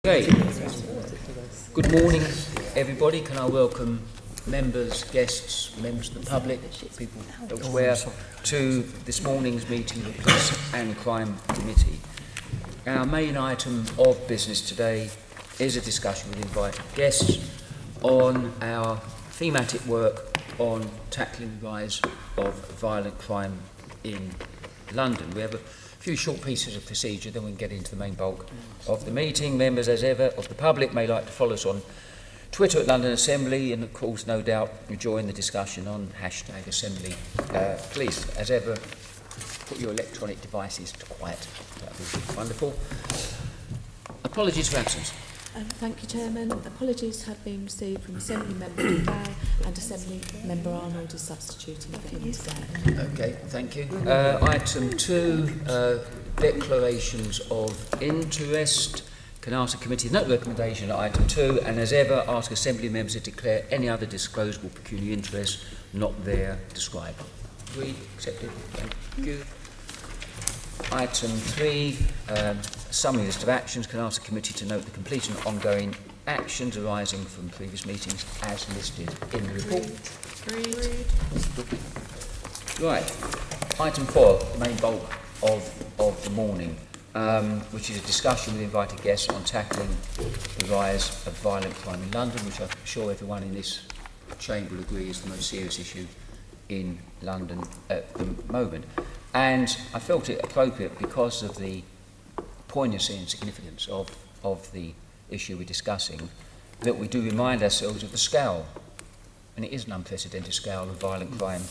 Okay, good morning everybody. Can I welcome members, guests, members of the public, people elsewhere to this morning's meeting of the Police and Crime Committee. Our main item of business today is a discussion with invited guests on our thematic work on tackling the rise of violent crime in London. We have a few short pieces of procedure, then we can get into the main bulk of the meeting. Members, as ever, of the public may like to follow us on Twitter at London Assembly, and of course, no doubt, join the discussion on #Assembly. Please, as ever, put your electronic devices to quiet. That would be wonderful. Apologies for absence. Thank you, Chairman. Apologies have been received from Assembly Member Duval, and Assembly Member Arnold is substituting for him today. Okay, thank you. Item 2, declarations of interest. Can ask the committee note recommendation at item 2, and as ever, ask Assembly members to declare any other disclosable pecuniary interest not there described. Agreed? Accepted? Thank you. Item 3, summary list of actions. Can ask the committee to note the completion of ongoing actions arising from previous meetings as listed in the report. Agreed. Right. Item 4, the main bulk of the morning, which is a discussion with invited guests on tackling the rise of violent crime in London, which I'm sure everyone in this chamber will agree is the most serious issue in London at the moment. And I felt it appropriate because of the poignancy and significance of the issue we're discussing, that we do remind ourselves of the scale, and it is an unprecedented scale of violent crime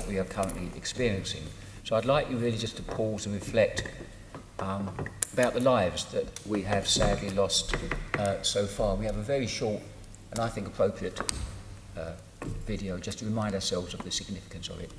we are currently experiencing. So I'd like you really just to pause and reflect about the lives that we have sadly lost so far. We have a very short and I think appropriate video just to remind ourselves of the significance of it.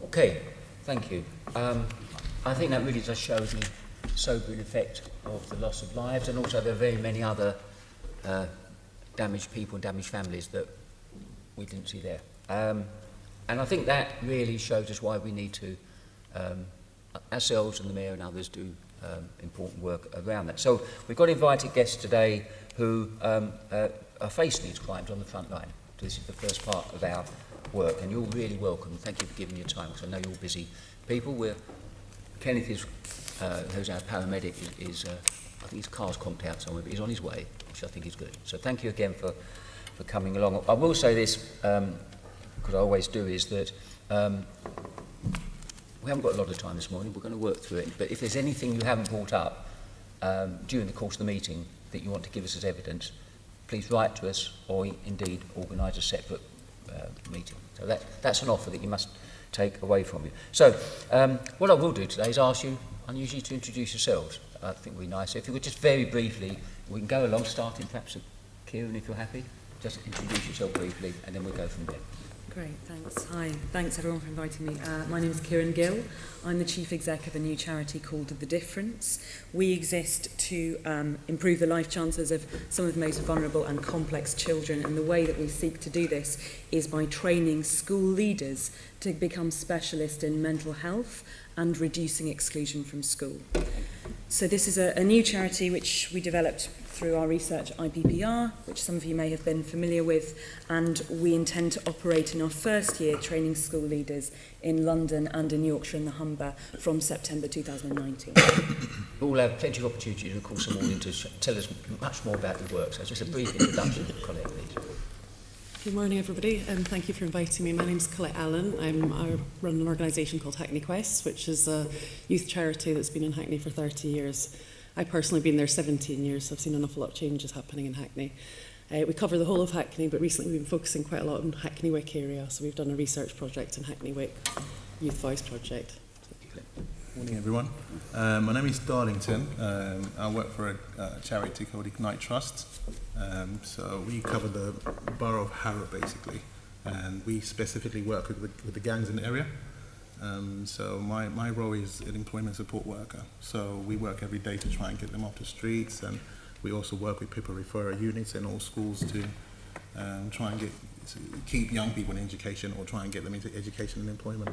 Okay, thank you. I think that really does show the sobering effect of the loss of lives, and also there are very many other damaged people and damaged families that we didn't see there. And I think that really shows us why we need to, ourselves and the Mayor and others, do important work around that. So we've got invited guests today who are facing these crimes on the front line. So this is the first part of our work, and you're really welcome. Thank you for giving your time, because I know you're all busy people. Kenneth is, who's our paramedic, is I think his car's conked out somewhere, but he's on his way, which I think is good. So thank you again for coming along. I will say this, because I always do, is that we haven't got a lot of time this morning. We're going to work through it, but if there's anything you haven't brought up during the course of the meeting that you want to give us as evidence, please write to us, or indeed organise a separate meeting. So that's an offer that you must take away from you. So what I will do today is ask you unusually to introduce yourselves. I think it would be nice. So if you could just very briefly, we can go along, starting perhaps with Kieran, if you're happy. Just introduce yourself briefly, and then we'll go from there. Great, thanks. Hi, thanks everyone for inviting me. My name is Kieran Gill. I'm the Chief Exec of a new charity called The Difference. We exist to improve the life chances of some of the most vulnerable and complex children, and the way that we seek to do this is by training school leaders to become specialists in mental health and reducing exclusion from school. So this is a new charity which we developed through our research IPPR, which some of you may have been familiar with, and we intend to operate in our first year training school leaders in London and in Yorkshire and the Humber from September 2019. We'll have plenty of opportunity to call some more in to tell us much more about your work. So just a brief introduction, Colette, please. Good morning, everybody, and thank you for inviting me. My name's Colette Allen. I run an organisation called Hackney Quest, which is a youth charity that's been in Hackney for 30 years. I've personally been there 17 years, so I've seen an awful lot of changes happening in Hackney. We cover the whole of Hackney, but recently we've been focusing quite a lot on Hackney Wick area, so we've done a research project in Hackney Wick, Youth Voice project. Morning, everyone. My name is Darlington. I work for a charity called Ignite Trust. So we cover the Borough of Harrow, basically, and we specifically work with the gangs in the area. So my role is an employment support worker. So we work every day to try and get them off the streets, and we also work with people referral units in all schools to try and keep young people in education or try and get them into education and employment.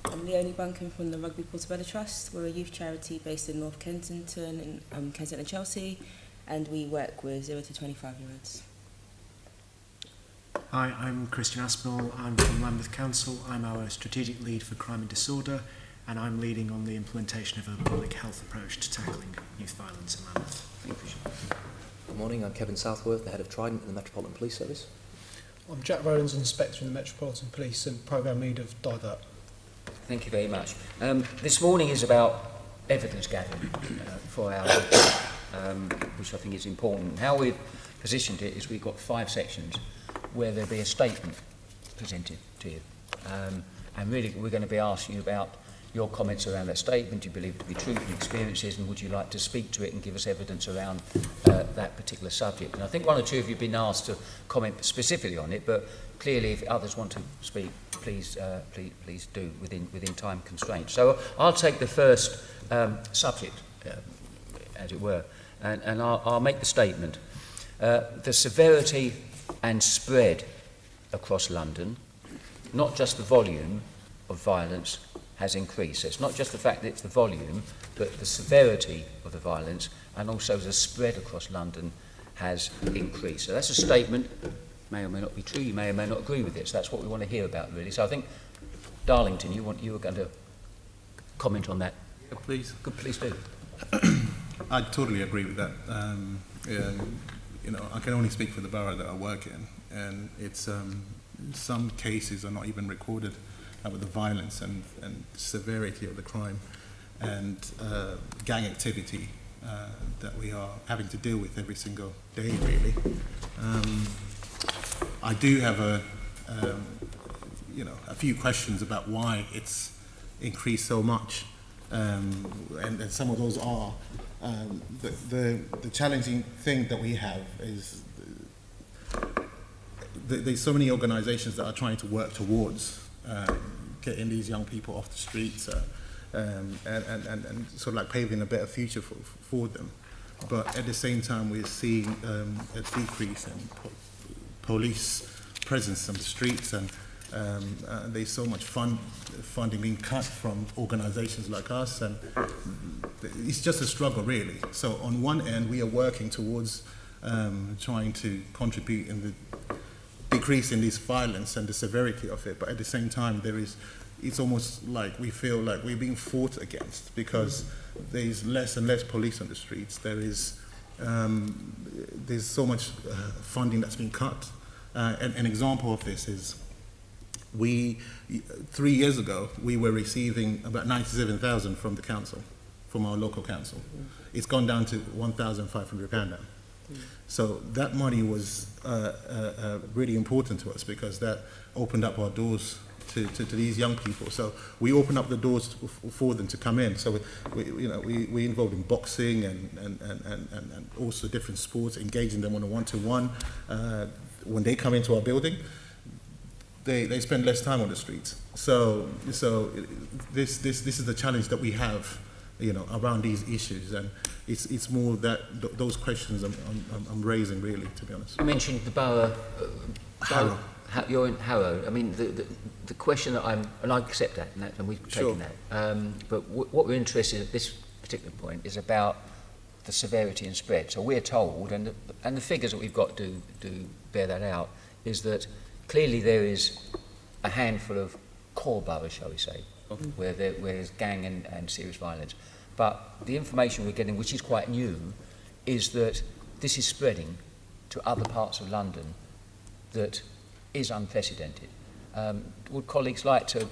I'm Leonie Bunkin from the Rugby Portobello Trust. We're a youth charity based in North Kensington and Kensington and Chelsea, and we work with 0 to 25-year-olds. Hi, I'm Christian Aspinall. I'm from Lambeth Council. I'm our strategic lead for crime and disorder, and I'm leading on the implementation of a public health approach to tackling youth violence in Lambeth. Good morning, I'm Kevin Southworth, the head of Trident in the Metropolitan Police Service. I'm Jack Rowlands, Inspector in the Metropolitan Police and Programme Lead of DIVERT. Thank you very much. This morning is about evidence gathering for our work, which I think is important. How we've positioned it is we've got 5 sections where there'll be a statement presented to you. And really we're going to be asking you about your comments around that statement. Do you believe it to be true from experiences, and would you like to speak to it and give us evidence around that particular subject? And I think 1 or 2 of you have been asked to comment specifically on it, but clearly if others want to speak, please do within time constraints. So I'll take the first subject, as it were, and I'll make the statement. The severity and spread across London, not just the volume of violence, has increased. So it's not just the fact that it's the volume, but the severity of the violence and also the spread across London has increased. So that's a statement, may or may not be true, you may or may not agree with it, so that's what we want to hear about really. So I think, Darlington, you were going to comment on that. Yeah, please. Good, please do. I totally agree with that. You know, I can only speak for the borough that I work in, and it's some cases are not even recorded with the violence and severity of the crime and gang activity that we are having to deal with every single day, really. I do have a few questions about why it's increased so much, and some of those are the challenging thing that we have is there's so many organisations that are trying to work towards getting these young people off the streets and sort of like paving a better future for them. But at the same time, we're seeing a decrease in police presence on the streets, and there's so much funding being cut from organisations like us, and it's just a struggle, really. So on one end, we are working towards trying to contribute in the decrease in this violence and the severity of it, but at the same time it's almost like we feel like we're being fought against because there's less and less police on the streets. There's so much funding that's been cut. An example of this is 3 years ago we were receiving about 97,000 from the council, from our local council. It's gone down to £1,500 now. So that money was really important to us because that opened up our doors to these young people. So we opened up the doors for them to come in. So we involved in boxing and also different sports, engaging them on a one-to-one. When they come into our building, they spend less time on the streets. So this is the challenge that we have, you know, around these issues, and it's more that those questions I'm raising, really, to be honest. You mentioned the Borough. Harrow. You're in Harrow. I mean, the question that and I accept that, and we've taken that. But what we're interested in at this particular point is about the severity and spread. So we're told, and the figures that we've got do bear that out, is that clearly there is a handful of core boroughs, shall we say, where there's gang and serious violence. But the information we're getting, which is quite new, is that this is spreading to other parts of London that is unprecedented. Would colleagues like to,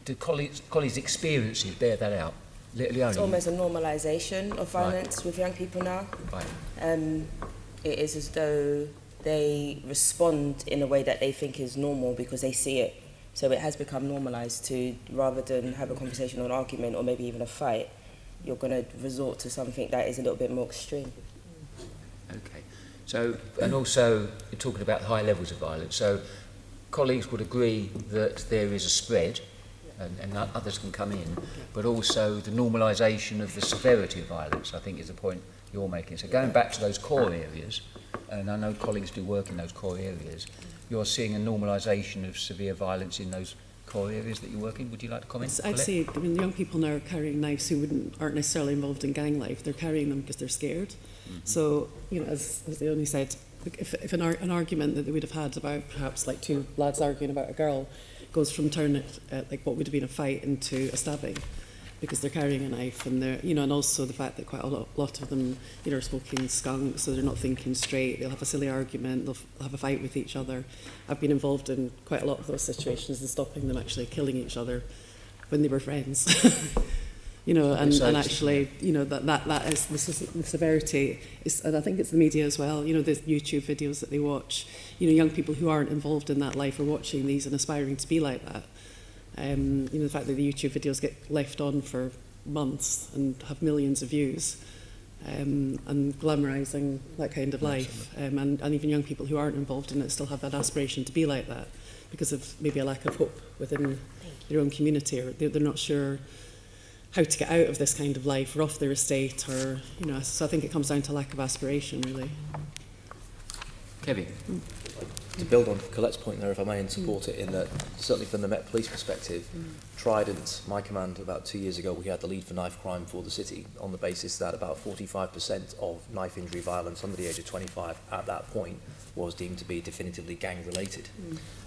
do colleagues' experiences bear that out? Leonie? It's almost a normalisation of violence with young people now. Right. It is as though they respond in a way that they think is normal because they see it. So it has become normalised to, rather than have a conversation or an argument or maybe even a fight, you're going to resort to something that is a little bit more extreme. Okay. So, and also you're talking about high levels of violence. So colleagues would agree that there is a spread, and others can come in, but also the normalisation of the severity of violence, I think, is the point you're making. So going back to those core areas, and I know colleagues do work in those core areas, you're seeing a normalisation of severe violence in those core areas that you work in. Would you like to comment? I'd say, I mean, young people now are carrying knives who aren't necessarily involved in gang life. They're carrying them because they're scared. Mm-hmm. So, you know, as Leonie said, if an argument that they would have had about perhaps like two lads arguing about a girl goes from turning it like what would have been a fight into a stabbing, because they're carrying a knife, and they're, you know, and also the fact that quite a lot of them, you know, are smoking skunk, so they're not thinking straight. They'll have a silly argument, they'll have a fight with each other. I've been involved in quite a lot of those situations and stopping them actually killing each other when they were friends. You know, and actually, you know, that is the severity is, and I think it's the media as well. You know, the YouTube videos that they watch. You know, young people who aren't involved in that life are watching these and aspiring to be like that. You know, the fact that the YouTube videos get left on for months and have millions of views, and glamorising that kind of life, and even young people who aren't involved in it still have that aspiration to be like that because of maybe a lack of hope within their own community, or they're not sure how to get out of this kind of life or off their estate, or, you know, so I think it comes down to lack of aspiration, really. Kevin? To build on Colette's point there, if I may, and support it, in that certainly from the Met Police perspective, Trident, my command, about 2 years ago, we had the lead for knife crime for the city on the basis that about 45% of knife injury violence under the age of 25 at that point was deemed to be definitively gang related.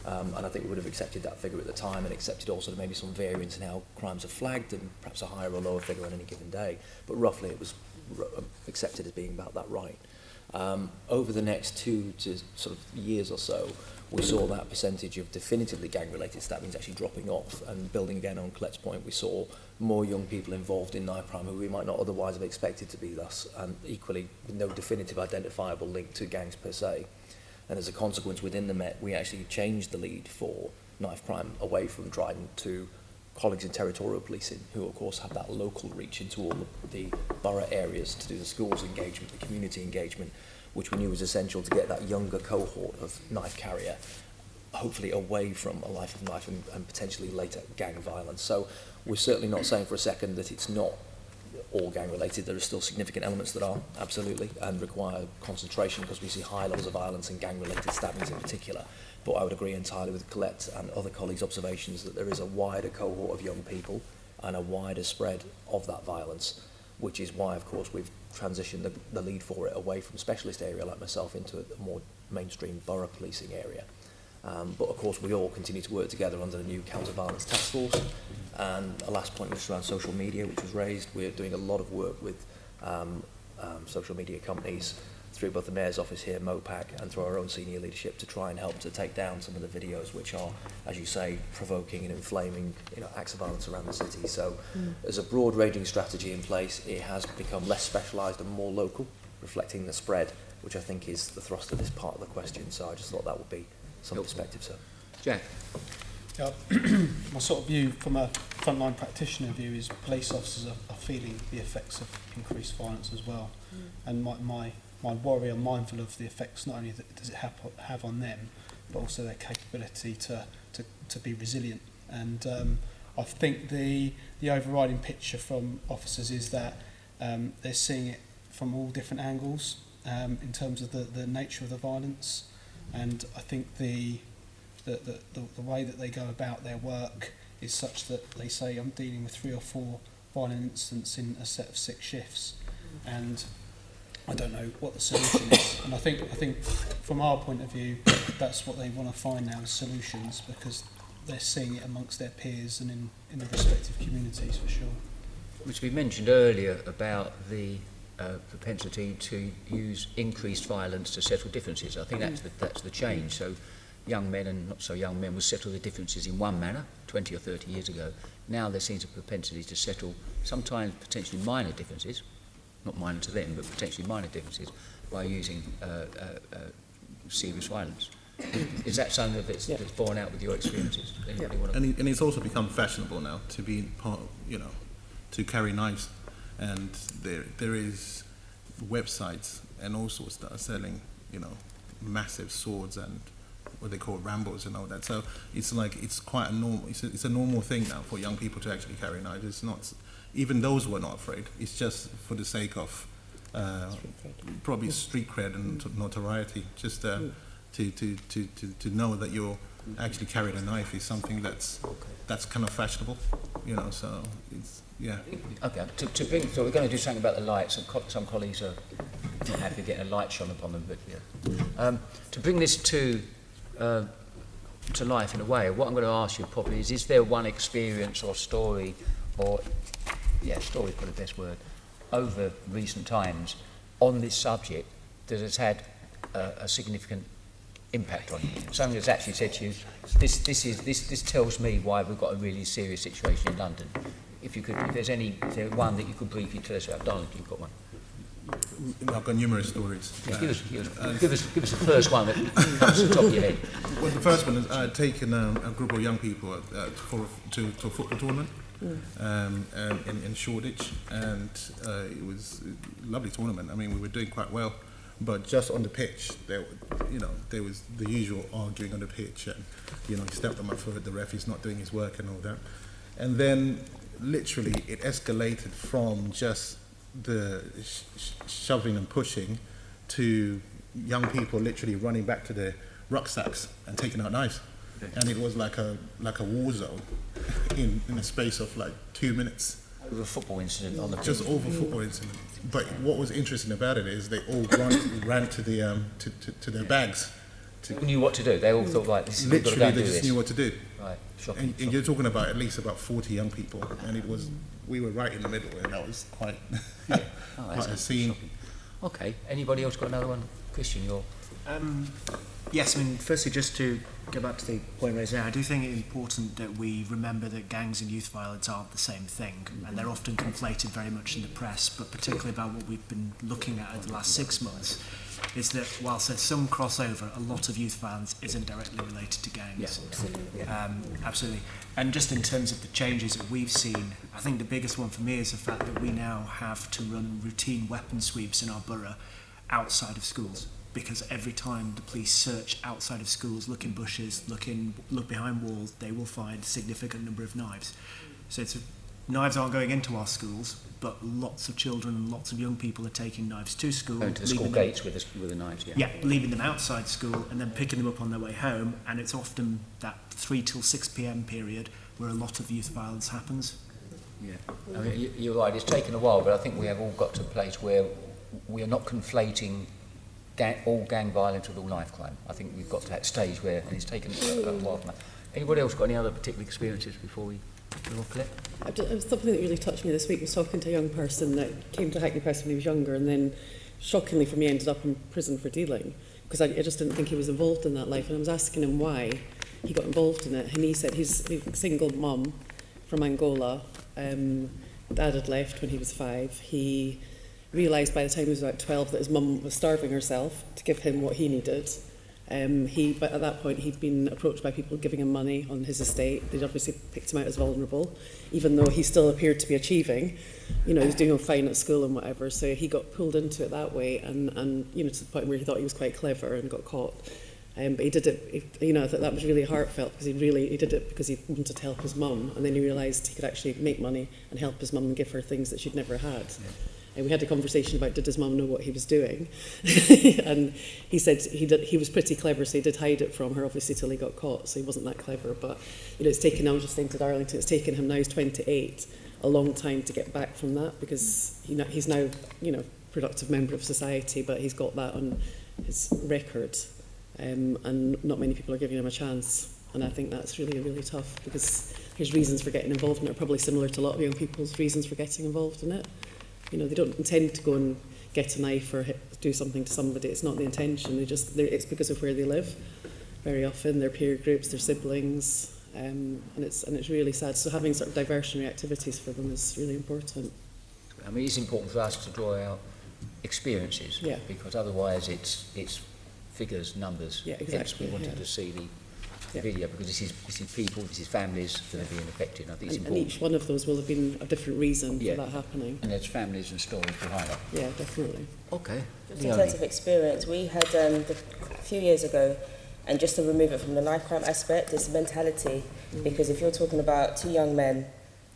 And I think we would have accepted that figure at the time, and accepted also maybe some variance in how crimes are flagged, and perhaps a higher or lower figure on any given day. But roughly it was accepted as being about that right. Over the next 2 to sort of years or so, we saw that percentage of definitively gang-related stabbings actually dropping off, and building again on Colette's point, we saw more young people involved in knife crime who we might not otherwise have expected to be thus, and equally with no definitive identifiable link to gangs per se. And as a consequence, within the Met, we actually changed the lead for knife crime away from Trident to colleagues in territorial policing, who of course have that local reach into all the borough areas to do the schools engagement, the community engagement, which we knew was essential to get that younger cohort of knife carrier hopefully away from a life of knife and potentially later gang violence. So we're certainly not saying for a second that it's not all gang related. There are still significant elements that are, absolutely, and require concentration, because we see high levels of violence and gang related stabbings in particular. But I would agree entirely with Colette and other colleagues' observations that there is a wider cohort of young people and a wider spread of that violence, which is why, of course, we've transitioned the lead for it away from specialist area like myself into a more mainstream borough policing area. But of course, we all continue to work together under the new counter-violence task force. And a last point was around social media, which was raised. We're doing a lot of work with social media companies through both the Mayor's office here, MOPAC, and through our own senior leadership to try and help to take down some of the videos which are, as you say, provoking and inflaming, you know, acts of violence around the city. So there's a broad-ranging strategy in place. It has become less specialised and more local, reflecting the spread, which I think is the thrust of this part of the question. So I just thought that would be some perspective, sir. Jack? Yeah, my sort of view from a frontline practitioner view is police officers are feeling the effects of increased violence as well. And my worry, I'm mindful of the effects not only does it have on them, but also their capability to be resilient. And I think the overriding picture from officers is that they're seeing it from all different angles in terms of the nature of the violence. And I think the way that they go about their work is such that they say, I'm dealing with 3 or 4 violent incidents in a set of 6 shifts, and I don't know what the solution is. And I think from our point of view, that's what they want to find now, is solutions, because they're seeing it amongst their peers and in the respective communities, for sure. Which we mentioned earlier about the propensity to use increased violence to settle differences. I think that's the change. So young men and not so young men would settle the differences in one manner 20 or 30 years ago. Now there seems a propensity to settle sometimes potentially minor differences, not minor to them, but potentially minor differences, by using serious violence. Is that something that's borne out with your experiences? Anybody want to... And it's also become fashionable now to be part, to carry knives, and there is websites and all sorts that are selling, massive swords and what they call Rambos and all that. So it's like it's quite a normal. It's a normal thing now for young people to actually carry knives. It's not, even those who are not afraid. It's just for the sake of probably street cred and notoriety. Just to know that you're actually carrying a knife is something that's kind of fashionable, So it's Okay. To bring, so we're going to do something about the lights. Some colleagues are not happy getting a light shone upon them, but to bring this to life in a way, what I'm going to ask you probably is there one experience or story, story, probably the best word, over recent times on this subject that has had a significant impact on you? Something that's actually said to you, this tells me why we've got a really serious situation in London. If there's one that you could briefly tell us about. Darling, you've got one. I've got numerous stories. Yeah, give us the first one that comes to the top of your head. Well, the first one is I had taken a group of young people to a football tournament in Shoreditch, and it was a lovely tournament. I mean, we were doing quite well, but just on the pitch, there was the usual arguing on the pitch, and he stepped on my foot, the ref is not doing his work and all that, and then literally it escalated from just the shoving and pushing to young people literally running back to their rucksacks and taking out knives. And it was like a war zone in a space of like 2 minutes. Over a football incident on the pitch. Just over a football incident. But what was interesting about it is they all ran to the to their bags. They knew what to do. They all thought, like, this is literally they just knew what to do. Right. Shocking. And you're talking about at least about 40 young people, and we were right in the middle, and that was quite quite a scene. Shocking. Okay. Anybody else got another one? Christian, you're... Yes, I mean, firstly, just to go back to the point raised there, I do think it's important that we remember that gangs and youth violence aren't the same thing, and they're often conflated very much in the press, but particularly about what we've been looking at over the last 6 months, is that whilst there's some crossover, a lot of youth violence isn't directly related to gangs. Yes, absolutely. Absolutely. And just in terms of the changes that we've seen, I think the biggest one for me is the fact that we now have to run routine weapon sweeps in our borough outside of schools. Because every time the police search outside of schools, look in bushes, look behind walls, they will find a significant number of knives. So knives aren't going into our schools, but lots of children and lots of young people are taking knives to school. Going to the school gates with the knives, yeah. Yeah, leaving them outside school and then picking them up on their way home, and it's often that 3 till 6 p.m. period where a lot of youth violence happens. Yeah, I mean, you're right, it's taken a while, but I think we have all got to a place where we are not conflating all gang violence with all knife crime. I think we've got to that stage where, and it's taken a while from that. Anybody else got any other particular experiences before we move on, Colette? Something that really touched me this week was talking to a young person that came to Hackney Press when he was younger, and then shockingly for me ended up in prison for dealing, because I just didn't think he was involved in that life, and I was asking him why he got involved in it, and he said he's a single mum from Angola. Dad had left when he was 5. He realised by the time he was about 12 that his mum was starving herself to give him what he needed. But at that point he'd been approached by people giving him money on his estate. They'd obviously picked him out as vulnerable, even though he still appeared to be achieving. He was doing fine at school and whatever, so he got pulled into it that way, and to the point where he thought he was quite clever and got caught. But he did it, you know, I thought that was really heartfelt, because he did it because he wanted to help his mum, and then he realised he could actually make money and help his mum and give her things that she'd never had. Yeah. And we had a conversation about, did his mum know what he was doing? And he said he was pretty clever, so he did hide it from her, obviously, till he got caught, so he wasn't that clever. But, you know, it's taken, I was just saying to Darlington, it's taken him, now he's 28, a long time to get back from that, because he's now, you know, productive member of society, but he's got that on his record. And not many people are giving him a chance, and I think that's really, really tough, because his reasons for getting involved in it are probably similar to a lot of young people's reasons for getting involved in it. You know, they don't intend to go and get a knife or do something to somebody. It's not the intention. It's because of where they live. Very often, their peer groups, their siblings, and it's really sad. So having sort of diversionary activities for them is really important. I mean, it's important for us to draw out experiences, because otherwise it's figures, numbers. Yeah, exactly. Hence we wanted to see the video, because this is people, this is families that are being affected. I think it's important. And each one of those will have been a different reason for that happening. And there's families and stories behind it. Yeah, definitely. Okay. Just in terms of experience, we had a few years ago, and just to remove it from the knife crime aspect, this mentality, because if you're talking about two young men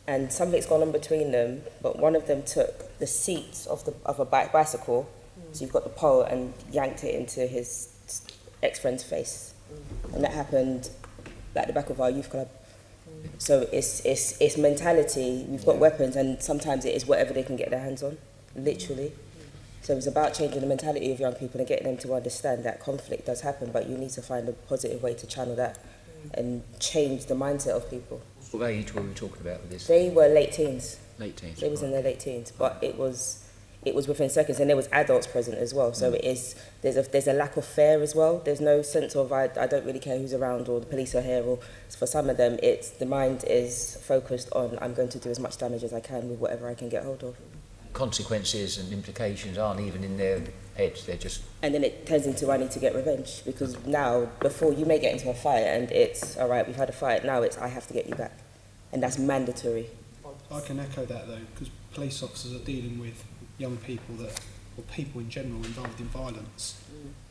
and something's gone on between them, but one of them took the seats of a bicycle, so you've got the pole, and yanked it into his ex-friend's face. And that happened at the back of our youth club. So it's mentality. We've got weapons, and sometimes it is whatever they can get their hands on, literally. So it's about changing the mentality of young people and getting them to understand that conflict does happen, but you need to find a positive way to channel that and change the mindset of people. What age were we talking about with this? They were late teens. Late teens. They was in their late teens, but it was within seconds, and there was adults present as well. So there's a lack of fear as well. There's no sense of I don't really care who's around, or the police are here. Or for some of them, the mind is focused on, I'm going to do as much damage as I can with whatever I can get hold of. Consequences and implications aren't even in their heads. They're just. And then it turns into, I need to get revenge, because now, before you may get into a fight and it's all right, we've had a fight. Now it's, I have to get you back, and that's mandatory. I can echo that though, because police officers are dealing with young people or people in general involved in violence.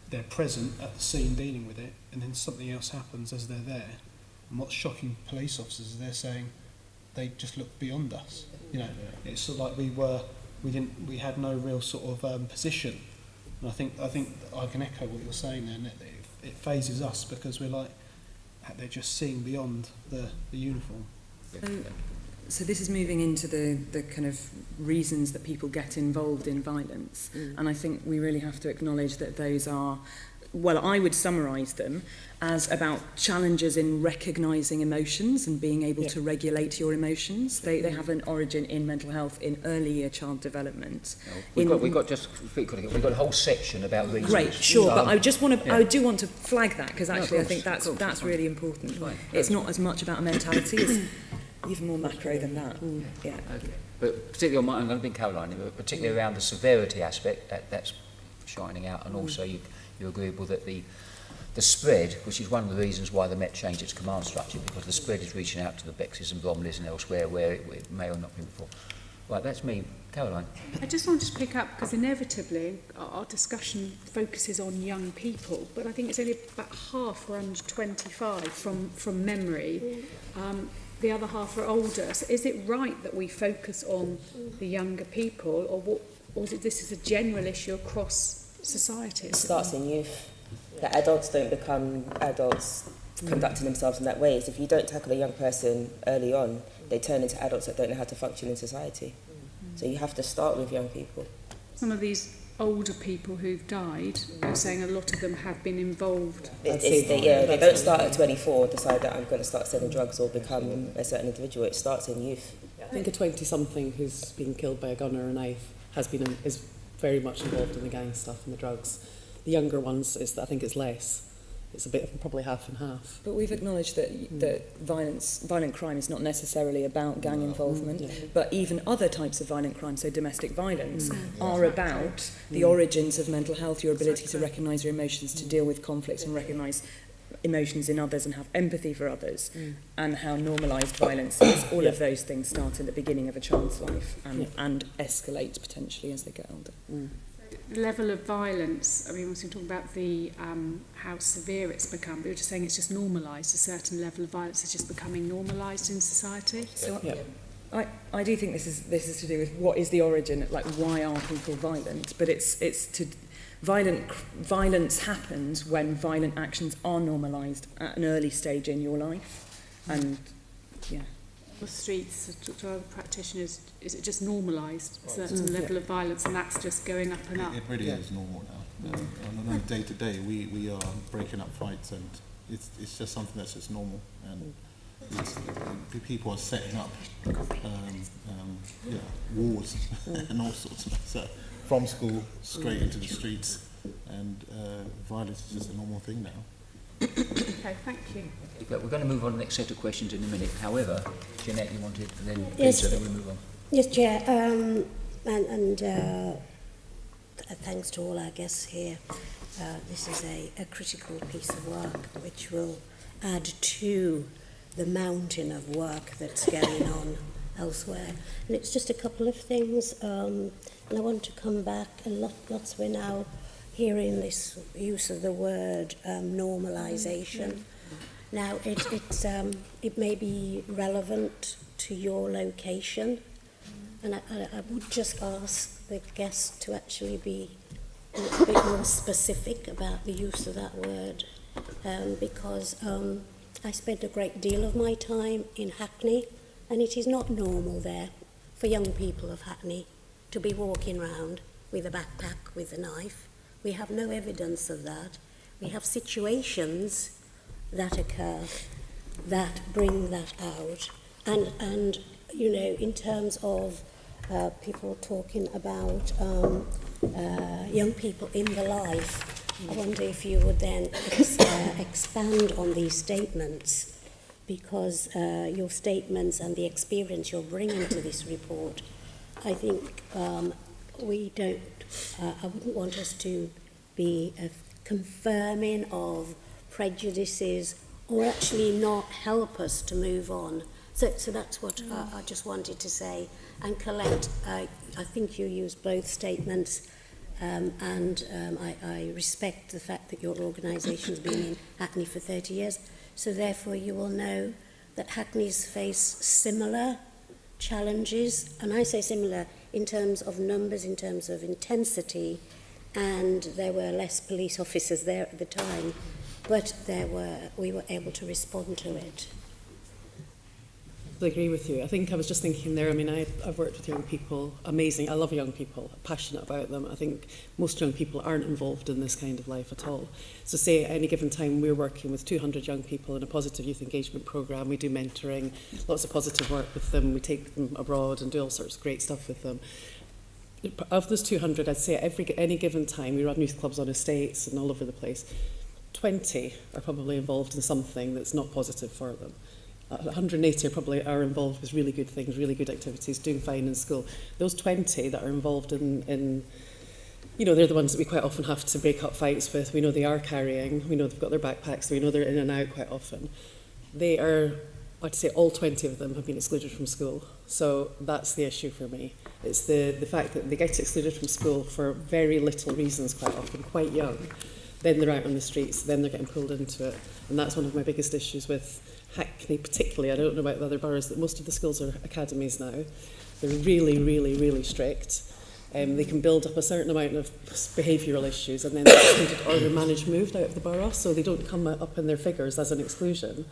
They're present at the scene dealing with it, and then something else happens as they're there. And what's shocking police officers is they're saying they just look beyond us. You know, it's sort of like we had no real sort of position. And I think I can echo what you're saying there, and it phases us, because we're like, they're just seeing beyond the uniform. So this is moving into the kind of reasons that people get involved in violence. And I think we really have to acknowledge that those are, well, I would summarise them as about challenges in recognising emotions and being able to regulate your emotions. They have an origin in mental health, in early year child development. We've got a whole section about reasons. Great, sure, but I just want to, I do want to flag that, because actually I think that's really important. Right. It's not as much about a mentality, it's even more macro than that. Yeah. Okay. But particularly I'm going to be Caroline, but particularly around the severity aspect, that's shining out, and also you're agreeable that the spread, which is one of the reasons why the Met changed its command structure, because the spread is reaching out to the Bexleys and Bromleys and elsewhere where it may or not been before. Right, that's me. Caroline. I just wanted to pick up, because inevitably our discussion focuses on young people, but I think it's only about half are under 25 from memory. The other half are older. So is it right that we focus on the younger people, or is it this is a general issue across society? It starts in youth. That adults don't become adults conducting themselves in that way. If you don't tackle a young person early on, they turn into adults that don't know how to function in society. So you have to start with young people. Some of these older people who've died, you're saying a lot of them have been involved. They don't start at 24, decide that I'm going to start selling drugs or become a certain individual. It starts in youth. I think a 20-something who's been killed by a gun or a knife is very much involved in the gang stuff and the drugs. The younger ones, I think it's less. It's a bit of probably half and half. But we've acknowledged that violent crime is not necessarily about gang involvement, but even other types of violent crime, so domestic violence, are about the origins of mental health, your ability to recognise your emotions, to deal with conflicts and recognise emotions in others and have empathy for others, and how normalised violence is. All of those things start in the beginning of a child's life and escalate potentially as they get older. level of violence, I mean, we're talking about the how severe it's become, but you're just saying it's just normalised, a certain level of violence is just becoming normalised in society. So I do think this is to do with what is the origin, like why are people violent, but it's to violence happens when violent actions are normalised at an early stage in your life, and yeah. The streets, to other practitioners, is it just normalised, a certain level of violence, and that's just going up and up? It really is normal now. On a day to day, we are breaking up fights, and it's just something that's just normal. And people are setting up wars and all sorts of so from school straight into the streets, and violence is just a normal thing now. Okay, thank you. We're going to move on to the next set of questions in a minute. However, Jeanette, you wanted, and then Yes. Peter, then we move on. Yes, Chair, thanks to all our guests here. This is a critical piece of work which will add to the mountain of work that's going on elsewhere. And it's just a couple of things, and I want to come back, and lots we're now hearing this use of the word normalisation. Now, it may be relevant to your location, and I would just ask the guests to actually be a little bit more specific about the use of that word, because I spent a great deal of my time in Hackney, and it is not normal there for young people of Hackney to be walking around with a backpack with a knife. We have no evidence of that. We have situations that occur that bring that out. And you know, in terms of people talking about young people in the life, I wonder if you would then expand on these statements, because your statements and the experience you're bringing to this report, I think we don't, I wouldn't want us to be confirming of prejudices or actually not help us to move on. So that's what I just wanted to say. And Colette, I think you used both statements, and I respect the fact that your organisation's been in Hackney for 30 years, so therefore you will know that Hackney's face similar challenges, and I say similar in terms of numbers, in terms of intensity, and there were less police officers there at the time, but we were able to respond to it. I agree with you. I think I was just thinking there, I mean, I've worked with young people, amazing. I love young people, passionate about them. I think most young people aren't involved in this kind of life at all. So say at any given time we're working with 200 young people in a positive youth engagement programme, we do mentoring, lots of positive work with them, we take them abroad and do all sorts of great stuff with them. Of those 200, I'd say at any given time, we run youth clubs on estates and all over the place, 20 are probably involved in something that's not positive for them. 180 are involved with really good things, really good activities, doing fine in school. Those 20 that are involved in you know, they're the ones that we quite often have to break up fights with. We know they are carrying, we know they've got their backpacks, we know they're in and out quite often. They are, I'd say all 20 of them have been excluded from school. So that's the issue for me. It's the fact that they get excluded from school for very little reasons quite often, quite young. Then they're out on the streets, then they're getting pulled into it. And that's one of my biggest issues with Hackney particularly. I don't know about the other boroughs, that most of the schools are academies now. They're really, really, really strict. They can build up a certain amount of behavioural issues, and then they're excluded or they're managed moved out of the borough, so they don't come up in their figures as an exclusion,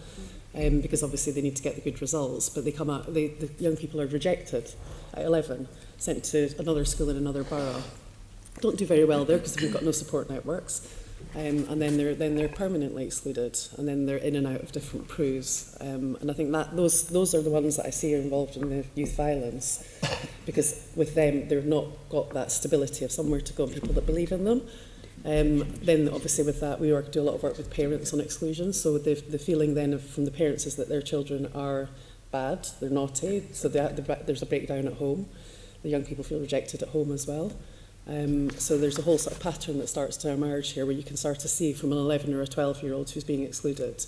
because obviously they need to get the good results, but they come out, the young people are rejected at 11, sent to another school in another borough. Don't do very well there because we've got no support networks. And then they're permanently excluded, and then they're in and out of different PRUs. And I think that those are the ones that I see are involved in the youth violence, because with them they've not got that stability of somewhere to go and people that believe in them. Then obviously with that we do a lot of work with parents on exclusion. So the feeling then from the parents is that their children are bad, they're naughty, so there's a breakdown at home. The young people feel rejected at home as well. So there's a whole sort of pattern that starts to emerge here, where you can start to see from an 11 or a 12-year-old who's being excluded,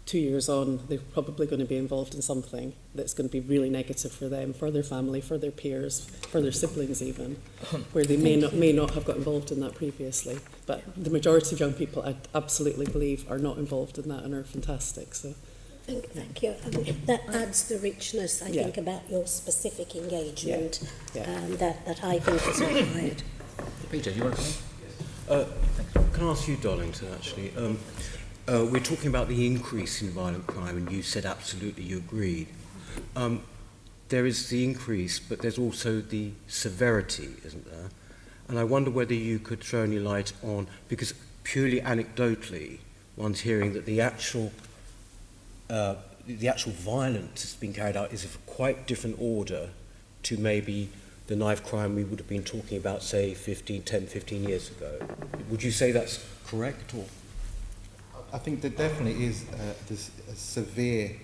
2 years on, they're probably going to be involved in something that's going to be really negative for them, for their family, for their peers, for their siblings even, where they may not have got involved in that previously. But the majority of young people, I absolutely believe, are not involved in that and are fantastic. So, Thank you. That adds the richness, I think, about your specific engagement that I think is required. Peter, do you want to? Can I ask you, Darlington, actually? We're talking about the increase in violent crime, and you said absolutely you agreed. There is the increase, but there's also the severity, isn't there? And I wonder whether you could throw any light on, because purely anecdotally, one's hearing that the actual violence that's been carried out is of a quite different order to maybe the knife crime we would have been talking about, say, 10, 15 years ago. Would you say that's correct? Or? I think there definitely is this severe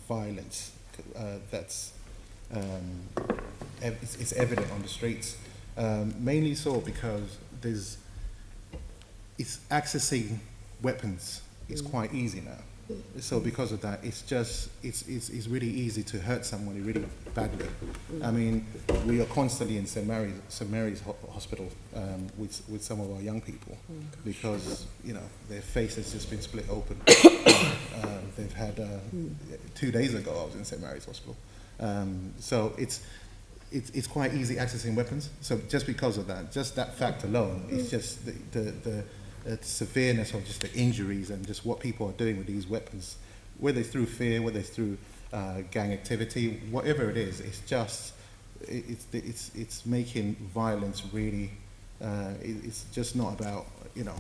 violence that's it's evident on the streets, mainly so because it's accessing weapons is quite easy now. So because of that, it's really easy to hurt somebody really badly. I mean, we are constantly in St Mary's Hospital with some of our young people because their face has just been split open. They've had 2 days ago I was in St Mary's Hospital. So it's quite easy accessing weapons. So just because of that, just that fact alone, it's just the severeness of just the injuries and just what people are doing with these weapons, whether it's through fear, whether it's through gang activity, whatever it is, it's making violence really. It's just not about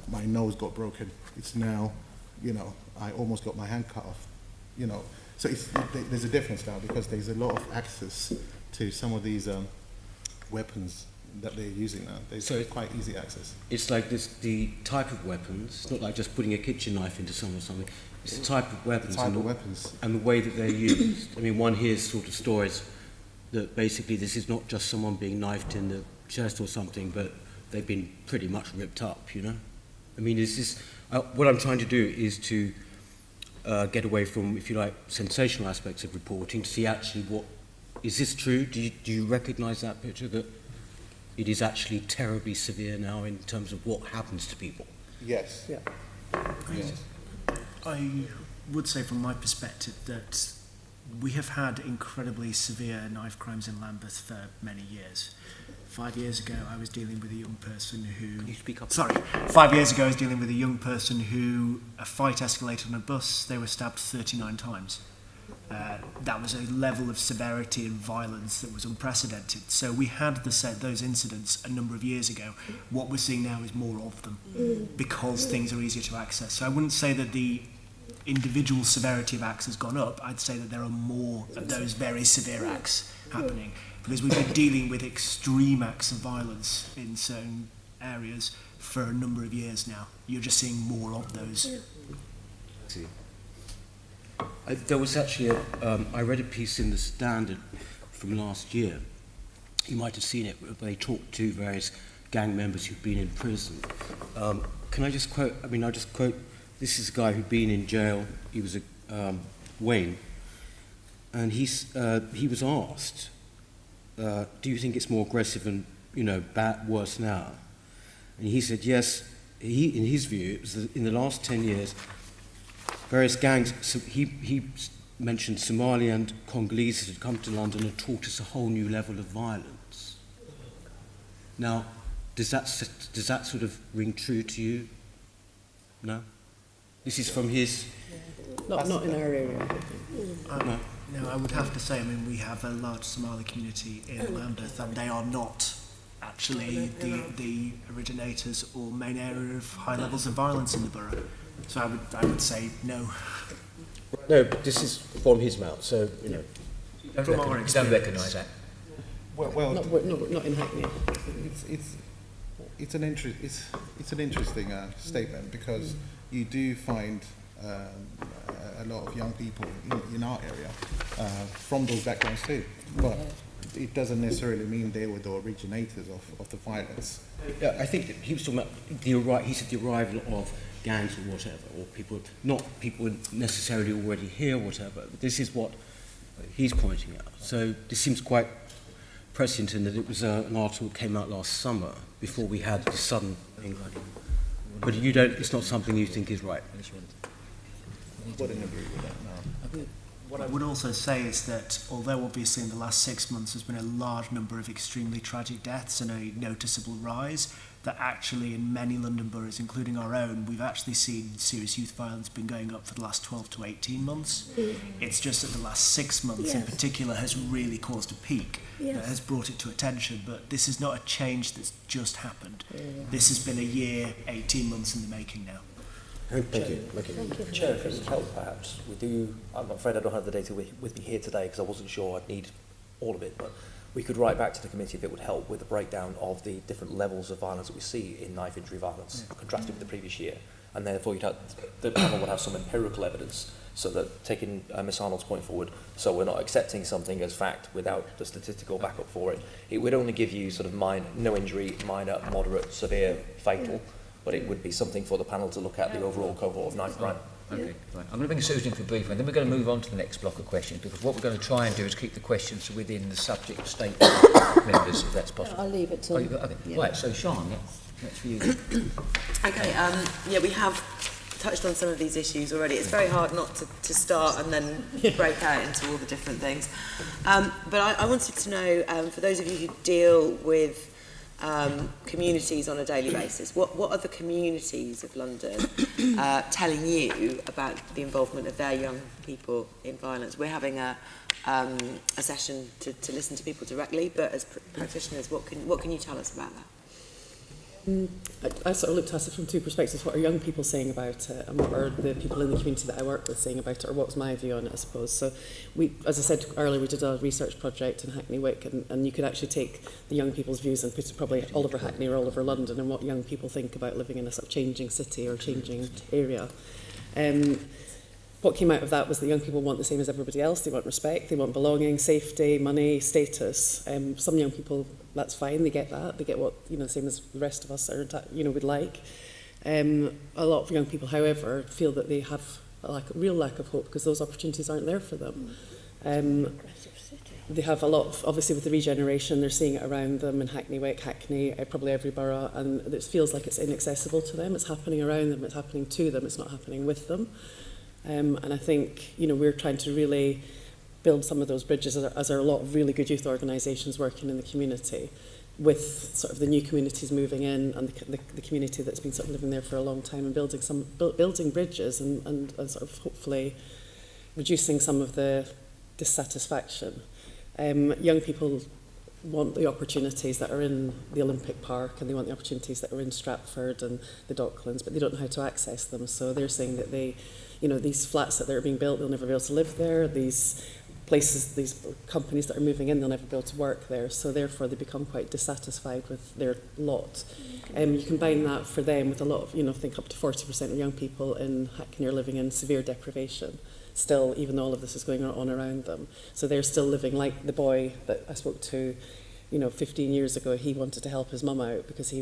my nose got broken. It's now I almost got my hand cut off. So there's a difference now because there's a lot of access to some of these weapons that they're using now. So it's quite easy access. It's like the type of weapons. It's not like just putting a kitchen knife into someone or something. It's the type of weapons. And the way that they're used. I mean, one hears sort of stories that basically this is not just someone being knifed in the chest or something, but they've been pretty much ripped up, I mean, is this... what I'm trying to do is to get away from, if you like, sensational aspects of reporting to see actually what... Is this true? Do you recognise that picture, that it is actually terribly severe now in terms of what happens to people? Yes. Yeah. Yes. I would say from my perspective that we have had incredibly severe knife crimes in Lambeth for many years. 5 years ago, I was dealing with a young person who... Can you speak up? Sorry. 5 years ago, I was dealing with a young person who a fight escalated on a bus. They were stabbed 39 times. That was a level of severity and violence that was unprecedented. So we had those incidents a number of years ago. What we're seeing now is more of them because things are easier to access. So I wouldn't say that the individual severity of acts has gone up. I'd say that there are more of those very severe acts happening because we've been dealing with extreme acts of violence in certain areas for a number of years now. You're just seeing more of those. There was actually I read a piece in the Standard from last year. You might have seen it. They talked to various gang members who've been in prison. Can I just quote? I mean, I'll just quote. This is a guy who'd been in jail. He was a Wayne, and he was asked, "Do you think it's more aggressive and worse now?" And he said, "Yes." In his view, it was in the last 10 years. Various gangs, so he mentioned Somali and Congolese that had come to London and taught us a whole new level of violence. Now, does that sort of ring true to you? No? This is from his... Not in our area. No, I would have to say, I mean, we have a large Somali community in Lambeth and they are not actually the originators or main area of high levels of violence in the borough. So I would say no. No, but this is from his mouth, so You don't recognise that. Well, not in Hackney. It's an interesting statement because you do find a lot of young people in our area from those backgrounds too. But it doesn't necessarily mean they were the originators of the violence. Yeah, I think that he was talking about he said the arrival of gangs or whatever, or people, not people necessarily already here or whatever, but this is what he's pointing out. So this seems quite prescient in that it was an article that came out last summer before we had the sudden thing. But you don't, it's not something you think is right. I wouldn't agree with that, no. What I would also say is that although obviously in the last 6 months there's been a large number of extremely tragic deaths and a noticeable rise, that actually in many London boroughs, including our own, we've actually seen serious youth violence been going up for the last 12 to 18 months. It's just that the last 6 months in particular has really caused a peak that has brought it to attention, but this is not a change that's just happened. This has been a year, 18 months in the making now. Thank you. Chair, if it would help perhaps, I'm afraid I don't have the data with me here today because I wasn't sure I'd need all of it, but we could write back to the committee if it would help with a breakdown of the different levels of violence that we see in knife injury violence, contrasted with the previous year. And therefore the panel would have some empirical evidence, so that, taking Ms Arnold's point forward, so we're not accepting something as fact without the statistical backup for it. It would only give you sort of no injury, minor, moderate, severe, fatal, but it would be something for the panel to look at the overall cohort of knife crime. Okay, right. I'm going to bring Susan in for a brief, and then we're going to move on to the next block of questions, because what we're going to try and do is keep the questions within the subject statement members, if that's possible. I'll leave it to... Okay. Yeah. Right, so Sian, that's for you. Okay, yeah, we have touched on some of these issues already. It's very hard not to start and then break out into all the different things. But I wanted to know, for those of you who deal with communities on a daily basis, what are the communities of London telling you about the involvement of their young people in violence? We're having a session to listen to people directly, but as practitioners, what can you tell us about that? I sort of looked at it from two perspectives. What are young people saying about it, and what are the people in the community that I work with saying about it, or what's my view on it, I suppose. So we, as I said earlier, we did a research project in Hackney Wick, and you could actually take the young people's views and put it probably all over Hackney or all over London, and what young people think about living in a sort of changing city or changing area. What came out of that was that young people want the same as everybody else. They want respect, they want belonging, safety, money, status. Some young people, that's fine, they get that. They get what, the same as the rest of us are, would like. A lot of young people, however, feel that they have a real lack of hope because those opportunities aren't there for them. They have a lot of, obviously with the regeneration, they're seeing it around them in Hackney Wick, Hackney, probably every borough, and it feels like it's inaccessible to them. It's happening around them, it's happening to them, it's not happening with them. And I think, we're trying to really build some of those bridges, as are a lot of really good youth organisations working in the community, with sort of the new communities moving in and the community that's been sort of living there for a long time, and building bridges and sort of hopefully reducing some of the dissatisfaction. Young people want the opportunities that are in the Olympic Park, and they want the opportunities that are in Stratford and the Docklands, but they don't know how to access them. So they're saying that these flats that are being built, they'll never be able to live there. These places, these companies that are moving in, they'll never be able to work there. So therefore they become quite dissatisfied with their lot. You combine that for them with a lot of, I think up to 40% of young people in Hackney are living in severe deprivation still, even though all of this is going on around them. So they're still living like the boy that I spoke to, 15 years ago. He wanted to help his mum out because he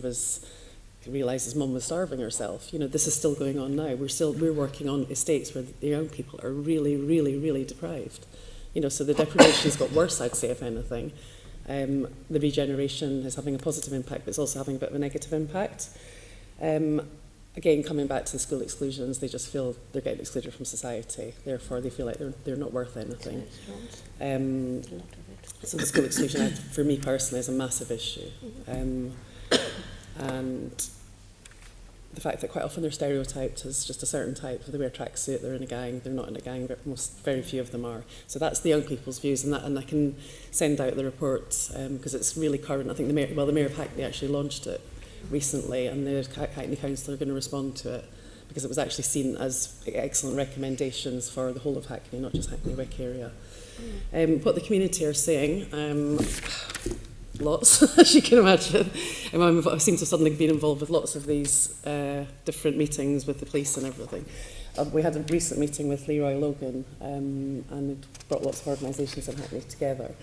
realised his mum was starving herself. This is still going on now. We're working on estates where the young people are really, really, really deprived. So the deprivation's got worse, I'd say, if anything. The regeneration is having a positive impact, but it's also having a bit of a negative impact. Again, coming back to the school exclusions, they just feel they're getting excluded from society. Therefore, they feel like they're not worth anything. So the school exclusion, for me personally, is a massive issue. And the fact that quite often they're stereotyped as just a certain type. They wear a tracksuit, they're in a gang, they're not in a gang, but very few of them are. So that's the young people's views, and I can send out the report because it's really current. I think the Mayor of Hackney actually launched it recently, and the Hackney Council are going to respond to it because it was actually seen as excellent recommendations for the whole of Hackney, not just Hackney Wick area. What the community are saying, lots, as you can imagine. I seem to have suddenly been involved with lots of these different meetings with the police and everything. We had a recent meeting with Leroy Logan, and it brought lots of organisations in Hackney together.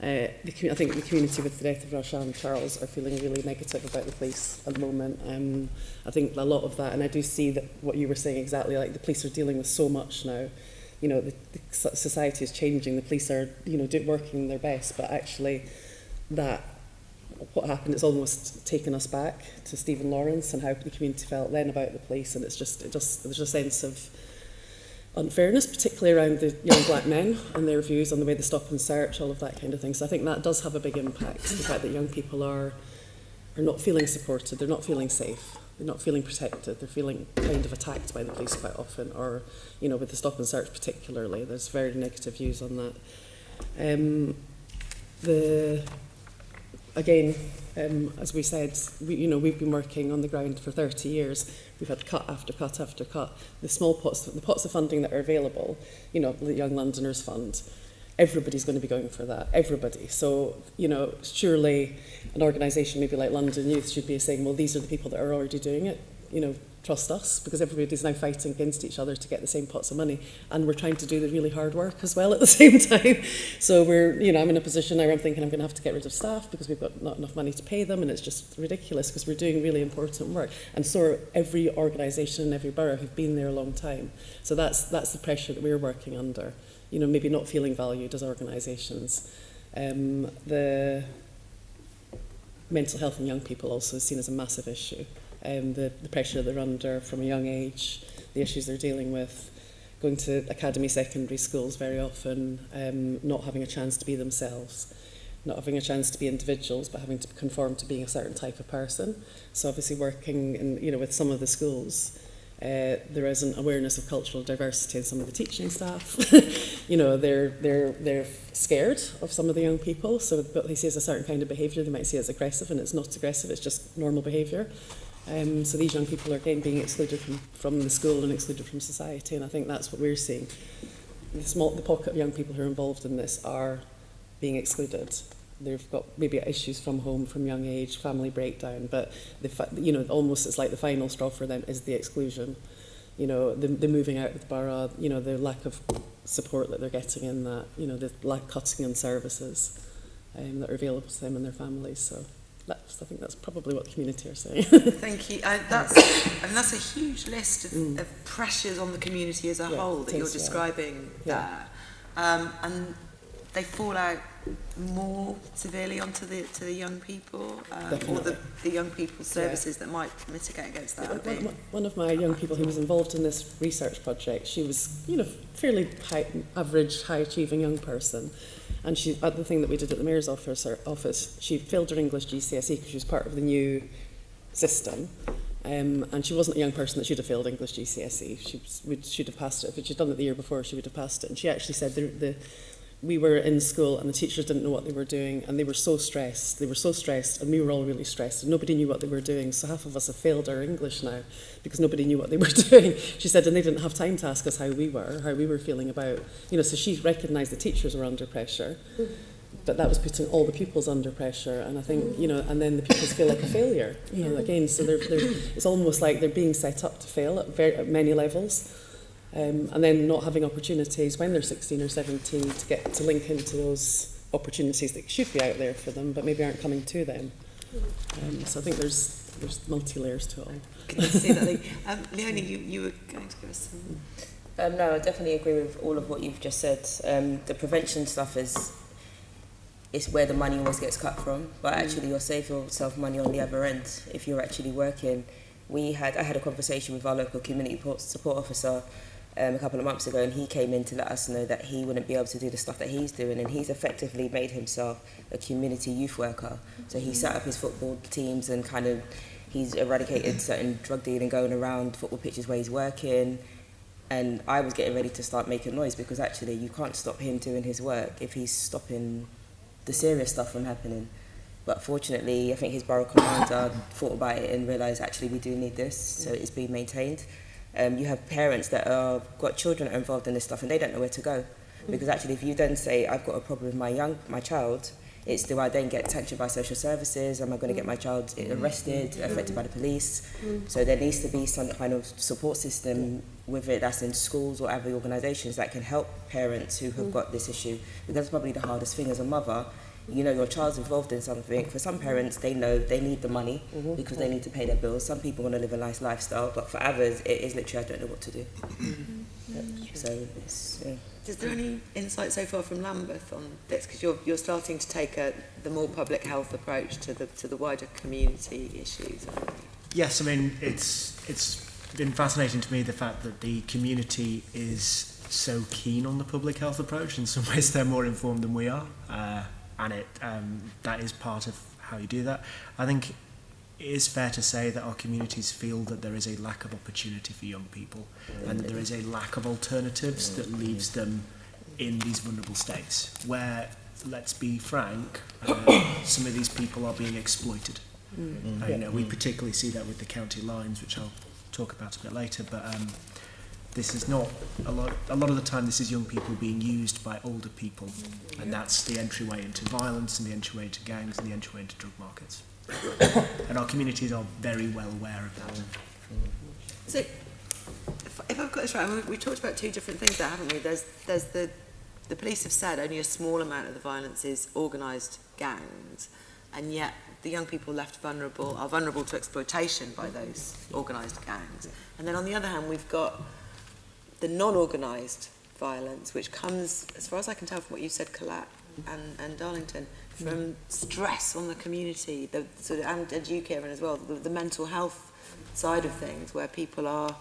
I think the community with the death of Roshan Charles are feeling really negative about the police at the moment. I think a lot of that, and I do see that what you were saying exactly, like the police are dealing with so much now. You know, the society is changing. The police are, you know, working their best, but actually, what happened, it's almost taken us back to Stephen Lawrence and how the community felt then about the police, and there's a sense of unfairness, particularly around the young black men and their views on the way they stop and search, all of that kind of thing. So I think that does have a big impact, the fact that young people are not feeling supported, they're not feeling safe, they're not feeling protected, they're feeling kind of attacked by the police quite often, or, you know, with the stop and search particularly, there's very negative views on that. As we said, we've been working on the ground for 30 years. We've had cut after cut after cut. The pots of funding that are available, you know, the Young Londoners Fund, everybody's going to be going for that, everybody. So, you know, surely an organisation maybe like London Youth should be saying, well, these are the people that are already doing it, you know, trust us, because everybody's now fighting against each other to get the same pots of money, and we're trying to do the really hard work as well at the same time. So I'm in a position now where I'm thinking I'm going to have to get rid of staff because we've got not enough money to pay them, and it's just ridiculous because we're doing really important work. And so are every organisation in every borough who've been there a long time. So that's the pressure that we're working under, you know, maybe not feeling valued as organisations. The mental health in young people also is seen as a massive issue. The pressure they're under from a young age, the issues they're dealing with, going to academy secondary schools very often, not having a chance to be themselves, not having a chance to be individuals, but having to conform to being a certain type of person. So obviously working with some of the schools, there is an awareness of cultural diversity in some of the teaching staff. You know, they're scared of some of the young people, so what they see as a certain kind of behaviour, they might see as aggressive, and it's not aggressive, it's just normal behaviour. So these young people are again being excluded from the school and excluded from society, and I think that's what we're seeing. The pocket of young people who are involved in this are being excluded. They've got maybe issues from home from young age, family breakdown, but almost it's like the final straw for them is the exclusion. You know, the moving out of the borough, you know, the lack of support that they're getting in that, you know, the cutting in services that are available to them and their families. So I think that's probably what the community are saying. Thank you. That's a huge list of pressures on the community as a whole that you're describing there. And they fall out more severely onto the young people, or the young people's services that might mitigate against that. One of my young people who was involved in this research project, she was, you know, fairly average, high-achieving young person. And the thing that we did at the Mayor's office, she failed her English GCSE because she was part of the new system. And she wasn't a young person that should have failed English GCSE. She should have passed it. If she'd done it the year before, she would have passed it. And she actually said we were in school and the teachers didn't know what they were doing, and they were so stressed, and we were all really stressed, and nobody knew what they were doing. So half of us have failed our English now because nobody knew what they were doing. She said, and they didn't have time to ask us how we were feeling about, you know, so she recognised the teachers were under pressure, but that was putting all the pupils under pressure, and I think, you know, and then the pupils feel like a failure, you know, again, so it's almost like they're being set up to fail at many levels. And then not having opportunities when they're 16 or 17 to get to link into those opportunities that should be out there for them, but maybe aren't coming to them. So I think there's multi-layers to it all. Can I say that? Leonie, you were going to give us some... No, I definitely agree with all of what you've just said. The prevention stuff is where the money always gets cut from, but actually you'll save yourself money on the other end if you're actually working. I had a conversation with our local community support officer a couple of months ago, and he came in to let us know that he wouldn't be able to do the stuff that he's doing, and he's effectively made himself a community youth worker. So he set up his football teams and he's eradicated certain drug dealing going around football pitches where he's working. And I was getting ready to start making noise because actually you can't stop him doing his work if he's stopping the serious stuff from happening. But fortunately, I think his borough commander thought about it and realised actually we do need this, so it's being maintained. You have parents that got children that are involved in this stuff and they don't know where to go. Because actually if you then say, I've got a problem with my child, it's do I then get sanctioned by social services? Am I going to get my child arrested, affected by the police? So there needs to be some kind of support system with it that's in schools or other organisations that can help parents who have got this issue. Because that's probably the hardest thing as a mother, you know, your child's involved in something. For some parents, they know they need the money because they need to pay their bills. Some people want to live a nice lifestyle, but for others, it is literally, I don't know what to do. So it's, yeah. Is there any insight so far from Lambeth on this? Because you're starting to take the more public health approach to the wider community issues. Yes, I mean, it's been fascinating to me the fact that the community is so keen on the public health approach. In some ways, they're more informed than we are, and that is part of how you do that. I think it is fair to say that our communities feel that there is a lack of opportunity for young people, and that there is a lack of alternatives that leaves them in these vulnerable states where, let's be frank, some of these people are being exploited. You know, we particularly see that with the county lines, which I'll talk about a bit later, but this is not a lot of the time this is young people being used by older people, and that's the entryway into violence and the entryway into gangs and the entryway into drug markets. And our communities are very well aware of that. So if I've got this right, I mean, we talked about two different things there, haven't we? There's the police have said only a small amount of the violence is organised gangs, and yet the young people left vulnerable are vulnerable to exploitation by those organised gangs. And then on the other hand, we've got the non-organised violence, which comes, as far as I can tell from what you said, Colette and Darlington, from stress on the community, the sort of, and you, Kieran, as well, the mental health side of things, where people are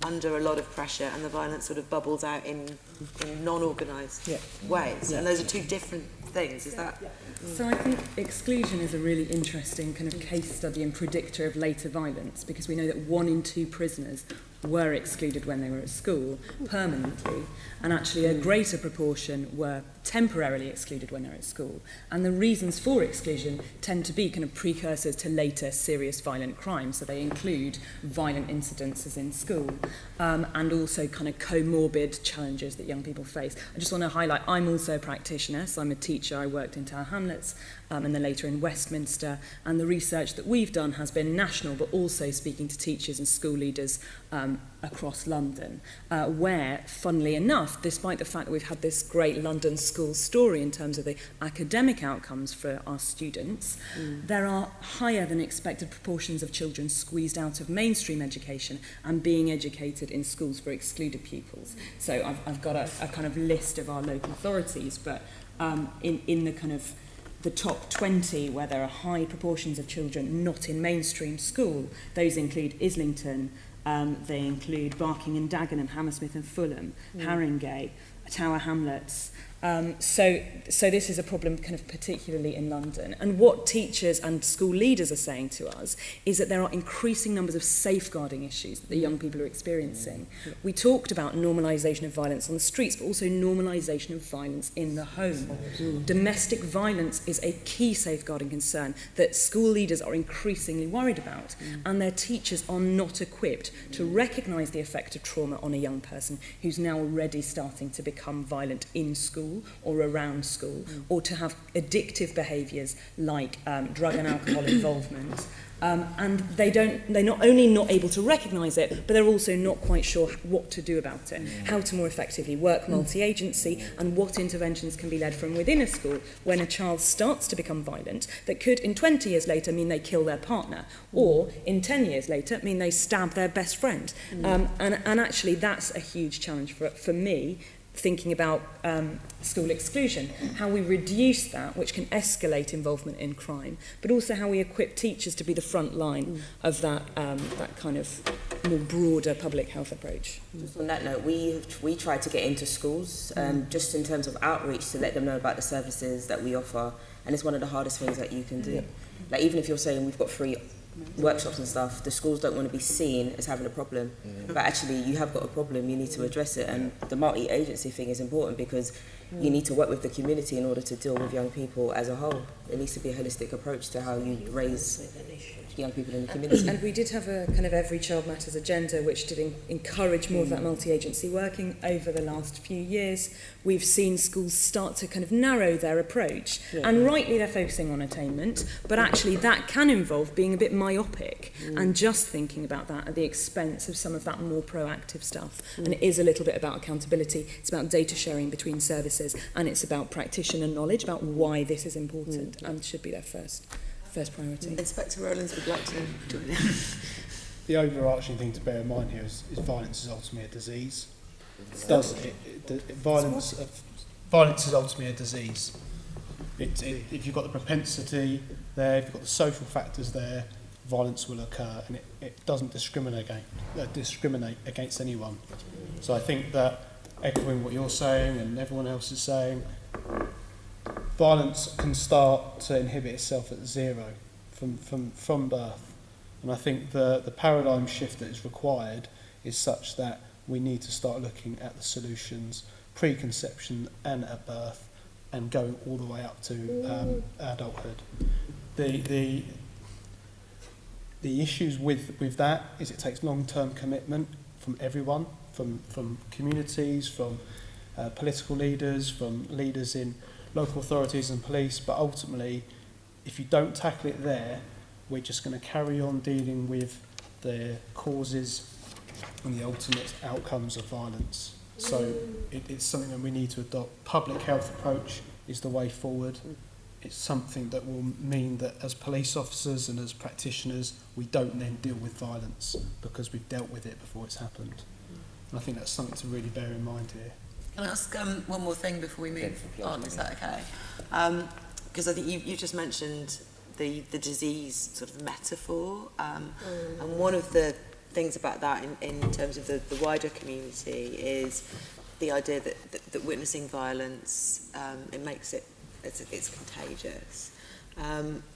under a lot of pressure and the violence sort of bubbles out in non-organised ways. And those are two different things, is that? So I think exclusion is a really interesting kind of case study and predictor of later violence, because we know that 1 in 2 prisoners were excluded when they were at school permanently, and actually a greater proportion were temporarily excluded when they're at school. And the reasons for exclusion tend to be kind of precursors to later serious violent crimes, so they include violent incidences in school, and also kind of comorbid challenges that young people face. I just want to highlight, I'm also a practitioner, so I'm a teacher. I worked in Tower Hamlets and then later in Westminster, and the research that we've done has been national, but also speaking to teachers and school leaders across London, where, funnily enough, despite the fact that we've had this great London school story in terms of the academic outcomes for our students, there are higher than expected proportions of children squeezed out of mainstream education and being educated in schools for excluded pupils. So I've got a kind of list of our local authorities, but in the kind of the top 20 where there are high proportions of children not in mainstream school, those include Islington, they include Barking and Dagenham, Hammersmith and Fulham, Haringey, Tower Hamlets. So this is a problem kind of particularly in London. And what teachers and school leaders are saying to us is that there are increasing numbers of safeguarding issues that the young people are experiencing. We talked about normalisation of violence on the streets, but also normalisation of violence in the home. Domestic violence is a key safeguarding concern that school leaders are increasingly worried about, and their teachers are not equipped to recognise the effect of trauma on a young person who's now already starting to become violent in school or around school, or to have addictive behaviours like drug and alcohol involvement. And they're not only not able to recognise it, but they're also not quite sure what to do about it, how to more effectively work multi-agency, and what interventions can be led from within a school when a child starts to become violent that could in 20 years later mean they kill their partner, or in 10 years later mean they stab their best friend. And actually that's a huge challenge for me, thinking about school exclusion, how we reduce that, which can escalate involvement in crime, but also how we equip teachers to be the front line of that kind of more broader public health approach. Just on that note, we try to get into schools, just in terms of outreach, to let them know about the services that we offer, and it's one of the hardest things that you can do. Like, even if you're saying we've got free workshops and stuff, the schools don't want to be seen as having a problem, but actually you have got a problem, you need to address it. And the multi-agency thing is important because you need to work with the community in order to deal with young people as a whole. It needs to be a holistic approach to how you raise young people in the community. And we did have a kind of Every Child Matters agenda, which did encourage more of that multi-agency working. Over the last few years, we've seen schools start to kind of narrow their approach. And rightly they're focusing on attainment, but actually that can involve being a bit myopic and just thinking about that at the expense of some of that more proactive stuff. And it is a little bit about accountability. It's about data sharing between services, and it's about practitioner knowledge about why this is important and should be their first priority. Inspector Rowlands would like to join in. The overarching thing to bear in mind here is violence is ultimately a disease. Violence is ultimately a disease. If you've got the propensity there, if you've got the social factors there, violence will occur, and it doesn't discriminate against anyone. So I think that, echoing what you're saying and everyone else is saying, violence can start to inhibit itself at zero from birth. And I think the paradigm shift that is required is such that we need to start looking at the solutions pre-conception and at birth and going all the way up to adulthood. The issues with that is it takes long-term commitment from everyone, from communities, from political leaders, from leaders in local authorities and police, but ultimately, if you don't tackle it there, we're just going to carry on dealing with the causes and the ultimate outcomes of violence. So it's something that we need to adopt. Public health approach is the way forward. It's something that will mean that as police officers and as practitioners, we don't then deal with violence because we've dealt with it before it's happened. And I think that's something to really bear in mind here. Can I ask one more thing before we move on? Is that okay? Because I think you just mentioned the disease sort of metaphor, and one of the things about that in terms of the wider community is the idea that witnessing violence, it makes it's contagious.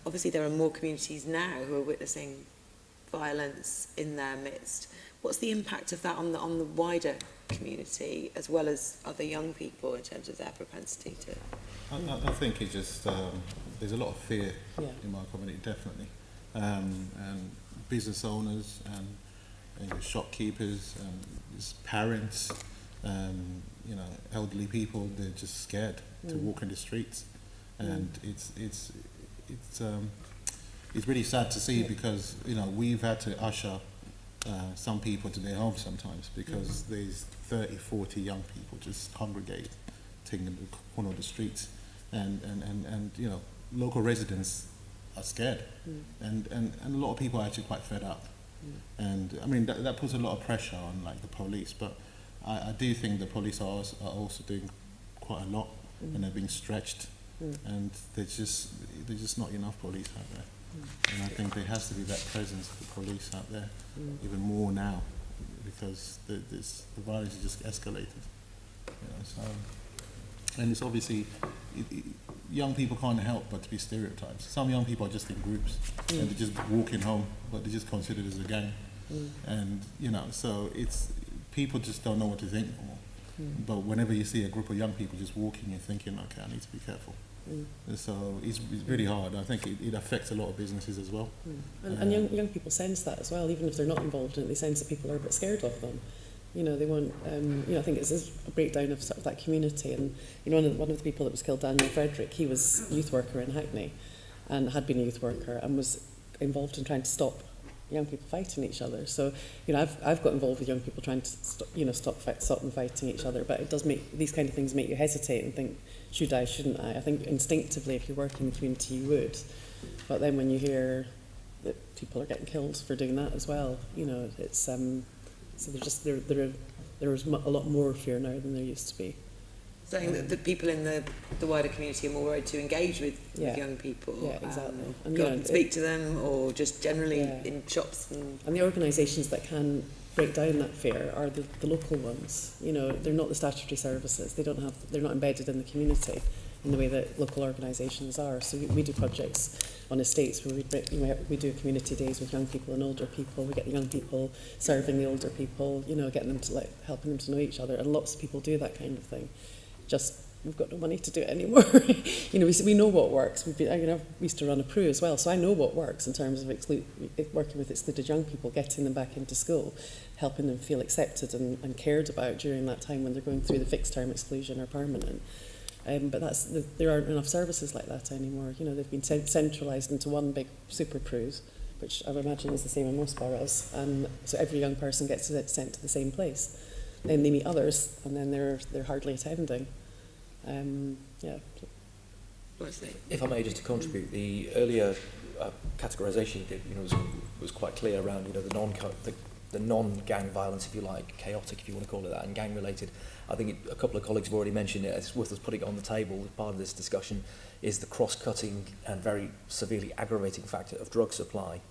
Obviously, there are more communities now who are witnessing violence in their midst. What's the impact of that on the wider community as well as other young people in terms of their propensity to? I think it's just there's a lot of fear in my community, definitely, and business owners and shopkeepers and parents, elderly people. They're just scared to walk in the streets, and it's really sad to see because we've had to usher some people to their homes sometimes because there's 30, 40 young people just congregating in the corner of the streets, and local residents are scared, and a lot of people are actually quite fed up, and I mean that puts a lot of pressure on the police, but I do think the police are also doing quite a lot, and they're being stretched, and there's just not enough police out there. And I think there has to be that presence of the police out there, even more now, because the violence is just escalated. And it's obviously, young people can't help but to be stereotypes. Some young people are just in groups, and they're just walking home, but they're just considered as a gang. And, so people just don't know what to think anymore. But whenever you see a group of young people just walking, you're thinking, okay, I need to be careful. So it's really hard. I think it affects a lot of businesses as well. And young people sense that as well, even if they're not involved in it, they sense that people are a bit scared of them. They want, I think it's a breakdown of sort of that community. And one of the people that was killed, Daniel Frederick, he was a youth worker in Hackney and had been a youth worker and was involved in trying to stop young people fighting each other. So, I've got involved with young people trying to stop them fighting each other. But it does make these kind of things make you hesitate and think, should I, shouldn't I? I think instinctively, if you're working in the community, you would. But then when you hear that people are getting killed for doing that as well, it's so there is a lot more fear now than there used to be. Saying that the people in the wider community are more worried to engage with young people. Yeah, exactly. And go up and speak to them, or just generally in shops. And the organisations that can break down that fear are the local ones. They're not the statutory services. They're not embedded in the community in the way that local organisations are. So we do projects on estates where we do community days with young people and older people. We get the young people serving the older people, getting them to helping them to know each other. And lots of people do that kind of thing. Just we've got no money to do it anymore. You know, we know what works. We used to run a PRU as well, so I know what works in terms of working with excluded young people, getting them back into school, helping them feel accepted and cared about during that time when they're going through the fixed term exclusion or permanent. But there aren't enough services like that anymore. You know, they've been centralised into one big super PRUs, which I would imagine is the same in most boroughs, and so every young person gets sent to the same place. Then they meet others, and then they're hardly attending. Yeah. If I may, just to contribute, the earlier categorisation you did, was quite clear around, the non-gang violence, if you like, chaotic, if you want to call it that, and gang-related. I think a couple of colleagues have already mentioned it. It's worth us putting it on the table as part of this discussion. Is the cross-cutting and very severely aggravating factor of drug supply,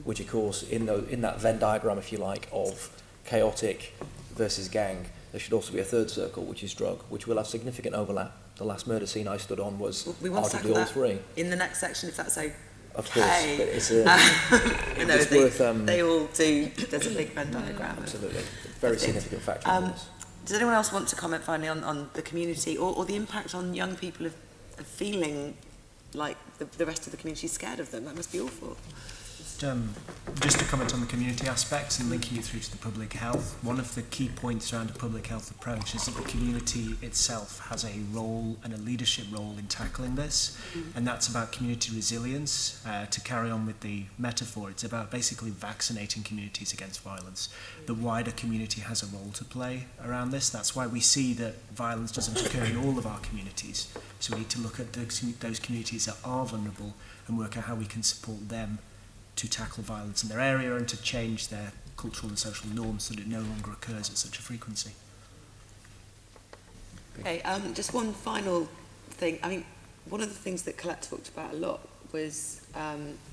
which, of course, in that Venn diagram, if you like, of chaotic versus gang, there should also be a third circle, which is drug, which will have significant overlap. The last murder scene I stood on was arguably all three. In the next section, if that's okay. Of course, but it's worth... They all do. There's a big Venn diagram. Absolutely. Very significant factor. Does anyone else want to comment finally on the community or the impact on young people of feeling like the rest of the community is scared of them? That must be awful. Just to comment on the community aspects and linking you through to the public health, one of the key points around a public health approach is that the community itself has a role and a leadership role in tackling this, and that's about community resilience. To carry on with the metaphor, it's about basically vaccinating communities against violence. The wider community has a role to play around this. That's why we see that violence doesn't occur in all of our communities. So we need to look at those communities that are vulnerable and work out how we can support them to tackle violence in their area and to change their cultural and social norms so that it no longer occurs at such a frequency. Okay, just one final thing. I mean, one of the things that Colette talked about a lot was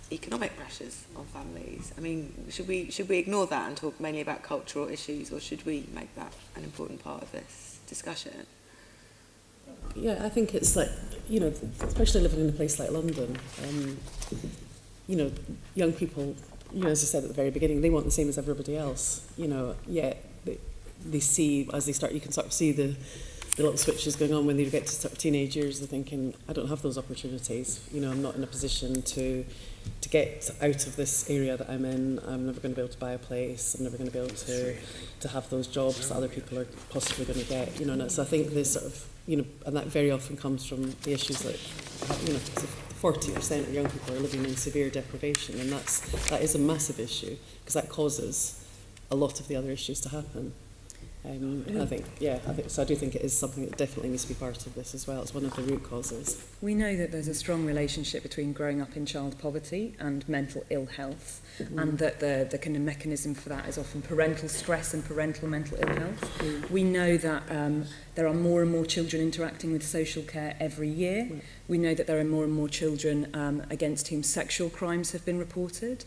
economic pressures on families. I mean, should we ignore that and talk mainly about cultural issues, or should we make that an important part of this discussion? Yeah, I think it's like, especially living in a place like London, young people, as I said at the very beginning, they want the same as everybody else, yet they see, as they start, you can sort of see the little switches going on when they get to sort of teenage years. They're thinking, I don't have those opportunities, I'm not in a position to get out of this area that I'm in. I'm never going to be able to buy a place. I'm never going to be able to have those jobs that other people are possibly going to get, and so I think this sort of, and that very often comes from the issues that, 40% of young people are living in severe deprivation, and that is a massive issue because that causes a lot of the other issues to happen. I think so. I do think it is something that definitely needs to be part of this as well. It's one of the root causes. We know that there's a strong relationship between growing up in child poverty and mental ill health, and that the kind of mechanism for that is often parental stress and parental mental ill health. We know that there are more and more children interacting with social care every year. We know that there are more and more children against whom sexual crimes have been reported.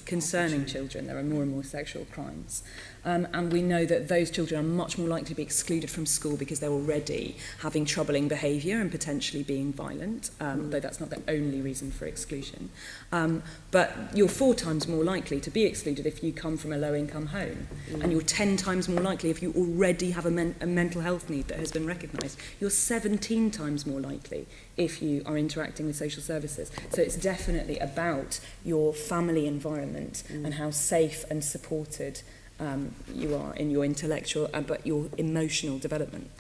Concerning children, there are more and more sexual crimes. And we know that those children are much more likely to be excluded from school because they're already having troubling behaviour and potentially being violent, though that's not the only reason for exclusion. But you're 4 times more likely to be excluded if you come from a low-income home. And you're 10 times more likely if you already have a mental health need that has been recognised. You're 17 times more likely if you are interacting with social services. So it's definitely about your family environment and how safe and supported you are in your intellectual but your emotional development.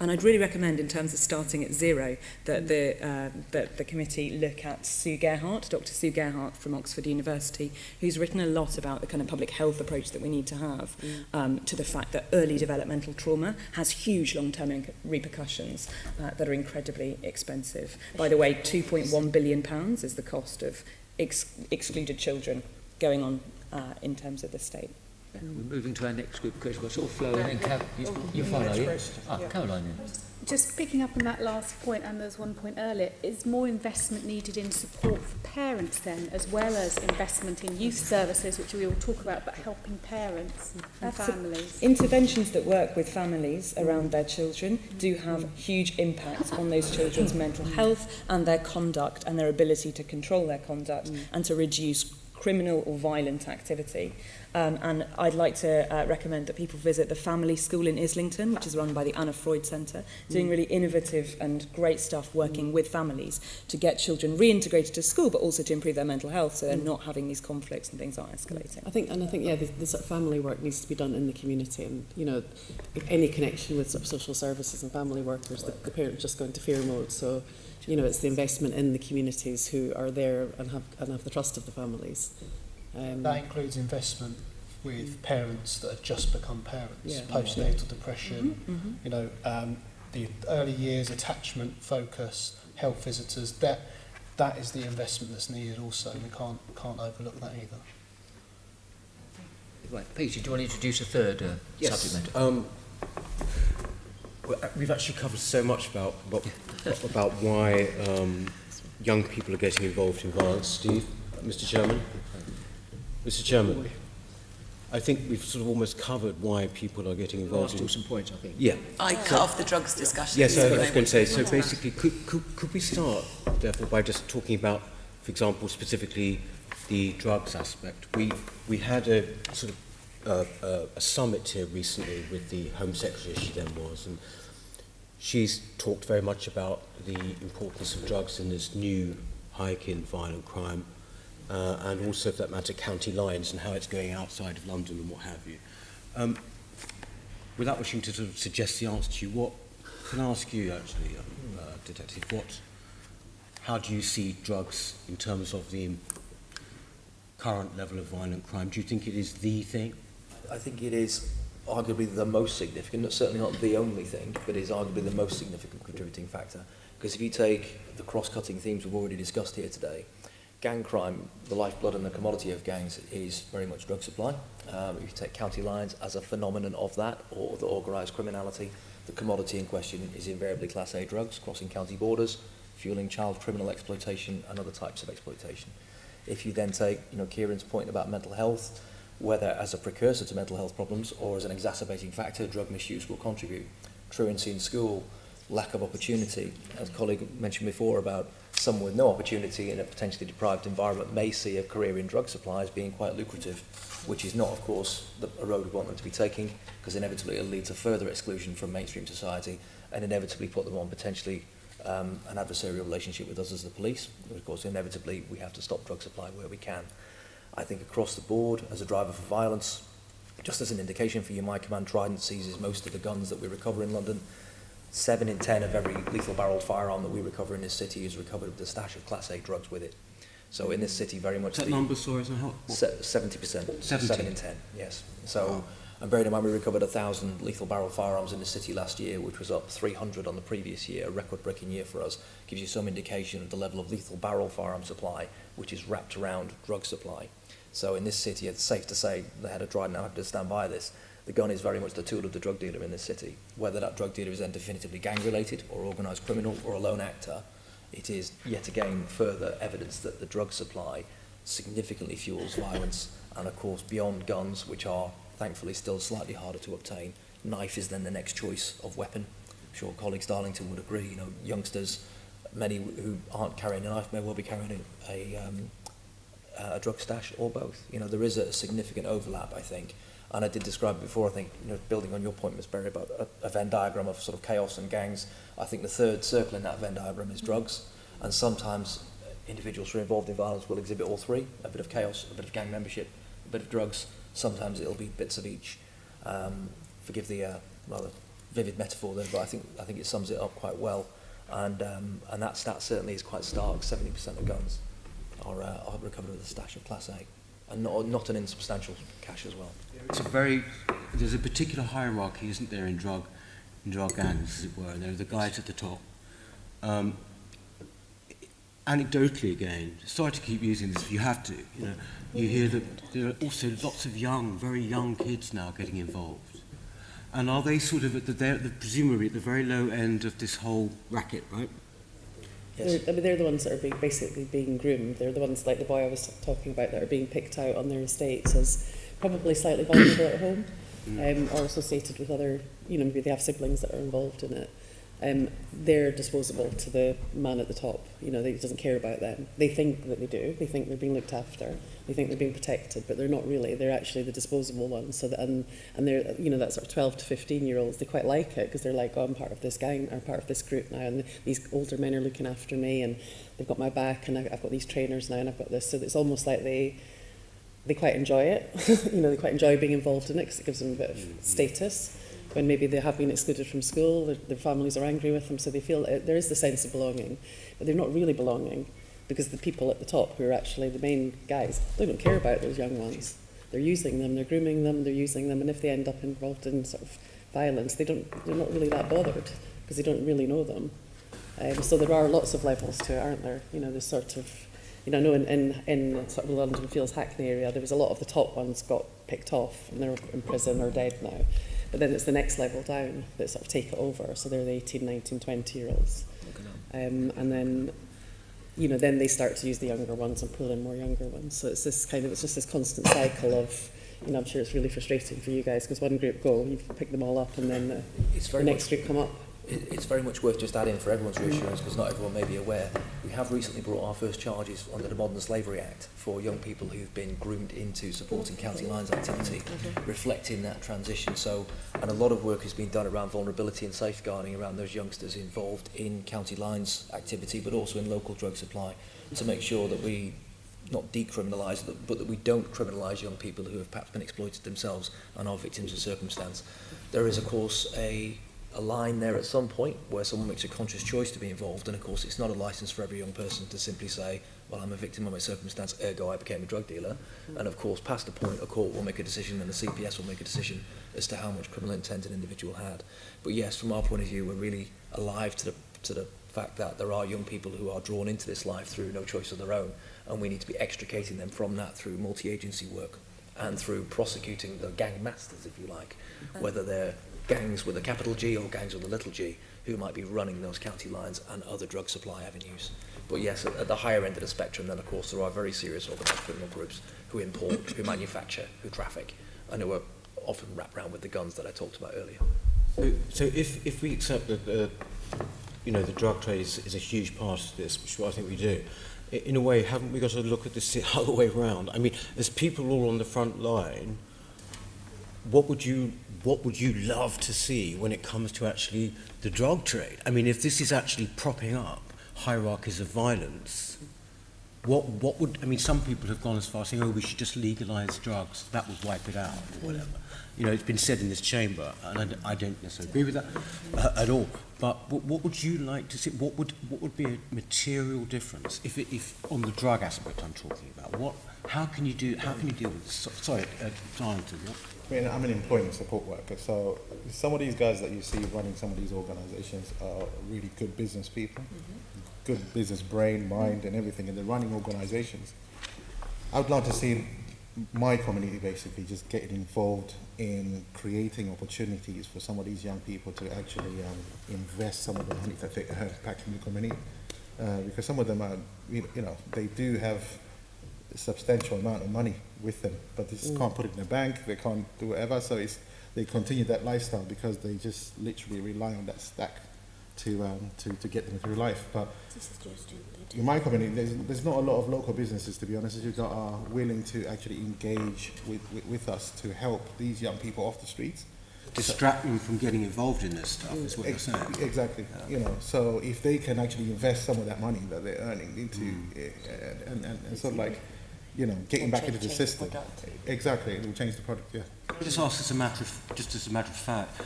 And I'd really recommend, in terms of starting at zero, that the committee look at Sue Gerhardt, Dr. Sue Gerhardt from Oxford University, who's written a lot about the kind of public health approach that we need to have to the fact that early developmental trauma has huge long-term repercussions that are incredibly expensive. By the way, £2.1 billion is the cost of excluded children going on in terms of the state. We're moving to our next group question. We're sort of flowing in. You're fine, are you? Caroline. Then. Just picking up on that last point, and there's one point earlier, is more investment needed in support for parents then, as well as investment in youth services, which we all talk about, but helping parents and families? Interventions that work with families around their children do have huge impacts on those children's mental health and their conduct and their ability to control their conduct and to reduce criminal or violent activity. And I'd like to recommend that people visit the family school in Islington, which is run by the Anna Freud Centre, doing really innovative and great stuff working with families to get children reintegrated to school, but also to improve their mental health so they're not having these conflicts and things aren't escalating. I think, yeah, the sort of family work needs to be done in the community, and, you know, any connection with sort of social services and family workers, the parents just go into fear mode. So, you know, it's the investment in the communities who are there and have the trust of the families. That includes investment with parents that have just become parents, postnatal depression, you know, the early years attachment focus, health visitors. That is the investment that's needed also, and we can't overlook that either. Right, Peter, do you want to introduce a third subject matter? We've actually covered so much about why young people are getting involved in violence. Steve, Mr. Chairman. Mr. Chairman, I think we've sort of almost covered why people are getting involved in some points, I think. Yeah. I cut off the drugs discussion. Yes, I was going to say, so basically, could we start, therefore, by just talking about, for example, specifically the drugs aspect? We had a sort of a summit here recently with the Home Secretary, she then was, and she's talked very much about the importance of drugs in this new hike in violent crime, and also, for that matter, county lines and how it's going outside of London and what have you. Without wishing to sort of suggest the answer to you, what can I ask you actually, Detective? How do you see drugs in terms of the current level of violent crime? Do you think it is the thing? I think it is arguably the most significant, certainly not the only thing, but is arguably the most significant contributing factor. Because if you take the cross-cutting themes we've already discussed here today, gang crime, the lifeblood and the commodity of gangs is very much drug supply. If you take county lines as a phenomenon of that, or the organised criminality, the commodity in question is invariably Class A drugs crossing county borders, fueling child criminal exploitation and other types of exploitation. If you then take, you know, Kieran's point about mental health, whether as a precursor to mental health problems or as an exacerbating factor, drug misuse will contribute. Truancy in school, lack of opportunity, as a colleague mentioned before about someone with no opportunity in a potentially deprived environment may see a career in drug supply as being quite lucrative, which is not, of course, a road we want them to be taking, because inevitably it'll lead to further exclusion from mainstream society and inevitably put them on potentially an adversarial relationship with us as the police. Of course, inevitably we have to stop drug supply where we can. I think across the board, as a driver for violence, just as an indication for you, my command Trident seizes most of the guns that we recover in London. 7 in 10 of every lethal barreled firearm that we recover in this city is recovered with a stash of Class A drugs with it. So in this city, very much... That number, sorry, is how? 70%. 7 in 10, yes. So, and bearing in mind we recovered 1,000 lethal barrel firearms in the city last year, which was up 300 on the previous year, a record-breaking year for us. Gives you some indication of the level of lethal barrel firearm supply, which is wrapped around drug supply. So in this city, it's safe to say, the head of Trident, I have to stand by this, the gun is very much the tool of the drug dealer in this city. Whether that drug dealer is then definitively gang-related or organised criminal or a lone actor, it is yet again further evidence that the drug supply significantly fuels violence. And of course, beyond guns, which are thankfully still slightly harder to obtain, knife is then the next choice of weapon. I'm sure colleagues Darlington would agree. You know, youngsters, many who aren't carrying a knife may well be carrying a drug stash or both. You know, there is a significant overlap, I think. And I did describe before, I think, you know, building on your point, Ms. Berry, about a Venn diagram of sort of chaos and gangs. I think the third circle in that Venn diagram is drugs. And sometimes individuals who are involved in violence will exhibit all three: a bit of chaos, a bit of gang membership, a bit of drugs. Sometimes it'll be bits of each. Forgive the rather vivid metaphor there, but I think it sums it up quite well. And that stat certainly is quite stark. 70% of guns are recovered with a stash of Class A. And not an insubstantial cash as well. There's a particular hierarchy, isn't there, in drug gangs, as it were, and there are the guys at the top. Anecdotally, again, sorry to keep using this, if you have to, you know, you hear that there are also lots of very young kids now getting involved. And are they sort of presumably at the very low end of this whole racket, right? Yes. They're the ones that are basically being groomed. They're the ones, like the boy I was talking about, that are being picked out on their estates as probably slightly vulnerable at home, or associated with other, you know, maybe they have siblings that are involved in it. they're disposable to the man at the top. You know, he doesn't care about them. They think that they do. They think they're being looked after. They think they're being protected, but they're not really. They're actually the disposable ones. So that, and they're, you know, that sort of 12 to 15-year-olds, they quite like it because they're like, oh, I'm part of this gang, I'm part of this group now, and these older men are looking after me, and they've got my back, and I've got these trainers now, and I've got this. So it's almost like they quite enjoy it. You know, they quite enjoy being involved in it because it gives them a bit of status. When maybe they have been excluded from school, their families are angry with them, so they feel there is the sense of belonging, but they're not really belonging because the people at the top, who are actually the main guys, they don't care about those young ones. They're using them, they're grooming them, they're using them, and if they end up involved in sort of violence, they're not really that bothered because they don't really know them. So there are lots of levels to it, aren't there? You know, there's sort of, you know, I know in sort of the London Fields, Hackney area, there was a lot of the top ones got picked off and they're in prison or dead now. But then it's the next level down that sort of take it over. So they're the 18, 19, 20-year-olds. And then, you know, then they start to use the younger ones and pull in more younger ones. So it's this kind of, it's just this constant cycle of, you know, I'm sure it's really frustrating for you guys because one group go, you pick them all up, and then the next group come up. It's very much worth just adding for everyone's reassurance, because not everyone may be aware. We have recently brought our first charges under the Modern Slavery Act for young people who've been groomed into supporting county lines activity, reflecting that transition. So, and a lot of work has been done around vulnerability and safeguarding around those youngsters involved in county lines activity, but also in local drug supply, to make sure that we not decriminalise, but that we don't criminalise young people who have perhaps been exploited themselves and are victims of circumstance. There is, of course, a line there at some point where someone makes a conscious choice to be involved, and of course it's not a licence for every young person to simply say, well, I'm a victim of my circumstance, ergo I became a drug dealer. And of course, past the point, a court will make a decision and the CPS will make a decision as to how much criminal intent an individual had. But yes, from our point of view, we're really alive to the fact that there are young people who are drawn into this life through no choice of their own, and we need to be extricating them from that through multi-agency work and through prosecuting the gang masters, if you like, whether they're gangs with a capital G or gangs with a little g, who might be running those county lines and other drug supply avenues. But yes, at the higher end of the spectrum, then of course there are very serious organised criminal groups who import, who manufacture, who traffic, and who are often wrapped around with the guns that I talked about earlier. So if we accept that you know, the drug trade is a huge part of this, which I think we do, in a way, haven't we got to look at this the other way around? I mean, as people all on the front line, what would you love to see when it comes to actually the drug trade? I mean, if this is actually propping up hierarchies of violence, what would, I mean, some people have gone as far as saying, oh, we should just legalise drugs, that would wipe it out, or whatever. You know, it's been said in this chamber, and I don't necessarily agree with that at all. But what would you like to see? What would be a material difference if on the drug aspect I'm talking about? How can you deal with this? Sorry, Darlington. I mean, I'm an employment support worker, so some of these guys that you see running some of these organisations are really good business people, good business brain, mind, and everything, and they're running organisations. I would like to see my community basically just getting involved in creating opportunities for some of these young people to actually invest some of the money that they earn back in the community, because some of them are, you know, they do have a substantial amount of money with them, but they just can't put it in the bank, they can't do whatever, so they continue that lifestyle because they just literally rely on that stack to get them through life. But in my community, there's not a lot of local businesses, to be honest, that are willing to actually engage with us to help these young people off the streets. Distract them from getting involved in this stuff, is what you're saying. Exactly. You know, so if they can actually invest some of that money that they're earning into and sort of like, you know, getting back into the system. Exactly, it will change the product. Yeah. Can I just ask as a matter of fact,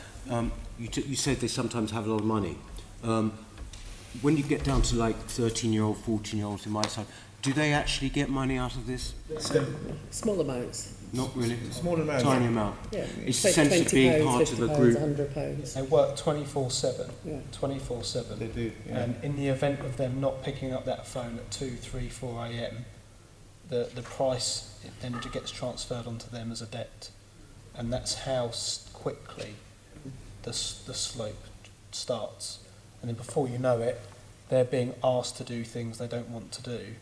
you said they sometimes have a lot of money. When you get down to like 13-year-old, 14-year-olds in my side, do they actually get money out of this? Small amounts. Not really. Small amounts. Tiny amount. Yeah. It's the sense of being part of a group. £100. They work 24/7. Yeah. 24/7. They do. Yeah. And in the event of them not picking up that phone at 2, 3, 4 a.m, the price then gets transferred onto them as a debt, and that's how quickly the slope starts. And then before you know it, they're being asked to do things they don't want to do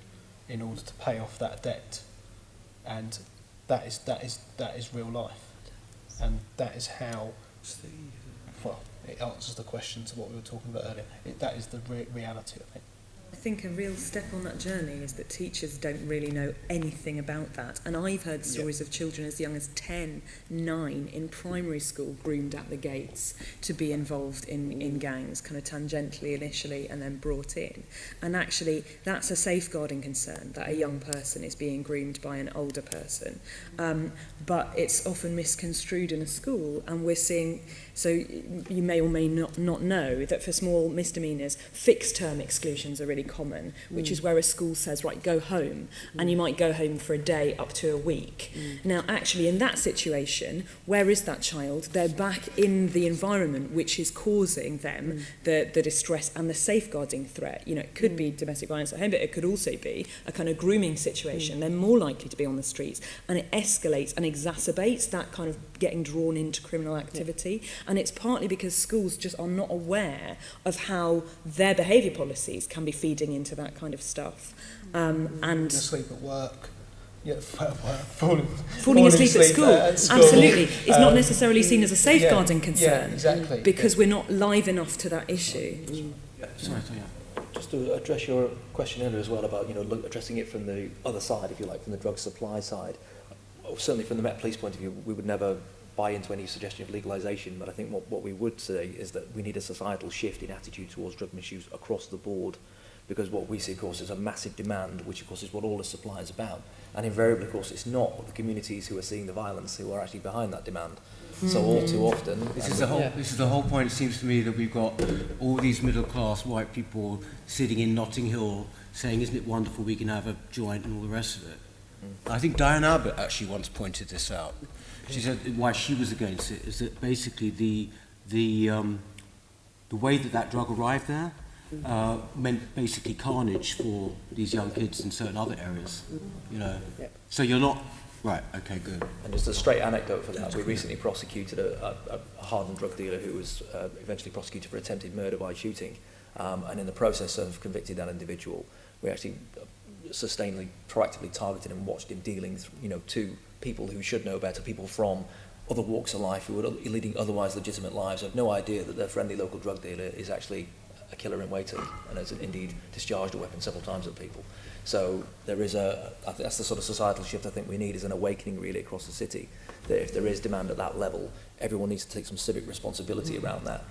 in order to pay off that debt, and that is real life, and that is how. Well, it answers the question to what we were talking about earlier. That is the reality, I think. I think a real step on that journey is that teachers don't really know anything about that. And I've heard stories of children as young as 10, 9 in primary school groomed at the gates to be involved in gangs, kind of tangentially initially and then brought in. And actually, that's a safeguarding concern, that a young person is being groomed by an older person. But it's often misconstrued in a school, and we're seeing... So you may or may not know that for small misdemeanors, fixed term exclusions are really common, which is where a school says, right, go home, and you might go home for a day up to a week. Now, actually, in that situation, where is that child? They're back in the environment which is causing them the distress and the safeguarding threat. You know, it could be domestic violence at home, but it could also be a kind of grooming situation. They're more likely to be on the streets, and it escalates and exacerbates that kind of getting drawn into criminal activity. And it's partly because schools just are not aware of how their behaviour policies can be feeding into that kind of stuff. And asleep at work, falling asleep at school. Absolutely. It's not necessarily seen as a safeguarding concern. Exactly. Because we're not live enough to that issue. Just to address your question earlier as well about, addressing it from the other side, if you like, from the drug supply side. Certainly from the Met Police point of view, we would never buy into any suggestion of legalisation, but I think what we would say is that we need a societal shift in attitude towards drug misuse across the board, because what we see, of course, is a massive demand, which, of course, is what all the supply is about. And invariably, of course, it's not the communities who are seeing the violence who are actually behind that demand. So all too often... This is the whole point, it seems to me, that we've got all these middle-class white people sitting in Notting Hill saying, isn't it wonderful we can have a joint and all the rest of it. I think Diane Abbott actually once pointed this out. She said why she was against it is that basically the way that drug arrived there meant basically carnage for these young kids in certain other areas. So you're not right. Okay, good. And just a straight anecdote for that: we recently prosecuted a hardened drug dealer who was eventually prosecuted for attempted murder by shooting, and in the process of convicting that individual, we actually sustainably, proactively targeted and watched him dealing, to people who should know better, people from other walks of life who are leading otherwise legitimate lives, have no idea that their friendly local drug dealer is actually a killer in waiting and has indeed discharged a weapon several times at people. So there is I think that's the sort of societal shift I think we need, is an awakening really across the city, that if there is demand at that level, everyone needs to take some civic responsibility around that.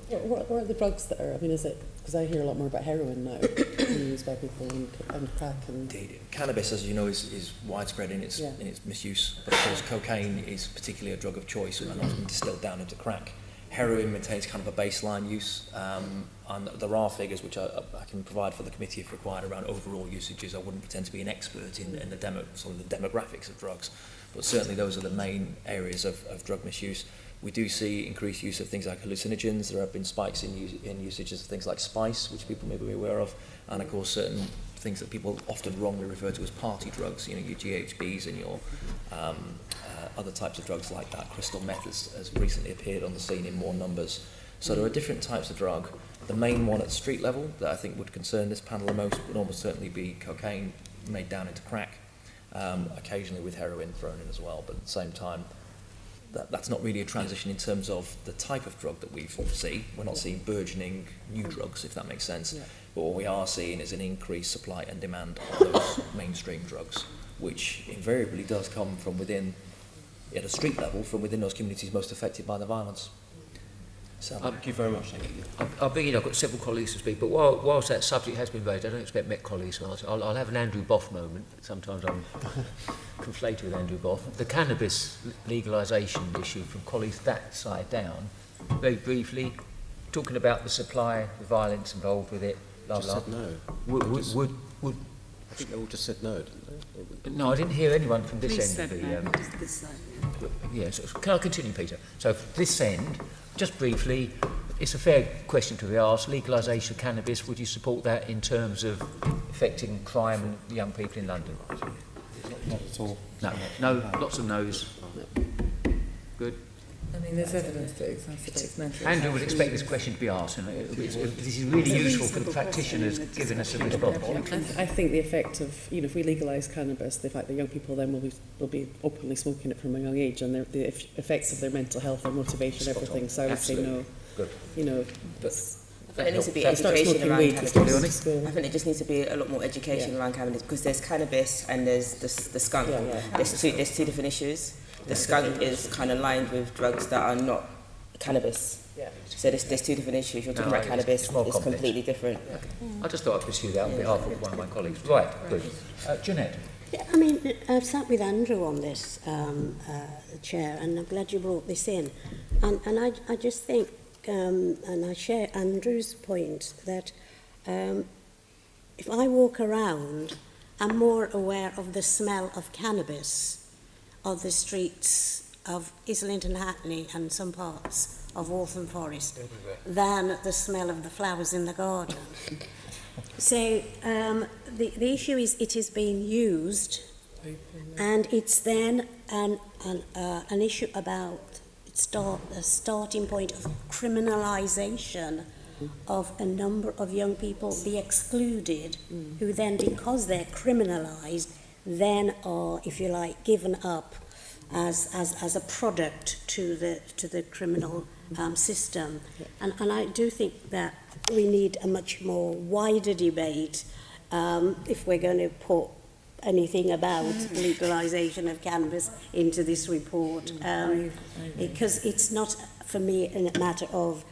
What are the drugs that are, is it, because I hear a lot more about heroin now, used by people and crack and... Indeed. Cannabis, as you know, is widespread in its misuse, but of course cocaine is particularly a drug of choice and often distilled down into crack. Heroin maintains kind of a baseline use, and there are figures which I can provide for the committee if required around overall usages. I wouldn't pretend to be an expert in the demographics of drugs, but certainly those are the main areas of drug misuse. We do see increased use of things like hallucinogens. There have been spikes in usages of things like spice, which people may be aware of, and of course certain things that people often wrongly refer to as party drugs, your GHBs and your other types of drugs like that. Crystal meth has recently appeared on the scene in more numbers. So there are different types of drug. The main one at street level that I think would concern this panel the most would almost certainly be cocaine made down into crack, occasionally with heroin thrown in as well, but at the same time, that's not really a transition in terms of the type of drug that we see. We're not seeing burgeoning new drugs, if that makes sense. But what we are seeing is an increased supply and demand of those mainstream drugs, which invariably does come from within, at a street level, from within those communities most affected by the violence. So, thank you very much. I'll begin. I've got several colleagues to speak, but whilst that subject has been raised, I don't expect Met colleagues to answer. I'll have an Andrew Boff moment. Sometimes I'm conflated with Andrew Boff. The cannabis legalisation issue from colleagues that side down, very briefly, talking about the supply, the violence involved with it, blah, blah. Said no. Would I think they all just said no, didn't they? No, I didn't hear anyone from this end of the... No, this side. Yes, can I continue, Peter? So this end, just briefly, it's a fair question to be asked. Legalisation of cannabis, would you support that in terms of affecting crime and young people in London? Not at all. No, lots of no's. Good. I mean, there's evidence that exacerbates mental Andrew would expect this question to be asked, and this is really useful for the practitioners giving us a response. I think the effect of, if we legalise cannabis, the fact that young people then will be openly smoking it from a young age, and the effects of their mental health, their motivation, everything. So I would say no. Good. You know, There needs to be start education smoking around weed cannabis. before school. I think there just needs to be a lot more education around cannabis, because there's cannabis and there's the skunk. There's two different issues. The skunk is kind of lined with drugs that are not cannabis. So there's two different issues. You're talking about cannabis, it's completely different. I just thought I'd pursue that on behalf of one of my colleagues. Right, good. Jeanette. Yeah, I mean, I've sat with Andrew on this, Chair, and I'm glad you brought this in. And I just think, and I share Andrew's point, that if I walk around, I'm more aware of the smell of cannabis on the streets of Islington, Hackney and some parts of Waltham Forest than the smell of the flowers in the garden. So the issue is it is being used, and it's then an issue about a starting point of criminalisation of a number of young people, the excluded, who then, because they're criminalised, then are, if you like, given up as a product to the criminal system. And I do think that we need a much more wider debate if we're going to put anything about legalisation of cannabis into this report, because it's not, for me, a matter of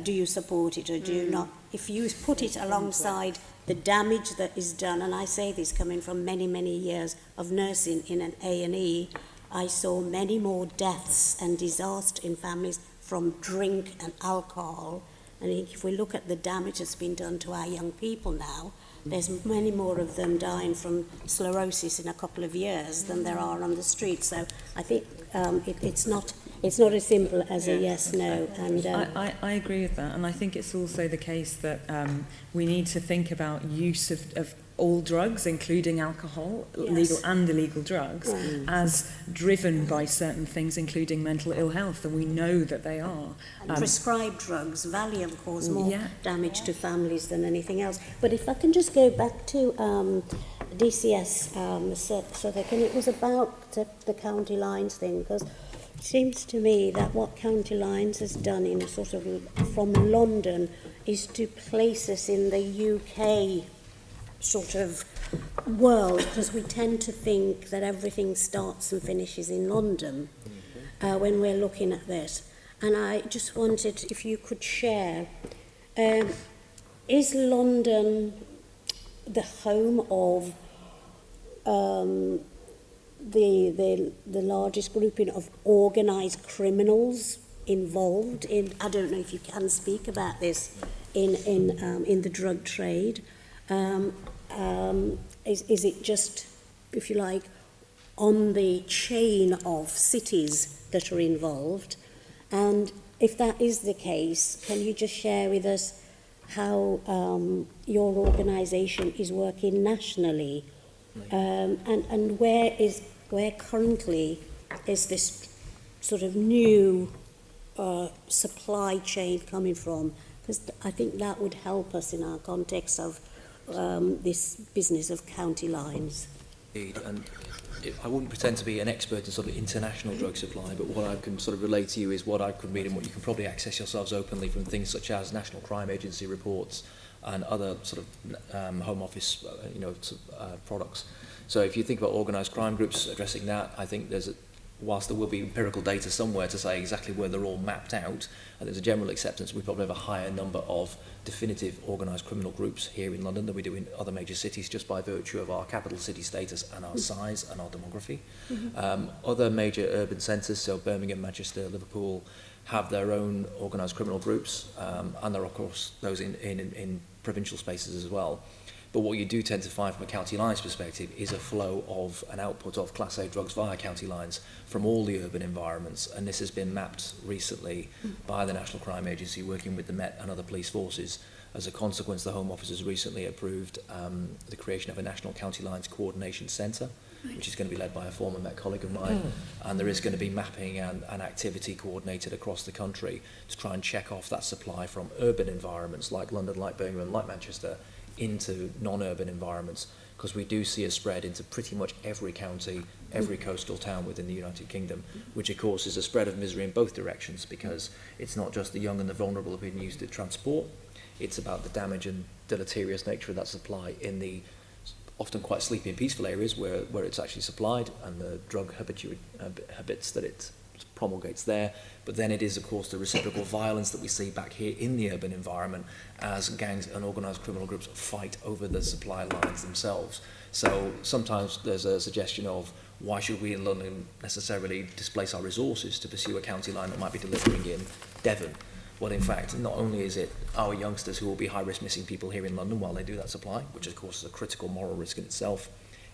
do you support it or do you not. If you put it alongside the damage that is done, and I say this coming from many, many years of nursing in an A&E, I saw many more deaths and disaster in families from drink and alcohol. And if we look at the damage that's been done to our young people now, there's many more of them dying from sclerosis in a couple of years than there are on the street. So I think it's not as simple as a yes, no. And I agree with that, and I think it's also the case that we need to think about use of all drugs, including alcohol, legal and illegal drugs, as driven by certain things, including mental ill health, and we know that they are. And prescribed drugs, Valium, cause more damage to families than anything else. But if I can just go back to DCS, it was about the county lines thing, because it seems to me that what County Lines has done in a sort of from London is to place us in the UK sort of world, because we tend to think that everything starts and finishes in London when we're looking at this. And I just wondered if you could share, is London the home of the largest grouping of organised criminals involved in, I don't know if you can speak about this, in the drug trade? Is it just, if you like, on the chain of cities that are involved? And if that is the case, can you just share with us how your organisation is working nationally, and where currently is this sort of new supply chain coming from? Because I think that would help us in our context of this business of county lines. Indeed, and I wouldn't pretend to be an expert in sort of international drug supply, but what I can sort of relate to you is what I could read and what you can probably access yourselves openly from things such as National Crime Agency reports and other sort of Home Office products. So if you think about organised crime groups addressing that, I think whilst there will be empirical data somewhere to say exactly where they're all mapped out, and there's a general acceptance, we probably have a higher number of definitive organised criminal groups here in London than we do in other major cities, just by virtue of our capital city status and our size and our demography. Other major urban centres, so Birmingham, Manchester, Liverpool, have their own organised criminal groups, and there are of course those in provincial spaces as well. But what you do tend to find from a county lines perspective is a flow of an output of Class A drugs via county lines from all the urban environments, and this has been mapped recently by the National Crime Agency working with the Met and other police forces. As a consequence, the Home Office has recently approved the creation of a National County Lines Coordination Centre, which is going to be led by a former Met colleague of mine, and there is going to be mapping and activity coordinated across the country to try and check off that supply from urban environments like London, like Birmingham, like Manchester, into non-urban environments, because we do see a spread into pretty much every county, every coastal town within the United Kingdom, which of course is a spread of misery in both directions, because it's not just the young and the vulnerable being used to transport, it's about the damage and deleterious nature of that supply in the often quite sleepy and peaceful areas where it's actually supplied, and the drug habits that it promulgates there. But then it is, of course, the reciprocal violence that we see back here in the urban environment as gangs and organised criminal groups fight over the supply lines themselves. So sometimes there's a suggestion of, why should we in London necessarily displace our resources to pursue a county line that might be delivering in Devon? Well, in fact, not only is it our youngsters who will be high-risk missing people here in London while they do that supply, which of course is a critical moral risk in itself,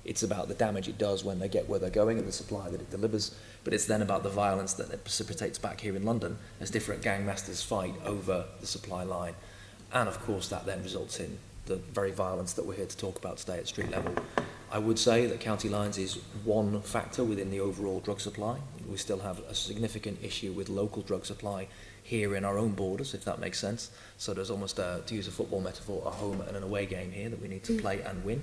it's about the damage it does when they get where they're going and the supply that it delivers, but it's then about the violence that it precipitates back here in London as different gang masters fight over the supply line. And of course that then results in the very violence that we're here to talk about today at street level. I would say that county lines is one factor within the overall drug supply. We still have a significant issue with local drug supply here in our own borders, if that makes sense. So there's almost, to use a football metaphor, a home and an away game here that we need to play and win.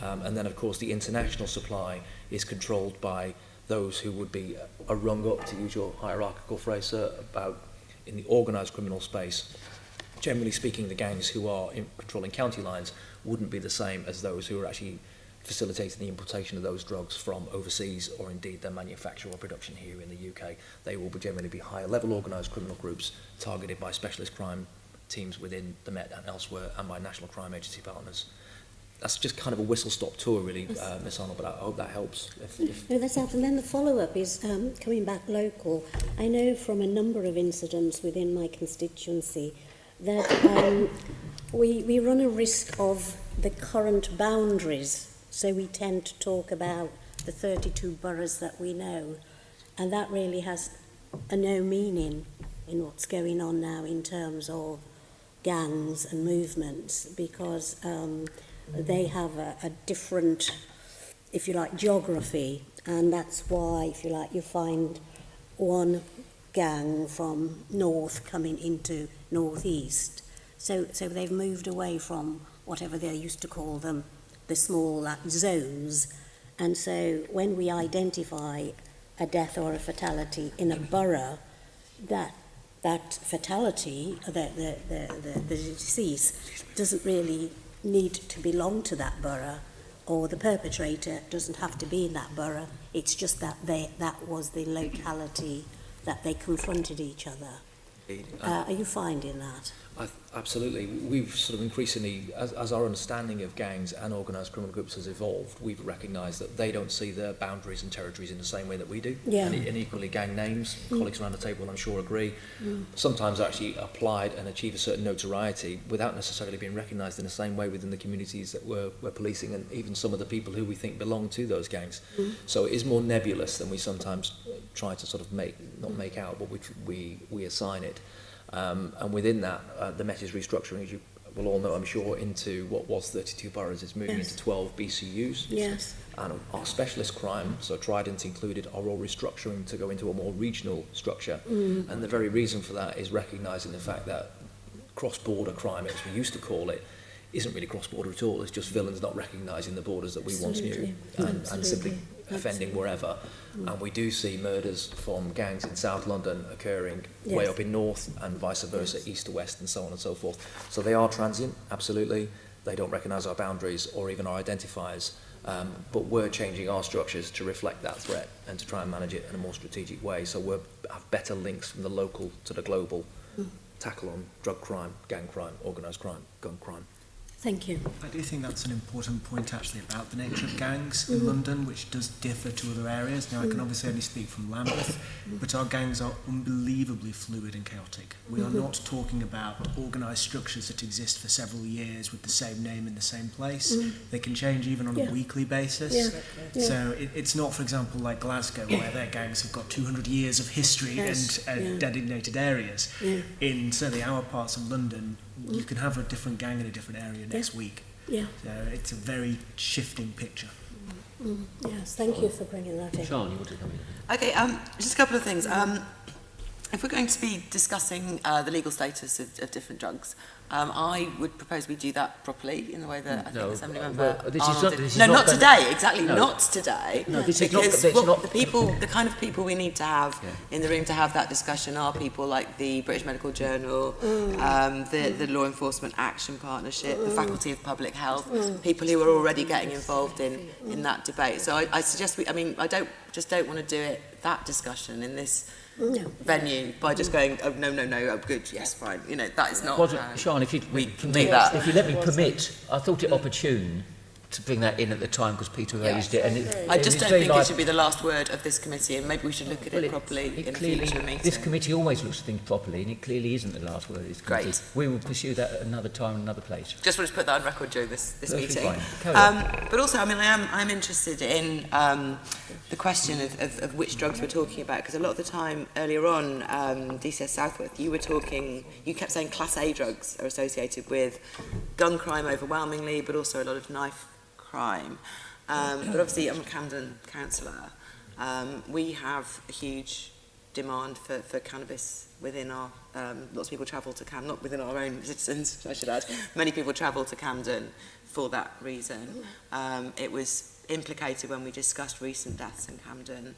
And then, of course, the international supply is controlled by those who would be a rung up, to use your hierarchical phrase, sir, about in the organised criminal space. Generally speaking, the gangs who are controlling county lines wouldn't be the same as those who are actually facilitating the importation of those drugs from overseas, or indeed their manufacture or production here in the UK. They will generally be higher level organised criminal groups targeted by specialist crime teams within the Met and elsewhere, and by National Crime Agency partners. That's just kind of a whistle-stop tour, really, Miss Arnold, but I hope that helps. No, that's helpful. And then the follow-up is coming back local. I know from a number of incidents within my constituency that we run a risk of the current boundaries. So we tend to talk about the 32 boroughs that we know, and that really has no meaning in what's going on now in terms of gangs and movements, because they have a different, if you like, geography, and that's why, if you like, you find one gang from north coming into northeast. So they've moved away from whatever they used to call them, the small zones. And so when we identify a death or a fatality in a borough, that fatality, the decease, doesn't really need to belong to that borough, or the perpetrator doesn't have to be in that borough. It's just that that was the locality that they confronted each other. Are you finding that? Absolutely. We've sort of increasingly, as our understanding of gangs and organised criminal groups has evolved, we've recognised that they don't see their boundaries and territories in the same way that we do. Yeah. And equally, gang names, colleagues around the table, I'm sure, agree, sometimes actually applied and achieve a certain notoriety without necessarily being recognised in the same way within the communities that we're policing, and even some of the people who we think belong to those gangs. So it is more nebulous than we sometimes try to sort of not make out, but we assign it. And within that, the Met is restructuring, as you will all know, I'm sure, into what was 32 boroughs. It's moving into 12 BCUs. Yes. And our specialist crime, so Trident included, are all restructuring to go into a more regional structure. And the very reason for that is recognising the fact that cross-border crime, as we used to call it, isn't really cross-border at all. It's just villains not recognising the borders that we once knew and simply offending wherever. And we do see murders from gangs in South London occurring way up in North, and vice versa, east to west, and so on and so forth. So they are transient, absolutely. They don't recognise our boundaries or even our identifiers. But we're changing our structures to reflect that threat and to try and manage it in a more strategic way. So we have better links from the local to the global tackle on drug crime, gang crime, organised crime, gun crime. Thank you. I do think that's an important point, actually, about the nature of gangs in London, which does differ to other areas. Now, I can obviously only speak from Lambeth, but our gangs are unbelievably fluid and chaotic. We are not talking about organised structures that exist for several years with the same name in the same place. They can change even on a weekly basis. So it's not, for example, like Glasgow, where their gangs have got 200 years of history and designated areas. In certainly our parts of London, you can have a different gang in a different area next week. So it's a very shifting picture. Yes, thank you for bringing that in. Sean, you want to come in? Okay, just a couple of things. if we're going to be discussing the legal status of different drugs, I would propose we do that properly in the way that I think the Assembly Member Arnold did. Not today, exactly, not today. No, this because is not, the kind of people we need to have in the room to have that discussion are people like the British Medical Journal, the Law Enforcement Action Partnership, the Faculty of Public Health, people who are already getting involved in that debate. So I suggest I don't want to do it, that discussion in this venue by just going, oh no, oh good, yes, fine. You know, that is not. Sean, if you that. If you let me permit, I thought it opportune to bring that in at the time because Peter raised it, and I just don't think it should be the last word of this committee, and maybe we should look at it properly in a future meeting. This committee always looks at things properly, and it clearly isn't the last word of this committee. Great. We will pursue that at another time, another place. Just want to put that on record during this meeting. Fine. But also, I mean, I'm interested in the question of which drugs we're talking about, because a lot of the time earlier on, DCS Southworth, you kept saying Class A drugs are associated with gun crime overwhelmingly, but also a lot of knife crime. But obviously, I'm a Camden councillor. We have a huge demand for cannabis within our... lots of people travel to Camden, not within our own citizens, I should add. Many people travel to Camden for that reason. It was implicated when we discussed recent deaths in Camden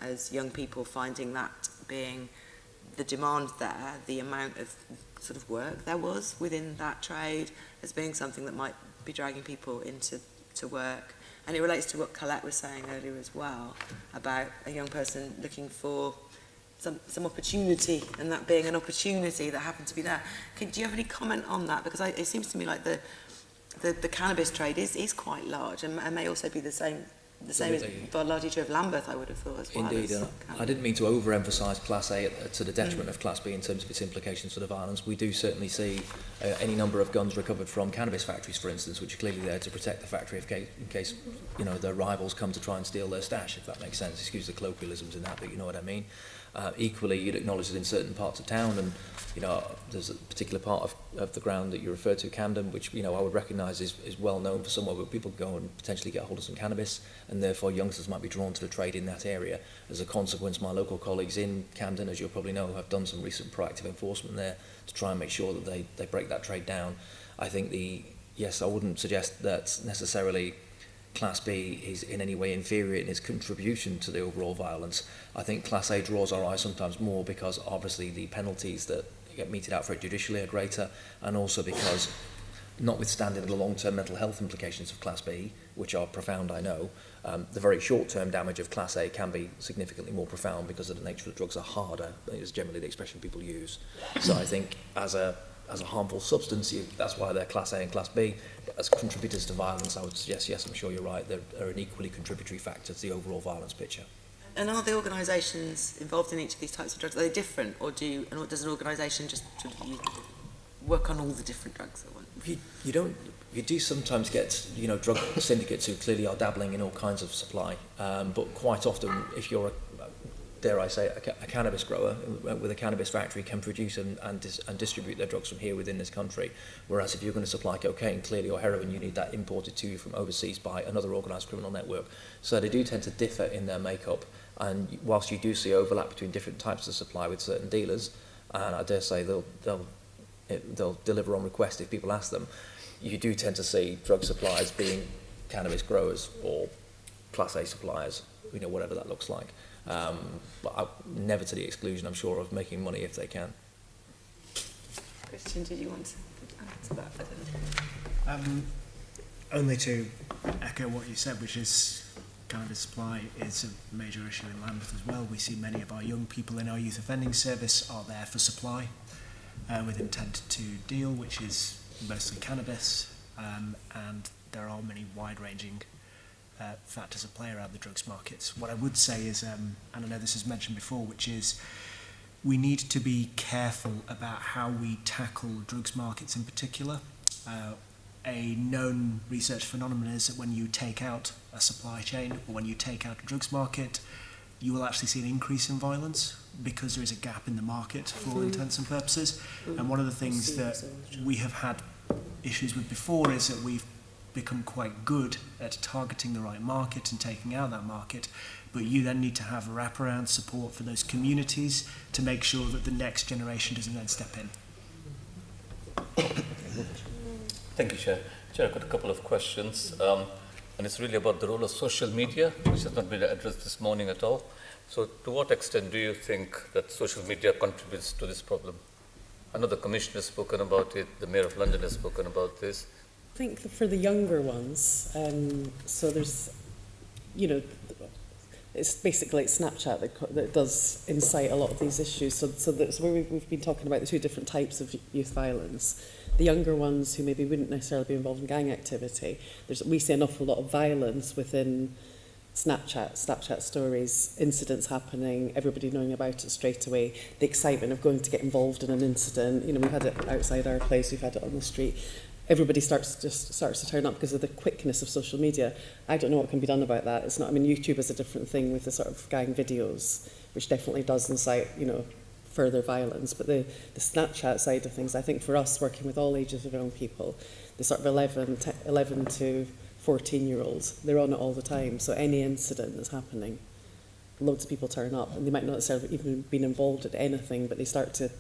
as young people finding that being the demand there, the amount of sort of work there was within that trade as being something that might be dragging people into work. And it relates to what Colette was saying earlier as well about a young person looking for some opportunity, and that being an opportunity that happened to be there. Do you have any comment on that? Because it seems to me like the cannabis trade is quite large and may also be the same as largely true of Lambeth, I would have thought as well. Indeed, I didn't mean to overemphasise Class A to the detriment of Class B in terms of its implications for the violence. We do certainly see any number of guns recovered from cannabis factories, for instance, which are clearly there to protect the factory in case their rivals come to try and steal their stash, if that makes sense. Excuse the colloquialisms in that, but you know what I mean. Equally, you'd acknowledge that in certain parts of town, and there's a particular part of the ground that you refer to, Camden, which I would recognise is well known for somewhere where people go and potentially get hold of some cannabis, and therefore youngsters might be drawn to the trade in that area. As a consequence, my local colleagues in Camden, as you'll probably know, have done some recent proactive enforcement there to try and make sure that they break that trade down. I think I wouldn't suggest that necessarily Class B is in any way inferior in its contribution to the overall violence. I think Class A draws our eye sometimes more because obviously the penalties that get meted out for it judicially are greater, and also because, notwithstanding the long-term mental health implications of Class B, which are profound, I know, the very short-term damage of Class A can be significantly more profound because of the nature of the drugs are harder, is generally the expression people use. So I think as a harmful substance, that's why they're Class A and Class B. But as contributors to violence, I would suggest, yes, I'm sure you're right, they're an equally contributory factor to the overall violence picture. And are the organisations involved in each of these types of drugs, are they different, or does an organisation just sort of work on all the different drugs at once? You do sometimes get, drug syndicates who clearly are dabbling in all kinds of supply, but quite often, if you're dare I say, a cannabis grower with a cannabis factory can produce and distribute their drugs from here within this country. Whereas if you're going to supply cocaine, clearly, or heroin, you need that imported to you from overseas by another organised criminal network. So they do tend to differ in their makeup. And whilst you do see overlap between different types of supply with certain dealers, and I dare say they'll deliver on request if people ask them, you do tend to see drug suppliers being cannabis growers or Class A suppliers, whatever that looks like. But never to the exclusion, I'm sure, of making money if they can. Christian, did you want to add to that? Only to echo what you said, which is cannabis supply is a major issue in Lambeth as well. We see many of our young people in our youth offending service are there for supply with intent to deal, which is mostly cannabis, and there are many wide-ranging factors at play around the drugs markets. What I would say is, and I know this was mentioned before, which is we need to be careful about how we tackle drugs markets in particular. A known research phenomenon is that when you take out a supply chain or when you take out a drugs market, you will actually see an increase in violence because there is a gap in the market for all intents and purposes. And one of the things that we have had issues with before is that we've become quite good at targeting the right market and taking out that market, but you then need to have wraparound support for those communities to make sure that the next generation doesn't then step in. Thank you, Chair. Chair, I've got a couple of questions, and it's really about the role of social media, which has not been addressed this morning at all. So to what extent do you think that social media contributes to this problem? I know the Commissioner has spoken about it, the Mayor of London has spoken about this. I think that for the younger ones, so there's, it's basically like Snapchat that does incite a lot of these issues. So that's where we've been talking about the two different types of youth violence. The younger ones who maybe wouldn't necessarily be involved in gang activity, we see an awful lot of violence within Snapchat stories, incidents happening, everybody knowing about it straight away, the excitement of going to get involved in an incident. We've had it outside our place, we've had it on the street. Everybody starts to turn up because of the quickness of social media. I don't know what can be done about that. It's not. YouTube is a different thing with the sort of gang videos, which definitely does incite, further violence. But the Snapchat side of things, I think for us working with all ages of young people, the sort of 11 to 14-year-olds, they're on it all the time. So any incident that's happening, loads of people turn up, and they might not necessarily even been involved in anything, but they start to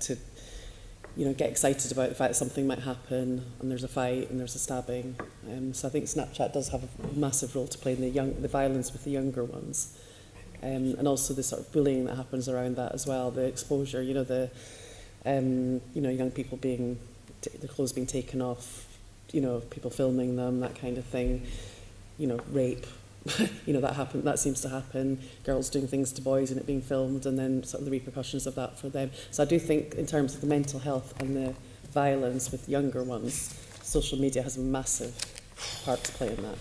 get excited about the fact that something might happen, and there's a fight, and there's a stabbing. So I think Snapchat does have a massive role to play in the violence with the younger ones. And also the sort of bullying that happens around that as well, the exposure, young people their clothes being taken off, people filming them, that kind of thing, rape. That seems to happen, girls doing things to boys and it being filmed, and then sort of the repercussions of that for them. So I do think in terms of the mental health and the violence with younger ones, social media has a massive part to play in that.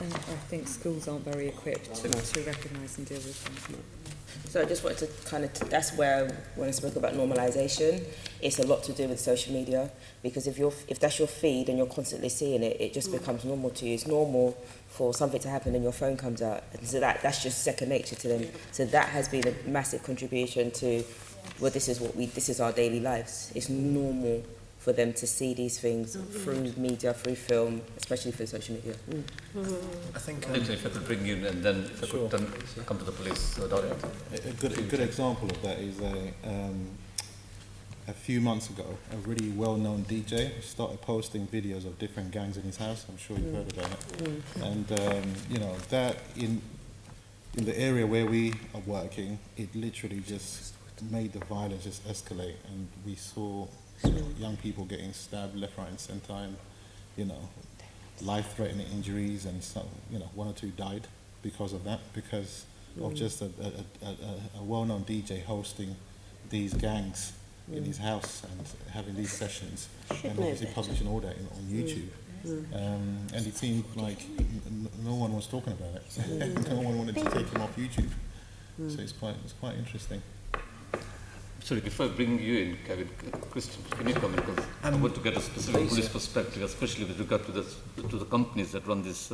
And I think schools aren't very equipped to recognise and deal with them. So I just wanted to that's where when I spoke about normalisation, it's a lot to do with social media, because if that's your feed and you're constantly seeing it, it just becomes normal to you. It's normal for something to happen and your phone comes out, and so that's just second nature to them. So that has been a massive contribution to, this is our daily lives. It's normal for them to see these things through media, through film, especially through social media. I think if I could bring you in, and then if I could come to the police. A good example of that is a few months ago, a really well-known DJ started posting videos of different gangs in his house. I'm sure you've heard about it. And that in the area where we are working, it literally just made the violence just escalate, and we saw young people getting stabbed left, right, and centre, and life-threatening injuries, and some, one or two died because of that, because of just a well-known DJ hosting these gangs in his house and having these sessions, and obviously publishing all that on YouTube. And it seemed like no one was talking about it. No one wanted to take him off YouTube. So it's quite interesting. Sorry, before I bring you in, Kevin, Christian, can you come in? Because I want to get a specific police perspective, especially with regard to the companies that run these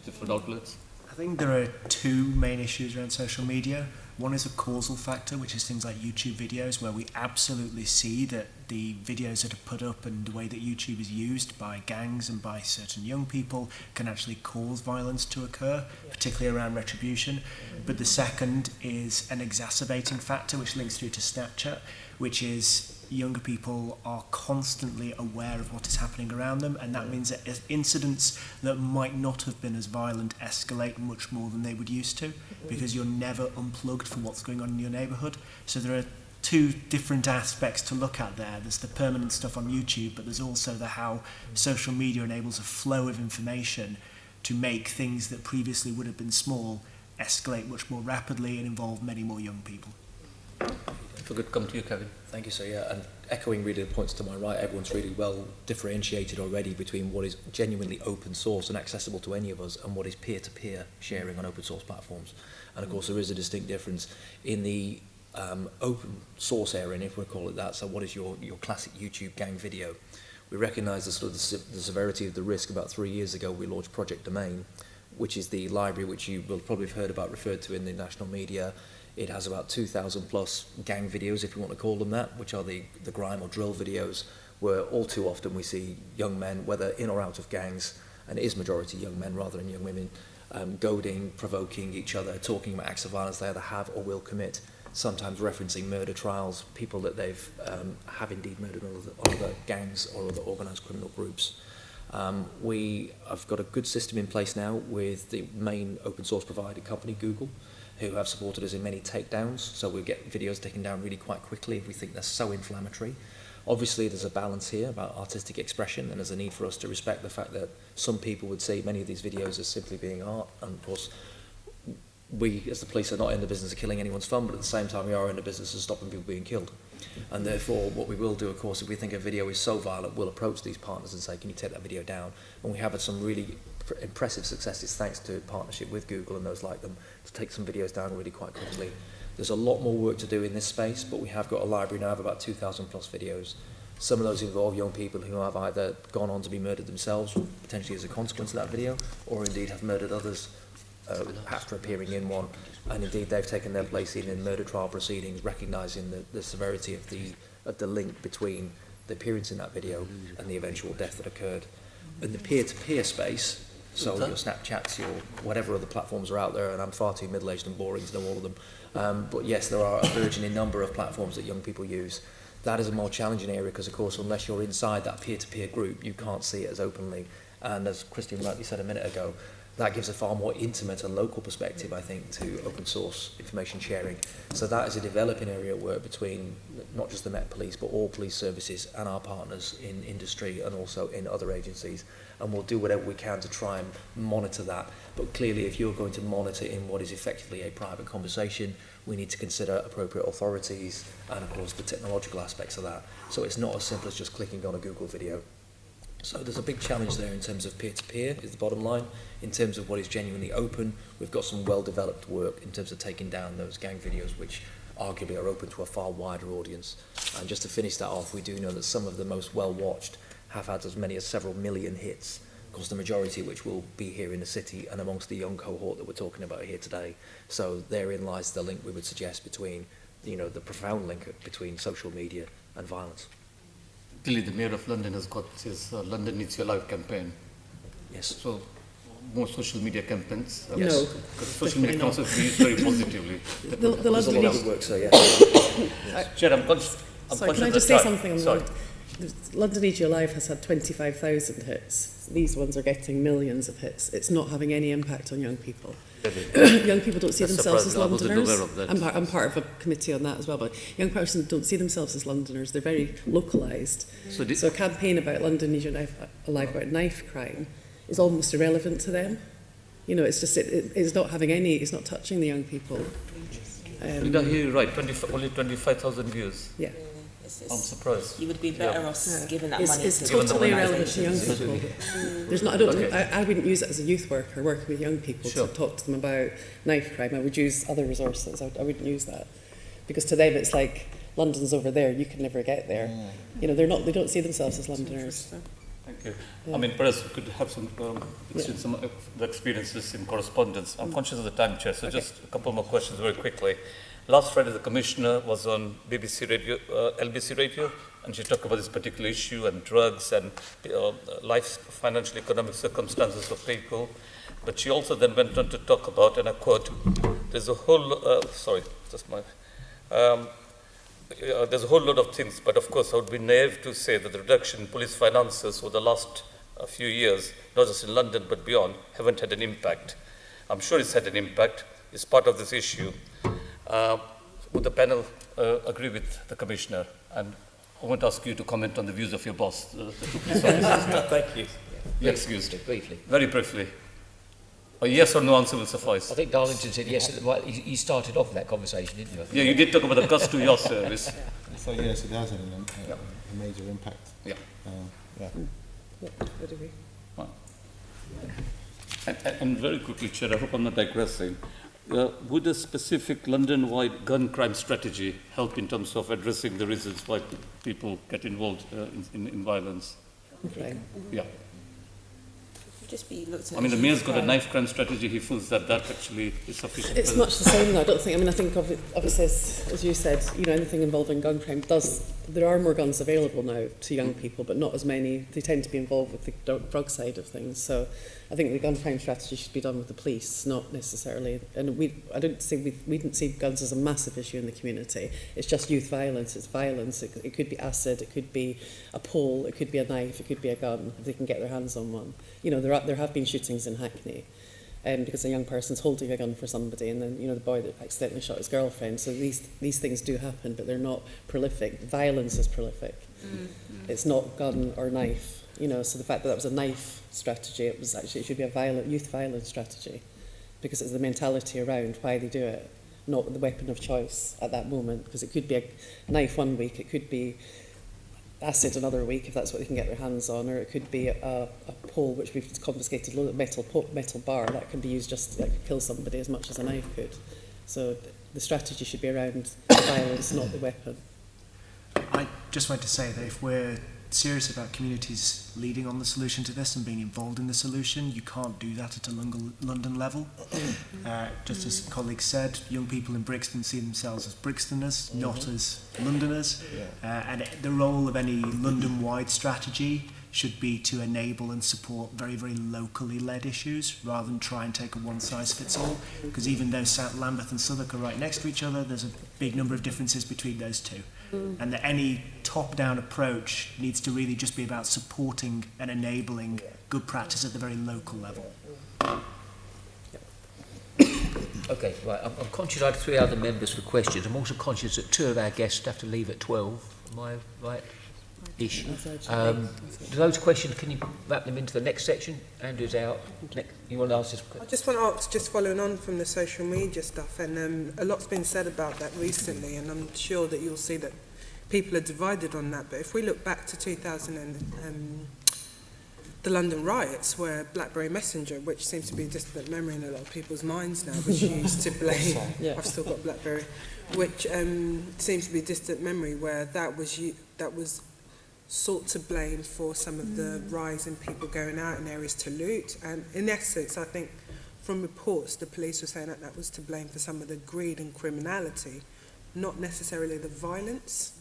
different outlets. I think there are two main issues around social media. One is a causal factor, which is things like YouTube videos, where we absolutely see that the videos that are put up and the way that YouTube is used by gangs and by certain young people can actually cause violence to occur, particularly around retribution. But the second is an exacerbating factor, which links through to Snapchat, which is younger people are constantly aware of what is happening around them, and that means that incidents that might not have been as violent escalate much more than they would used to, because you're never unplugged from what's going on in your neighbourhood. So there are two different aspects to look at there. There's the permanent stuff on YouTube, but there's also how social media enables a flow of information to make things that previously would have been small escalate much more rapidly and involve many more young people. If I could come to you, Kevin. Thank you, sir. Yeah, and echoing really the points to my right, everyone's really well differentiated already between what is genuinely open source and accessible to any of us and what is peer-to-peer sharing on open source platforms. And of course, there is a distinct difference in the open source area, and if we call it that. So what is your classic YouTube gang video? We recognise the severity of the risk. About 3 years ago, we launched Project Domain, which is the library which you will probably have heard about referred to in the national media. It has about 2,000 plus gang videos, if you want to call them that, which are the grime or drill videos, where all too often we see young men, whether in or out of gangs, and it is majority young men rather than young women, goading, provoking each other, talking about acts of violence they either have or will commit, sometimes referencing murder trials, people that they've have indeed murdered on other gangs or other organised criminal groups. We have got a good system in place now with the main open source provider company, Google, who have supported us in many takedowns, so we get videos taken down really quite quickly if we think they're so inflammatory. Obviously there's a balance here about artistic expression, and there's a need for us to respect the fact that some people would see many of these videos as simply being art, and of course we as the police are not in the business of killing anyone's fun, but at the same time we are in the business of stopping people being killed. And therefore what we will do, of course, if we think a video is so violent, we'll approach these partners and say, can you take that video down? And we have had some really impressive successes thanks to partnership with Google and those like them to take some videos down really quite quickly. There's a lot more work to do in this space, but we have got a library now of about 2,000 plus videos. Some of those involve young people who have either gone on to be murdered themselves, potentially as a consequence of that video, or indeed have murdered others after appearing in one, and indeed they've taken their place in murder trial proceedings, recognising the severity of the link between the appearance in that video and the eventual death that occurred. In the peer-to-peer space, so your Snapchats, your whatever other platforms are out there, and I'm far too middle-aged and boring to know all of them, but yes, there are a burgeoning number of platforms that young people use. That is a more challenging area because, of course, unless you're inside that peer-to-peer group, you can't see it as openly. And as Christian rightly said a minute ago, that gives a far more intimate and local perspective, I think, to open source information sharing. So that is a developing area of work between not just the Met Police, but all police services and our partners in industry and also in other agencies. And we'll do whatever we can to try and monitor that. But clearly, if you're going to monitor in what is effectively a private conversation, we need to consider appropriate authorities and, of course, the technological aspects of that. So it's not as simple as just clicking on a Google video. So there's a big challenge there in terms of peer-to-peer is the bottom line. In terms of what is genuinely open, we've got some well-developed work in terms of taking down those gang videos which arguably are open to a far wider audience. And just to finish that off, we do know that some of the most well-watched have had as many as several million hits, of course the majority of which will be here in the city and amongst the young cohort that we're talking about here today. So therein lies the link we would suggest between, you know, the profound link between social media and violence. Clearly, the Mayor of London has got his London Needs Your Life campaign. Yes. So, more social media campaigns. Yes. No. Because social media can also be used very positively. The London Needs... work, so yeah. Chair, I'm conscious. Sorry, can I just say something on that? London Needs Your Life has had 25,000 hits. These ones are getting millions of hits. It's not having any impact on young people. Young people don't see themselves as Londoners. I'm part of a committee on that as well, but young persons don't see themselves as Londoners. They're very localised. So a campaign about London Needs Your Life, about knife crime is almost irrelevant to them. You know, it's just it's not having any. It's not touching the young people. Did I hear you right? Only 25,000 views. Yeah. I'm surprised. You would be better off giving that money it's to totally irrelevant to young people. There's not. I wouldn't use it as a youth worker working with young people to talk to them about knife crime. I would use other resources. I wouldn't use that because to them it's like London's over there. You can never get there. You know, they don't see themselves as Londoners. Thank you. Yeah. I mean, perhaps we could have some some of the experiences in correspondence. I'm conscious of the time, Chair, so just a couple more questions very quickly. Last Friday, the Commissioner was on BBC Radio, LBC Radio, and she talked about this particular issue and drugs and life's financial economic circumstances of people. But she also then went on to talk about, and I quote, there's a whole, there's a whole lot of things, but of course I would be naive to say that the reduction in police finances over the last few years, not just in London but beyond, haven't had an impact. I'm sure it's had an impact. It's part of this issue. Would the panel agree with the Commissioner? And I want to ask you to comment on the views of your boss, the two police officers. Thank you. You're excused. Briefly. Very briefly. A yes or no answer will suffice. I think Darlington said yes. Well, you started off that conversation, didn't you? Yeah, you did talk about the cost to your service. So yes, it has a major impact. Yeah. Would agree. And very quickly, Chair, I hope I'm not digressing. Would a specific London-wide gun crime strategy help in terms of addressing the reasons why people get involved in violence? Okay. Yeah. just be looked at. I mean, the mayor's got a knife crime strategy. He feels that actually is sufficient. It's much the same, though. I don't think. I mean, I think obviously, as you said, anything involving gun crime there are more guns available now to young people, but not as many. They tend to be involved with the drug side of things. So, I think the gun crime strategy should be done with the police, not necessarily. And we didn't see guns as a massive issue in the community. It's just youth violence. It's violence. It could be acid. It could be a pole. It could be a knife. It could be a gun. If they can get their hands on one. There have been shootings in Hackney. Because a young person's holding a gun for somebody, and then the boy that accidentally shot his girlfriend. So these things do happen, but they're not prolific. Violence is prolific. It's not gun or knife. So the fact that was a knife strategy, it should be a youth violence strategy, because it's the mentality around why they do it, not the weapon of choice at that moment. Because it could be a knife one week, it could be acid another week if that's what they can get their hands on, or it could be a pole which we've confiscated, a metal bar that can be used just to kill somebody as much as a knife could. So the strategy should be around violence, not the weapon. I just want to say that if we're serious about communities leading on the solution to this and being involved in the solution, you can't do that at a London level. Just as colleagues said, young people in Brixton see themselves as Brixtoners, not as Londoners. And the role of any London-wide strategy should be to enable and support very, very locally led issues rather than try and take a one-size-fits-all. Because even though Lambeth and Southwark are right next to each other, there's a big number of differences between those two. And that any top-down approach needs to really just be about supporting and enabling good practice at the very local level. Okay, right. I'm conscious I had 3 other members for questions. I'm also conscious that 2 of our guests have to leave at 12. Am I right? Ish. Do those questions, can you wrap them into the next section? Andrew's out. You want to ask this question? I just want to ask, just following on from the social media stuff, and a lot's been said about that recently, and I'm sure that you'll see that people are divided on that. But if we look back to 2000 and the London riots, where BlackBerry Messenger, which seems to be a distant memory in a lot of people's minds now, was used to blame. I've still got BlackBerry, which seems to be a distant memory, where that was sought to blame for some of the rise in people going out in areas to loot. And in essence, I think from reports, the police were saying that was to blame for some of the greed and criminality, not necessarily the violence.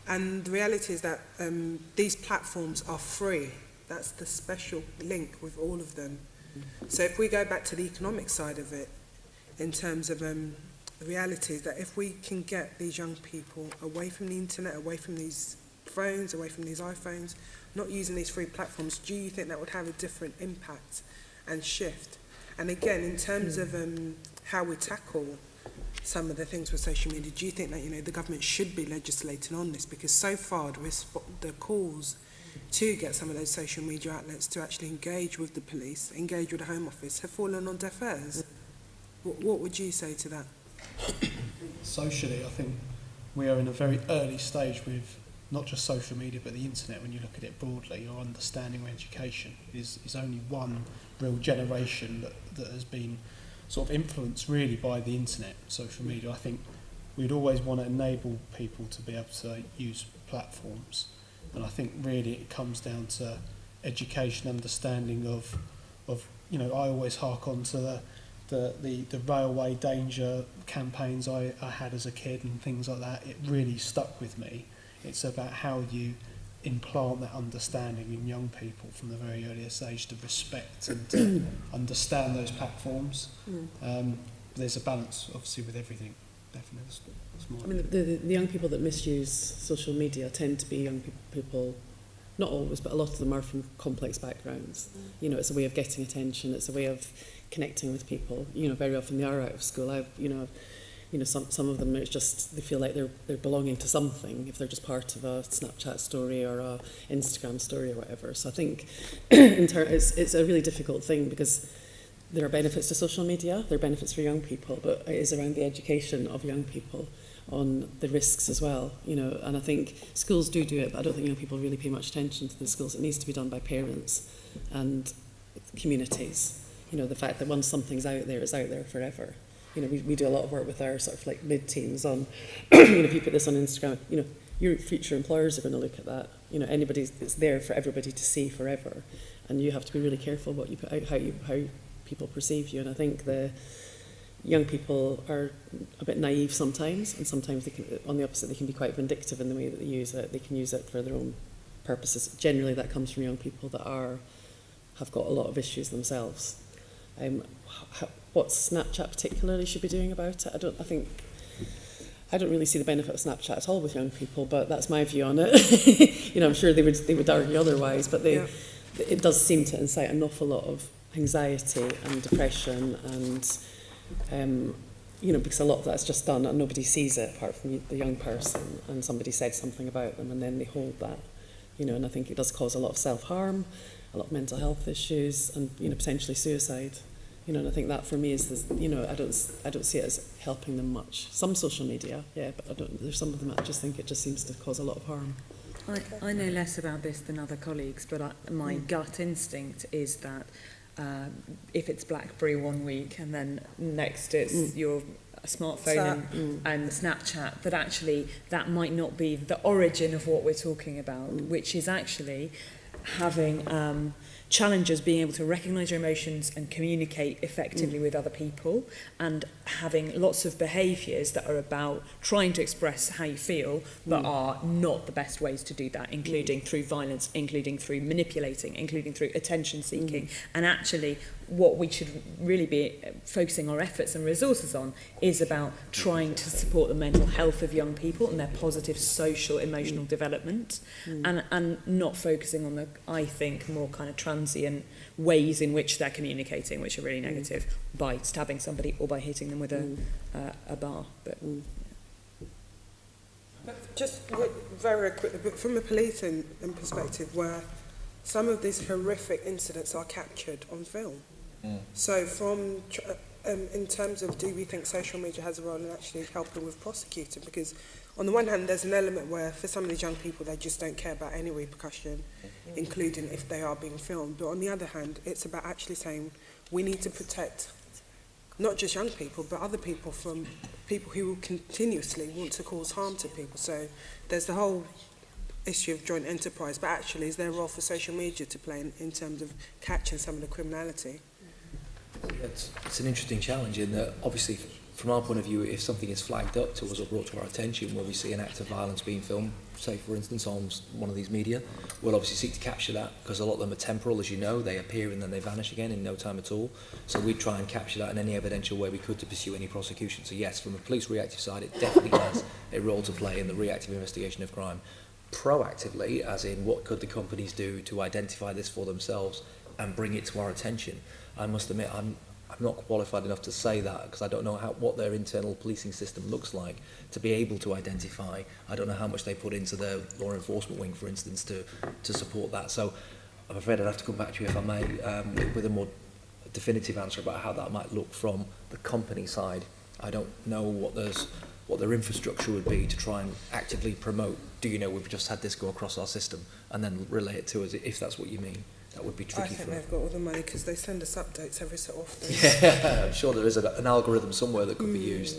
And the reality is that these platforms are free. That's the special link with all of them. So if we go back to the economic side of it, in terms of the reality is that if we can get these young people away from the internet, away from these phones, away from these iPhones, not using these free platforms, do you think that would have a different impact and shift? And again, in terms of how we tackle some of the things with social media, do you think that the government should be legislating on this? Because so far the calls to get some of those social media outlets to actually engage with the police, engage with the Home Office, have fallen on deaf ears. What would you say to that? Socially, I think we are in a very early stage with not just social media but the internet. When you look at it broadly, your understanding of education is only one real generation that has been sort of influenced really by the internet, social media. I think we'd always want to enable people to be able to use platforms, and I think really it comes down to education, understanding of I always hark on to the railway danger campaigns I had as a kid and things like that. It really stuck with me. It's about how you implant that understanding in young people from the very earliest age, to respect and to understand those platforms. There's a balance, obviously, with everything. Definitely. I mean, the young people that misuse social media tend to be young people, not always, but a lot of them are from complex backgrounds. It's a way of getting attention. It's a way of connecting with people. Very often they are out of school. Some of them, it's just they feel like they're belonging to something if they're just part of a Snapchat story or a Instagram story or whatever. So I think it's a really difficult thing, because there are benefits to social media, there are benefits for young people, but it is around the education of young people on the risks as well. And I think schools do it, but I don't think young people really pay much attention to the schools. It needs to be done by parents and communities. The fact that once something's out there, it's out there forever. We do a lot of work with our sort of like mid-teens on, if you put this on Instagram, your future employers are going to look at that. Anybody, it's there for everybody to see forever. and you have to be really careful what you put out, how people perceive you. And I think the young people are a bit naive sometimes, and sometimes they can, on the opposite, they can be quite vindictive in the way that they use it. They can use it for their own purposes. Generally, that comes from young people that have got a lot of issues themselves. What Snapchat particularly should be doing about it, I don't really see the benefit of Snapchat at all with young people, but that's my view on it. I'm sure they would argue otherwise, but it does seem to incite an awful lot of anxiety and depression, and because a lot of that's just done and nobody sees it apart from the young person, and somebody said something about them and then they hold that, and I think it does cause a lot of self-harm, a lot of mental health issues, and potentially suicide. And I think that for me is this, I don't see it as helping them much. Some social media, yeah, but there's some of them I just think it just seems to cause a lot of harm. I know less about this than other colleagues, but my gut instinct is that if it's BlackBerry one week and then next it's your smartphone and Snapchat, that actually that might not be the origin of what we're talking about, which is actually having challenges being able to recognise your emotions and communicate effectively with other people, and having lots of behaviours that are about trying to express how you feel but are not the best ways to do that, including through violence, including through manipulating, including through attention seeking. And actually what we should really be focusing our efforts and resources on is about trying to support the mental health of young people and their positive social emotional development, and not focusing on the, I think, more kind of transient ways in which they're communicating, which are really negative, by stabbing somebody or by hitting them with a bar. But just very quickly, but from a policing perspective, where some of these horrific incidents are captured on film. So from in terms of, do we think social media has a role in actually helping with prosecuting? Because on the one hand, there's an element where for some of these young people, they just don't care about any repercussion, including if they are being filmed. But on the other hand, it's about actually saying we need to protect not just young people, but other people from people who will continuously want to cause harm to people. So there's the whole issue of joint enterprise, but actually is there a role for social media to play in terms of catching some of the criminality? It's an interesting challenge in that, obviously, from our point of view, if something is flagged up to us or brought to our attention where we see an act of violence being filmed, say for instance on one of these media, we'll obviously seek to capture that, because a lot of them are temporal, as you know. They appear and then they vanish again in no time at all. So we try and capture that in any evidential way we could to pursue any prosecution. So yes, from a police reactive side, it definitely has a role to play in the reactive investigation of crime. Proactively, as in what could the companies do to identify this for themselves and bring it to our attention. I must admit, I'm not qualified enough to say that, because I don't know what their internal policing system looks like to be able to identify. I don't know how much they put into their law enforcement wing, for instance, to support that. So I'm afraid I'd have to come back to you, if I may, with a more definitive answer about how that might look from the company side. I don't know what their infrastructure would be to try and actively promote, we've just had this go across our system, and then relay it to us, if that's what you mean. That would be tricky. I think they've got all the money because they send us updates every so often. Yeah, I'm sure there is an algorithm somewhere that could be used.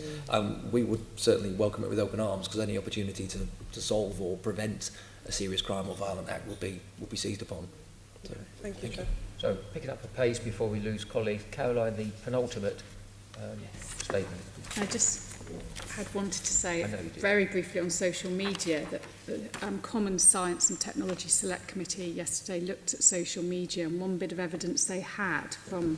We would certainly welcome it with open arms, because any opportunity to solve or prevent a serious crime or violent act will be seized upon. So, thank you. So, picking up the pace before we lose colleagues, Caroline, the penultimate statement. I just had wanted to say very briefly on social media that the Common Science and Technology Select Committee yesterday looked at social media, and one bit of evidence they had from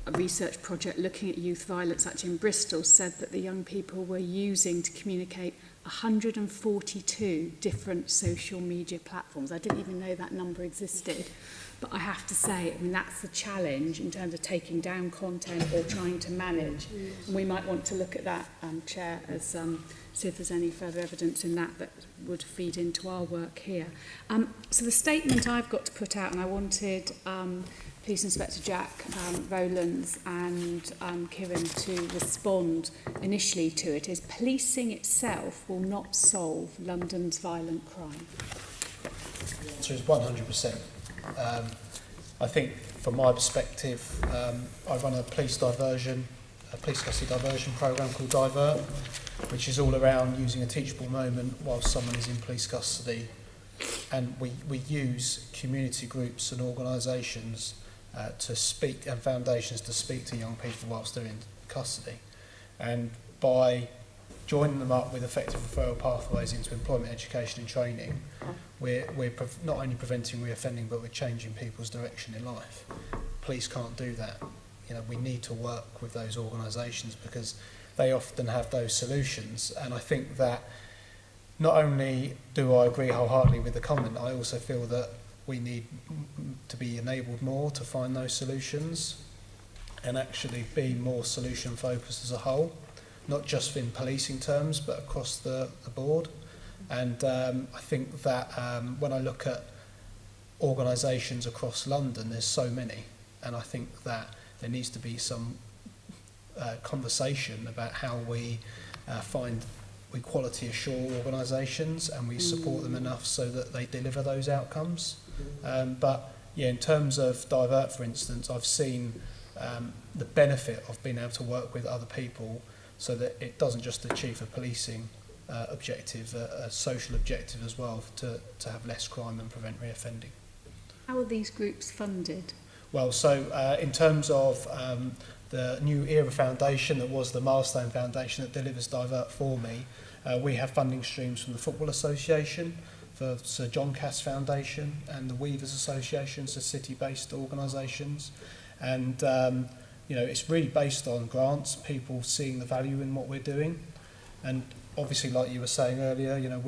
a research project looking at youth violence actually in Bristol said that the young people were using to communicate 142 different social media platforms. I didn't even know that number existed. But I have to say, that's the challenge in terms of taking down content or trying to manage. And we might want to look at that, Chair, as see if there's any further evidence in that would feed into our work here. So the statement I've got to put out, and I wanted Police Inspector Jack Rowlands and Kieran to respond initially to it, is policing itself will not solve London's violent crime. The answer is 100%. I think from my perspective, I run a police custody diversion programme called DIVERT, which is all around using a teachable moment while someone is in police custody and we use community groups and organisations to speak, and foundations to speak to young people whilst they're in custody. And by joining them up with effective referral pathways into employment, education and training, we're not only preventing reoffending, but we're changing people's direction in life. Police can't do that. You know, we need to work with those organisations because they often have those solutions. And I think that not only do I agree wholeheartedly with the comment, I also feel that we need to be enabled more to find those solutions and actually be more solution focused as a whole, not just in policing terms but across the board. And I think that when I look at organisations across London, there's so many, and I think that there needs to be some conversation about how we we quality assure organisations and we support them enough so that they deliver those outcomes. But yeah, in terms of DIVERT, for instance, I've seen the benefit of being able to work with other people so that it doesn't just achieve a policing objective, a social objective as well, to have less crime and prevent reoffending. How are these groups funded? Well, so in terms of the New Era Foundation, that was the Milestone Foundation that delivers DIVERT for me, we have funding streams from the Football Association, the Sir John Cass Foundation and the Weavers Association, so city-based organisations. And you know, it's really based on grants, people seeing the value in what we're doing. And obviously, like you were saying earlier, you know,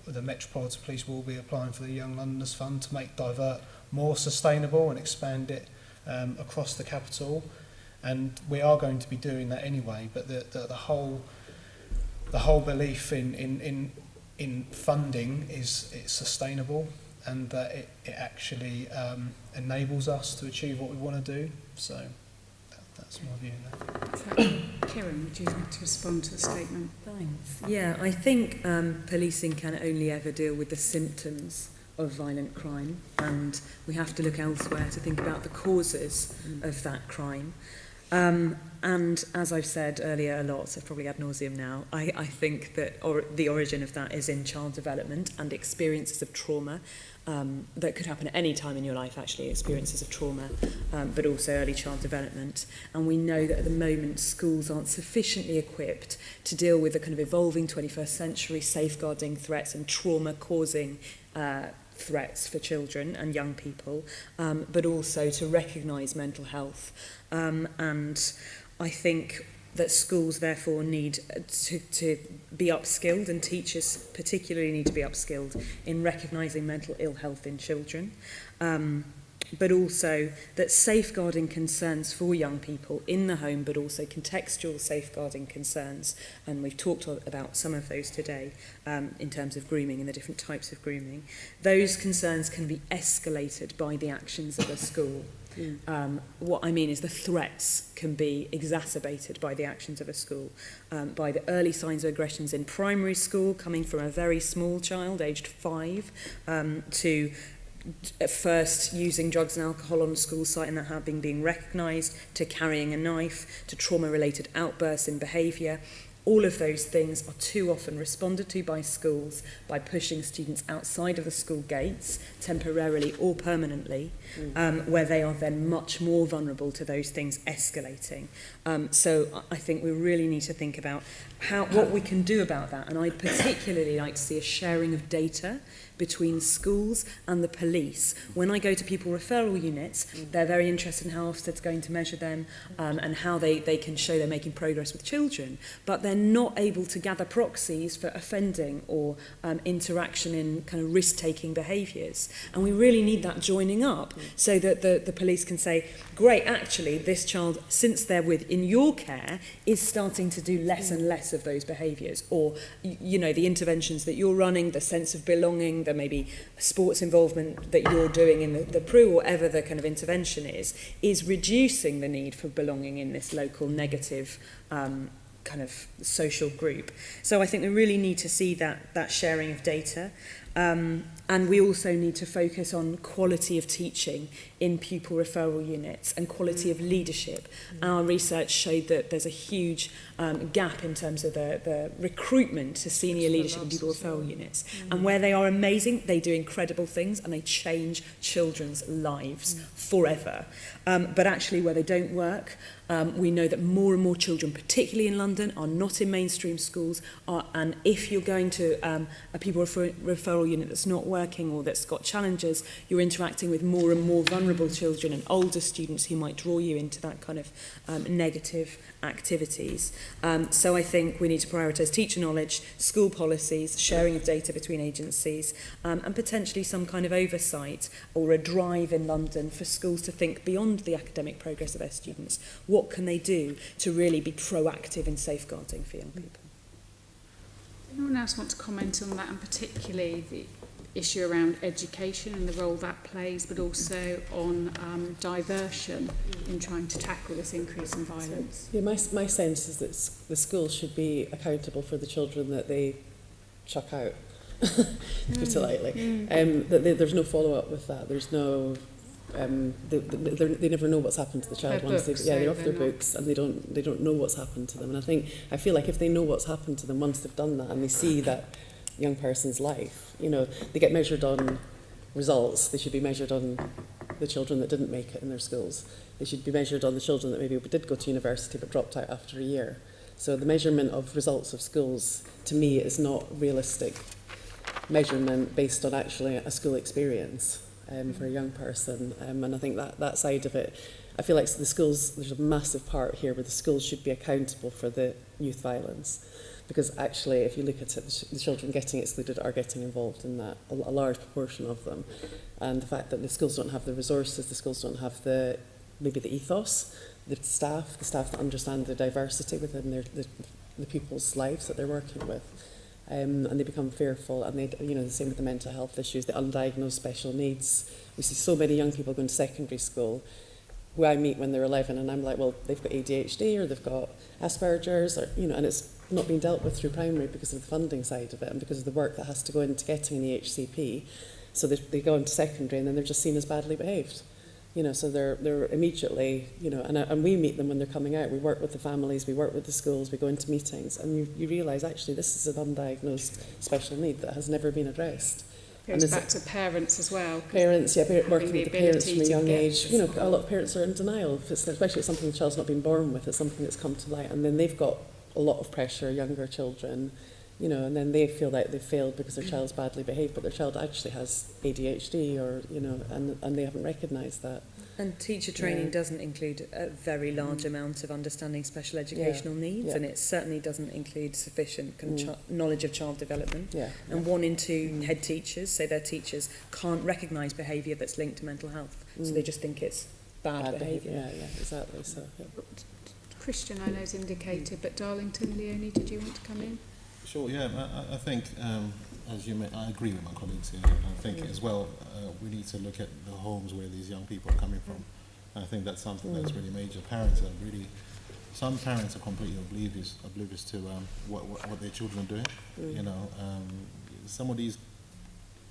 the Metropolitan Police will be applying for the Young Londoners Fund to make DIVERT more sustainable and expand it across the capital. And we are going to be doing that anyway, but the whole belief in funding is it's sustainable and that it actually enables us to achieve what we want to do. So that's my view there. Kieran, would you like to respond to the statement? Thanks. Yeah, I think policing can only ever deal with the symptoms of violent crime, and we have to look elsewhere to think about the causes of that crime. And as I've said earlier a lot, so probably ad nauseum now, I think that the origin of that is in child development and experiences of trauma that could happen at any time in your life, actually, experiences of trauma, but also early child development. And we know that at the moment schools aren't sufficiently equipped to deal with the kind of evolving 21st century safeguarding threats and trauma-causing threats for children and young people, but also to recognise mental health. And I think that schools therefore need to be upskilled, and teachers particularly need to be upskilled in recognising mental ill health in children. But also that safeguarding concerns for young people in the home, but also contextual safeguarding concerns, and we've talked about some of those today in terms of grooming and the different types of grooming, those concerns can be escalated by the actions of a school. What I mean is the threats can be exacerbated by the actions of a school, by the early signs of aggressions in primary school, coming from a very small child, aged 5, to at first using drugs and alcohol on a school site and that having been recognised, to carrying a knife, to trauma-related outbursts in behaviour. All of those things are too often responded to by schools by pushing students outside of the school gates, temporarily or permanently, where they are then much more vulnerable to those things escalating. So I think we really need to think about what we can do about that. And I'd particularly like to see a sharing of data between schools and the police. When I go to people referral units, they're very interested in how Ofsted's going to measure them and how they can show they're making progress with children, but they're not able to gather proxies for offending or interaction in kind of risk-taking behaviours. And we really need that joining up so that the police can say, great, actually, this child, since they're in your care, is starting to do less and less of those behaviours. Or, you know, the interventions that you're running, the sense of belonging, the maybe sports involvement that you're doing in the PRU, or whatever the kind of intervention is reducing the need for belonging in this local negative kind of social group. So I think we really need to see that sharing of data. And we also need to focus on quality of teaching in pupil referral units and quality of leadership. Our research showed that there's a huge gap in terms of the recruitment to senior leadership in pupil referral units. And where they are amazing, they do incredible things and they change children's lives forever. But actually where they don't work, we know that more and more children, particularly in London, are not in mainstream schools. And if you're going to a pupil referral unit that's not working or that's got challenges, you're interacting with more and more vulnerable children and older students who might draw you into that kind of negative activities. So I think we need to prioritise teacher knowledge, school policies, sharing of data between agencies, and potentially some kind of oversight or a drive in London for schools to think beyond the academic progress of their students. What can they do to really be proactive in safeguarding for young people? Anyone else want to comment on that, and particularly the issue around education and the role that plays, but also on diversion in trying to tackle this increase in violence? Yeah, my sense is that the schools should be accountable for the children that they chuck out, to put it lightly. That there's no follow-up with that. There's no... they never know what's happened to the child once they're off their books, and they don't know what's happened to them. And I feel like if they know what's happened to them once they've done that, and they see that young person's life, you know, they get measured on results. They should be measured on the children that didn't make it in their schools. They should be measured on the children that maybe did go to university but dropped out after a year. So the measurement of results of schools, to me, is not realistic measurement based on actually a school experience. For a young person, and I think that side of it, I feel like the schools, there's a massive part here where the schools should be accountable for the youth violence, because actually if you look at it, the children getting excluded are getting involved in that, a large proportion of them, and the fact that the schools don't have the resources, the schools don't have maybe the ethos, the staff that understand the diversity within the pupils' lives that they're working with. And they become fearful, and the same with the mental health issues, the undiagnosed special needs. We see so many young people going to secondary school who I meet when they're 11, and I'm like, well, they've got ADHD or they've got Asperger's, or and it's not being dealt with through primary because of the funding side of it and because of the work that has to go into getting the HCP. So they go into secondary, and then they're just seen as badly behaved. So they're immediately, and we meet them when they're coming out. We work with the families, we work with the schools, we go into meetings, and you realise actually this is an undiagnosed special need that has never been addressed. It goes back to parents as well. Parents, working with the parents from a young age. A lot of parents are in denial, especially if it's something the child's not been born with, it's something that's come to light, and then they've got a lot of pressure, younger children, and then they feel like they've failed because their child's badly behaved, but their child actually has ADHD or, and they haven't recognised that. And teacher training doesn't include a very large amount of understanding special educational needs, and it certainly doesn't include sufficient knowledge of child development. And 1 in 2 head teachers say their teachers can't recognise behaviour that's linked to mental health, so they just think it's bad behaviour. Yeah, exactly. So, Christian, I know, is indicated, but Darlington, Leonie, did you want to come in? Sure, yeah. I think, as you I agree with my colleagues here. I think as well, we need to look at the homes where these young people are coming from. I think that's something that's really major. Some parents are completely oblivious to what their children are doing. Some of these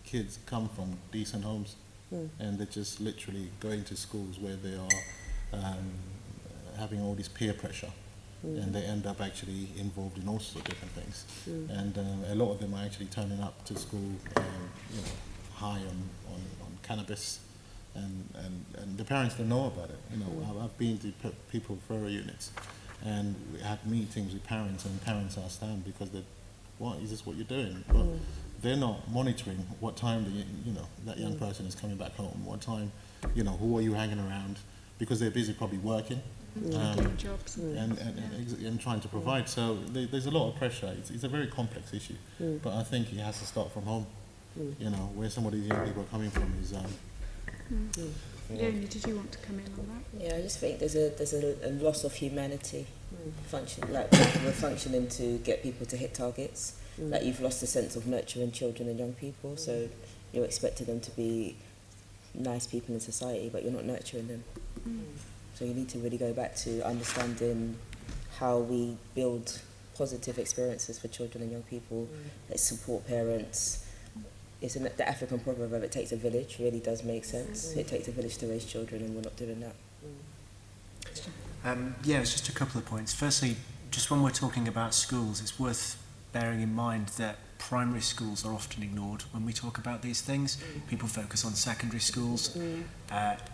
kids come from decent homes, and they're just literally going to schools where they are having all this peer pressure. And they end up actually involved in all sorts of different things. And a lot of them are actually turning up to school, high on cannabis, and the parents don't know about it. I've been to people referral units, and we had meetings with parents, and parents are astounded because what is this what you're doing? But they're not monitoring what time that young person is coming back home, what time, who are you hanging around, because they're busy probably working. Jobs. And trying to provide. So there's a lot of pressure. It's a very complex issue, but I think it has to start from home. Where some of these young people are coming from is. Leonie, did you want to come in on that? Yeah, I just think there's a loss of humanity. We're functioning to get people to hit targets. Like you've lost a sense of nurturing children and young people. So you're expecting them to be nice people in society, but you're not nurturing them. So you need to really go back to understanding how we build positive experiences for children and young people, that support parents, the African proverb of it takes a village really does make sense. It takes a village to raise children, and we're not doing that. Yeah, it's just a couple of points. Firstly, just when we're talking about schools, it's worth bearing in mind that primary schools are often ignored when we talk about these things. People focus on secondary schools.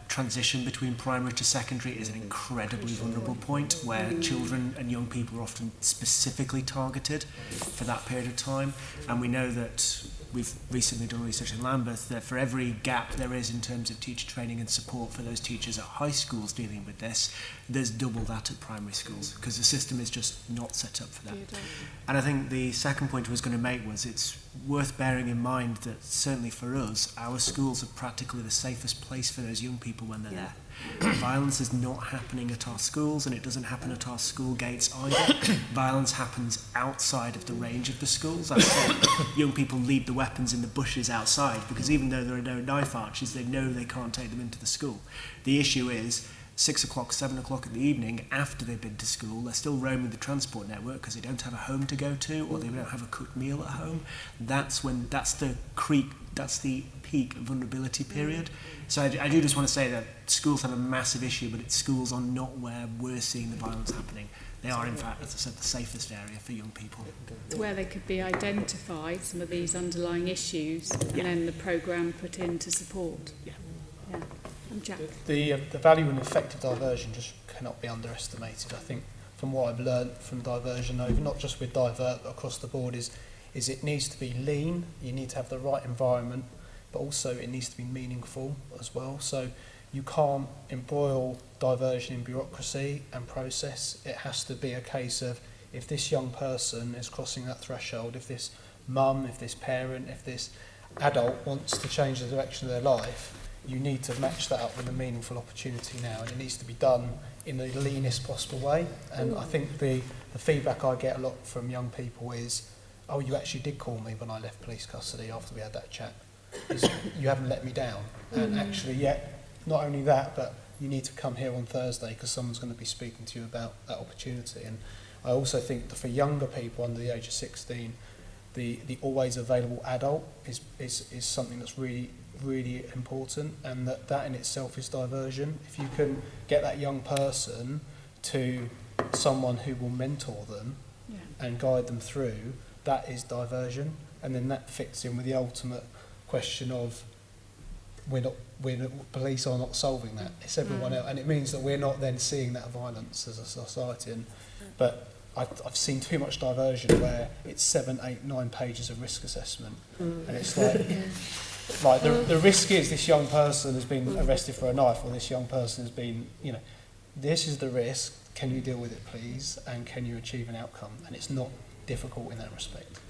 Transition between primary to secondary is an incredibly vulnerable point where children and young people are often specifically targeted for that period of time. And we know that we've recently done research in Lambeth that for every gap there is in terms of teacher training and support for those teachers at high schools dealing with this, there's double that at primary schools because the system is just not set up for that. And I think the second point I was going to make was it's worth bearing in mind that certainly for us, our schools are practically the safest place for those young people when they're there. Violence is not happening at our schools, and it doesn't happen at our school gates either. Violence happens outside of the range of the schools. I said young people leave the weapons in the bushes outside because even though there are no knife arches, they know they can't take them into the school. The issue is 6 o'clock, 7 o'clock in the evening, after they've been to school, they're still roaming the transport network because they don't have a home to go to or they don't have a cooked meal at home. That's the peak vulnerability period. So I do just want to say that schools have a massive issue, but schools are not where we're seeing the violence happening. They are, in fact, as I said, the safest area for young people. Where they could be identified, some of these underlying issues, and then the programme put in to support. Yeah. And Jack? The value and effect of diversion just cannot be underestimated. I think from what I've learned from diversion over, not just with divert, but across the board, is it needs to be lean, you need to have the right environment, but also it needs to be meaningful as well. So you can't embroil diversion in bureaucracy and process. It has to be a case of if this young person is crossing that threshold, if this mum, if this parent, if this adult wants to change the direction of their life, you need to match that up with a meaningful opportunity now, and it needs to be done in the leanest possible way. And I think the feedback I get a lot from young people is, oh, you actually did call me when I left police custody after we had that chat. You haven't let me down. And actually, not only that, but you need to come here on Thursday because someone's going to be speaking to you about that opportunity. And I also think that for younger people under the age of 16, the always available adult is something that's really, really important, and that in itself is diversion. If you can get that young person to someone who will mentor them and guide them through, that is diversion. And then that fits in with the ultimate question of police are not solving that. It's everyone else, and it means that we're not then seeing that violence as a society. But I've seen too much diversion where it's 7, 8, 9 pages of risk assessment, and it's like the risk is this young person has been arrested for a knife, or this young person has been, this is the risk. Can you deal with it, please? And can you achieve an outcome? And it's not difficult in that respect.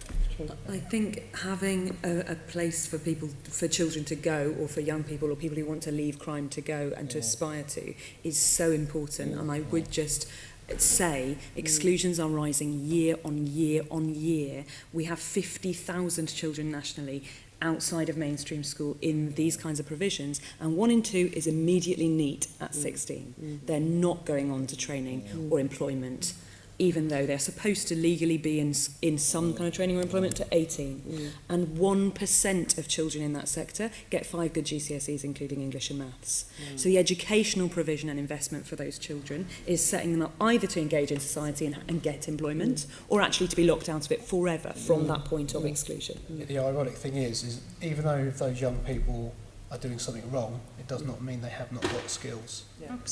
I think having a place for children to go, or for young people or people who want to leave crime to go and to aspire to, is so important. And I would just say exclusions are rising year on year on year. We have 50,000 children nationally outside of mainstream school in these kinds of provisions, and 1 in 2 is immediately neat at 16. They're not going on to training or employment, even though they're supposed to legally be in some kind of training or employment to 18. And 1% of children in that sector get 5 good GCSEs, including English and maths. So the educational provision and investment for those children is setting them up either to engage in society and get employment, or actually to be locked out of it forever from that point of exclusion. The ironic thing is even though those young people are doing something wrong, it does not mean they have not got skills.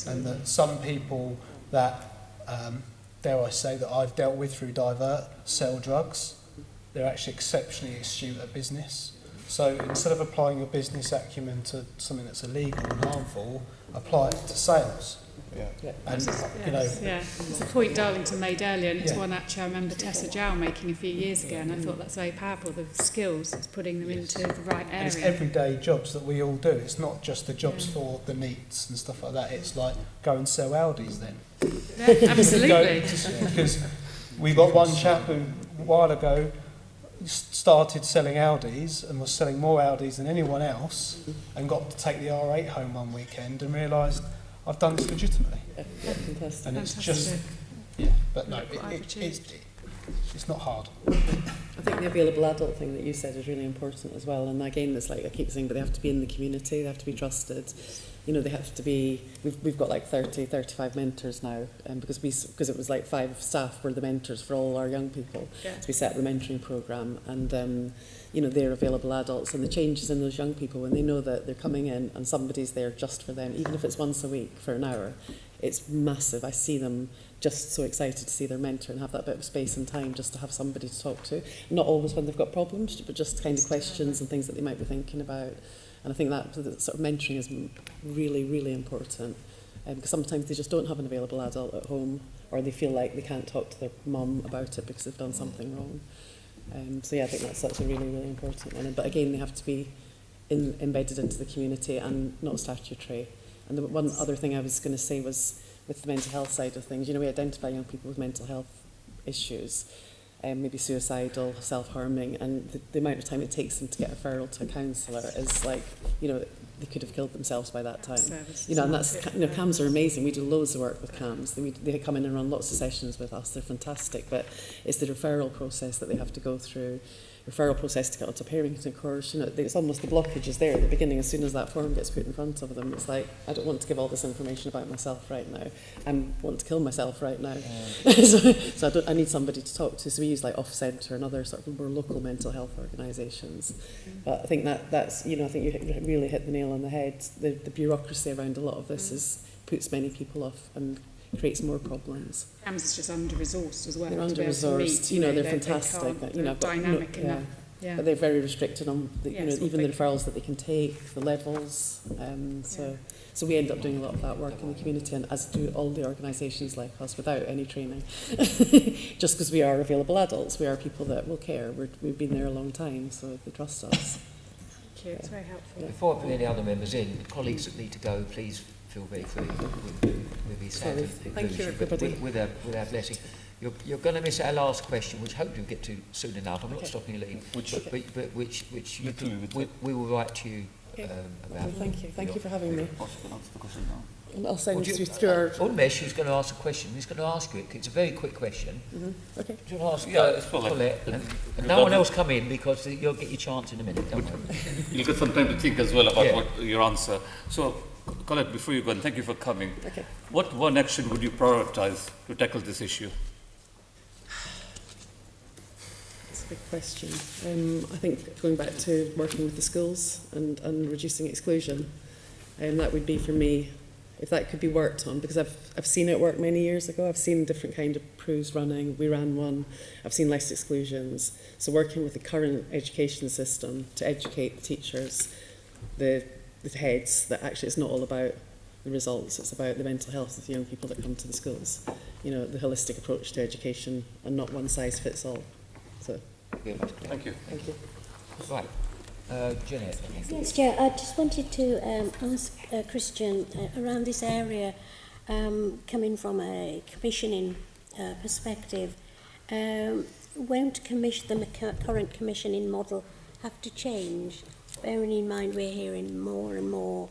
And that some people that dare I say, that I've dealt with through Divert, sell drugs. They're actually exceptionally astute at business. So instead of applying your business acumen to something that's illegal and harmful, apply it to sales. And, It's a point Darlington made earlier, and it's one actually I remember Tessa Jow making a few years ago, and I thought that's very powerful, the skills, it's putting them into the right area. And it's everyday jobs that we all do. It's not just the jobs for the neats and stuff like that. It's like, go and sell Audis then. Yeah, absolutely. Because we got one chap who, a while ago, started selling Audis and was selling more Audis than anyone else, and got to take the R8 home one weekend and realised, I've done this legitimately. Fantastic. And it's just, but no, it's not hard. I think the available adult thing that you said is really important as well. And again, it's like I keep saying, but they have to be in the community, they have to be trusted. You know, they have to be, we've got like 30, 35 mentors now, because it was like 5 staff were the mentors for all our young people. Yeah. So we set up the mentoring programme, and you know, they're available adults, and the changes in those young people when they know that they're coming in and somebody's there just for them, even if it's once a week for an hour, it's massive. I see them just so excited to see their mentor and have that bit of space and time just to have somebody to talk to. Not always when they've got problems, but just kind of questions and things that they might be thinking about. And I think that sort of mentoring is really, really important, because sometimes they just don't have an available adult at home, or they feel like they can't talk to their mum about it because they've done something wrong. So yeah, I think that's such a really, really important one. But again, they have to be embedded into the community and not statutory. And the one other thing I was going to say was with the mental health side of things, you know, we identify young people with mental health issues, maybe suicidal, self-harming, and the amount of time it takes them to get a referral to a counsellor is like, you know, they could have killed themselves by that time. You know, and that's, you know, CAMs are amazing. We do loads of work with CAMs. They come in and run lots of sessions with us. They're fantastic, but it's the referral process that they have to go through. Referral process to get onto parenting course, you know, it's almost the blockage is there at the beginning. As soon as that form gets put in front of them, it's like, I don't want to give all this information about myself right now. I want to kill myself right now. So I need somebody to talk to. So we use like Off-Centre and other sort of more local mental health organisations. But I think that's, you know, I think you really hit the nail on the head. The bureaucracy around a lot of this puts many people off and creates more problems. CAMS is just under-resourced as well. They're under-resourced, you know, they're fantastic. You know, dynamic enough. But they're very restricted on the, you know, even the big. referrals that they can take, the levels. So we end up doing a lot of that work in the community, and as do all the organisations like us without any training. Just because we are available adults, we are people that will care. We've been there a long time, so they trust us. Thank you, it's very helpful. Before I bring any other members in, colleagues that need to go, please feel very free. We'll be sad to Thank you, everybody. With our blessing. You're going to miss our last question, which hopefully we'll get to soon enough. I'm not stopping you, Lee. But which we will write to you about. Thank you. Thank you for having me. I'll send you through our... Unmesh, who's going to ask a question, he's going to ask you it. It's a very quick question. Okay. Do you want to ask it's probably. Colette? And no one else come in, because you'll get your chance in a minute. Don't worry. You'll get some time to think as well about what your answer. So, Colette, before you go, and thank you for coming. Okay. What one action would you prioritise to tackle this issue? That's a big question. I think going back to working with the schools and reducing exclusion, that would be for me, if that could be worked on, because I've seen it work many years ago. I've seen different kind of proofs running. We ran one. I've seen less exclusions. So working with the current education system to educate the teachers, the heads, that actually it's not all about the results, it's about the mental health of the young people that come to the schools. You know, the holistic approach to education and not one size fits all. So, thank you. Thank you. Right. Jeanette. Yes, Chair, I just wanted to ask Christian around this area, coming from a commissioning perspective, won't the current commissioning model have to change? Bearing in mind we're hearing more and more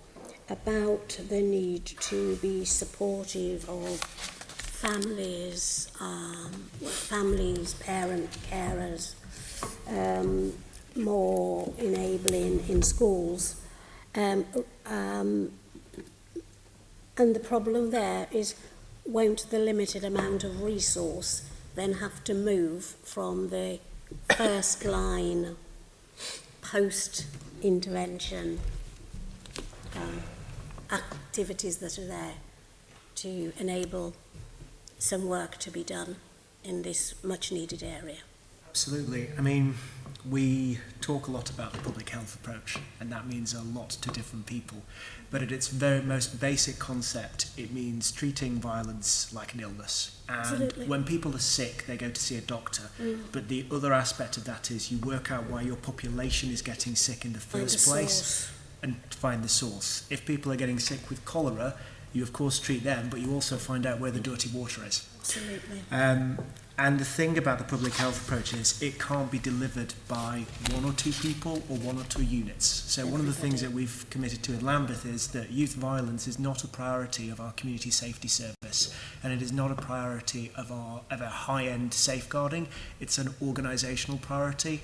about the need to be supportive of families, parent carers, more enabling in schools. And the problem there is, won't the limited amount of resource then have to move from the first line post-intervention activities that are there to enable some work to be done in this much-needed area? Absolutely. I mean, we talk a lot about the public health approach, and that means a lot to different people. But at its very most basic concept, it means treating violence like an illness. And Absolutely. When people are sick, they go to see a doctor. But the other aspect of that is you work out why your population is getting sick in the first place and find the source. If people are getting sick with cholera, you of course treat them, but you also find out where the dirty water is. Absolutely. And the thing about the public health approach is it can't be delivered by one or two people or one or two units. So one of the things that we've committed to in Lambeth is that youth violence is not a priority of our community safety service, and it is not a priority of our high-end safeguarding. It's an organisational priority,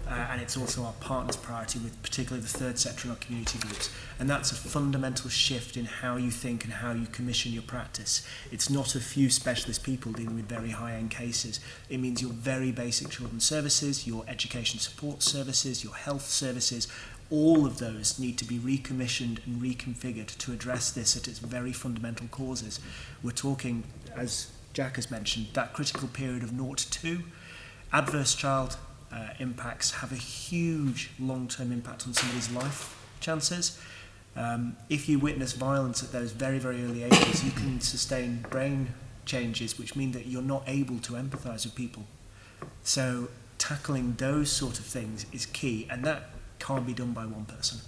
and it's also our partners' priority, with particularly the third sector and our community groups. And that's a fundamental shift in how you think and how you commission your practice. It's not a few specialist people dealing with very high-end cases. It means your very basic children's services, your education support services, your health services, all of those need to be recommissioned and reconfigured to address this at its very fundamental causes. We're talking, as Jack has mentioned, that critical period of 0 to 2. Adverse child impacts have a huge long-term impact on somebody's life chances. If you witness violence at those very, very early ages, you can sustain brain changes which mean that you're not able to empathise with people. So tackling those sort of things is key, and that can't be done by one person.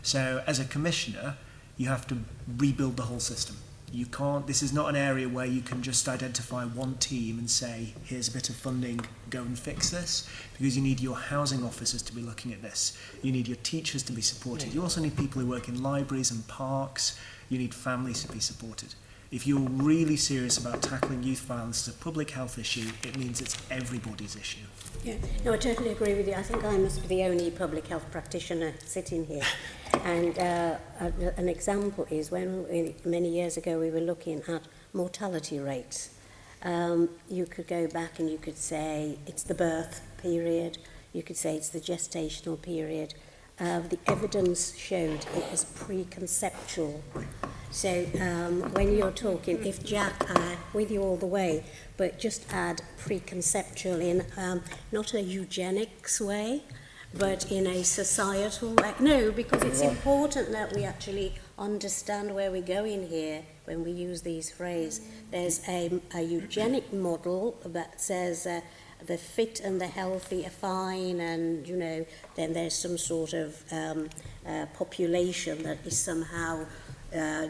So as a commissioner, you have to rebuild the whole system. You can't, this is not an area where you can just identify one team and say, here's a bit of funding, go and fix this, because you need your housing officers to be looking at this. You need your teachers to be supported. You also need people who work in libraries and parks. You need families to be supported. If you're really serious about tackling youth violence as a public health issue, it means it's everybody's issue. Yeah, no, I totally agree with you. I think I must be the only public health practitioner sitting here. And an example is when many years ago we were looking at mortality rates. You could go back and you could say it's the birth period, you could say it's the gestational period. The evidence showed it was preconceptual. So when you're talking, if Jack, with you all the way, but just add preconceptual in not a eugenics way, but in a societal way. No, because it's important that we actually understand where we're going here when we use these phrases. There's a eugenic model that says the fit and the healthy are fine, and, you know, then there's some sort of population that is somehow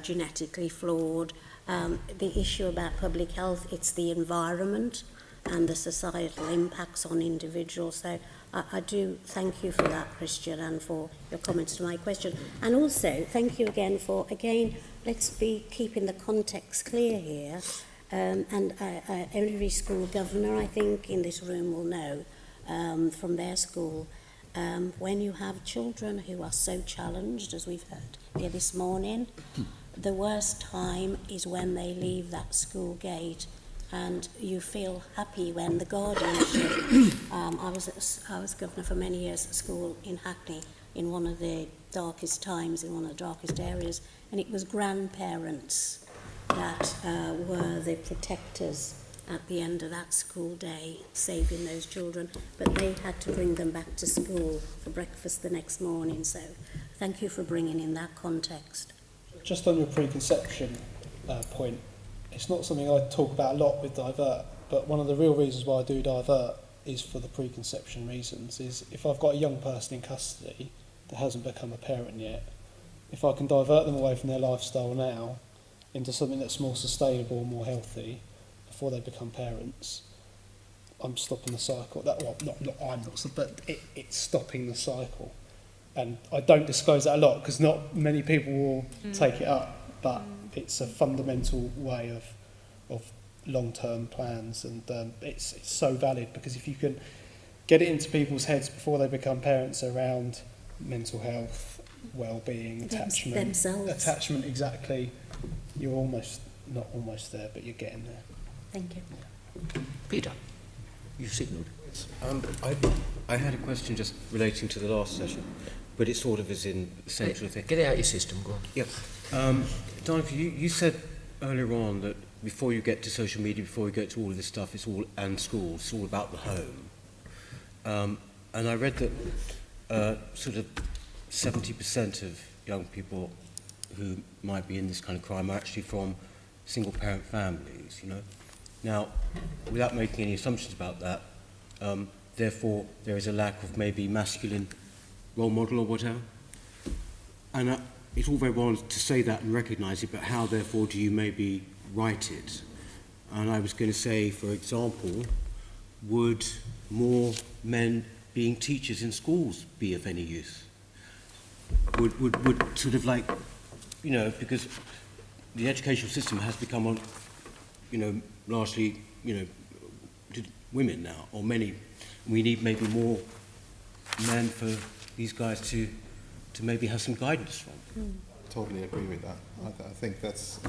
genetically flawed. The issue about public health, it's the environment and the societal impacts on individuals. So I do thank you for that, Christian, and for your comments to my question. And also, thank you again for, let's be keeping the context clear here. And every school governor, I think, in this room will know from their school, when you have children who are so challenged, as we've heard here this morning, the worst time is when they leave that school gate, and you feel happy when the guardianship. I was governor for many years at school in Hackney, in one of the darkest times, in one of the darkest areas, and it was grandparents that were the protectors at the end of that school day, saving those children, but they had to bring them back to school for breakfast the next morning. So thank you for bringing in that context. Just on your preconception point, it's not something I talk about a lot with Divert, but one of the real reasons why I do Divert is for the preconception reasons. Is if I've got a young person in custody that hasn't become a parent yet, if I can divert them away from their lifestyle now into something that's more sustainable and more healthy before they become parents, I'm stopping the cycle. But it's stopping the cycle. And I don't disclose that a lot because not many people will take it up, but it's a fundamental way of long-term plans, and it's so valid, because if you can get it into people's heads before they become parents around mental health, well-being, attachment, exactly, you're not almost there, but you're getting there. Thank you. Peter, you signalled. I had a question just relating to the last session, but it sort of is in the central thing. Get it out of your system, go on. Yeah. Donovan, you said earlier on that before you get to social media, before you get to all of this stuff, and schools, it's all about the home. And I read that sort of 70% of young people who might be in this kind of crime are actually from single-parent families, you know. Now, without making any assumptions about that, therefore there is a lack of maybe masculine role model or whatever. And it's all very well to say that and recognise it, but how therefore do you maybe write it? And I was going to say, for example, would more men being teachers in schools be of any use? Would sort of like, you know, because the educational system has become, you know, largely, you know, to women now, or many. We need maybe more men for these guys to maybe have some guidance from. Totally agree with that. I think that's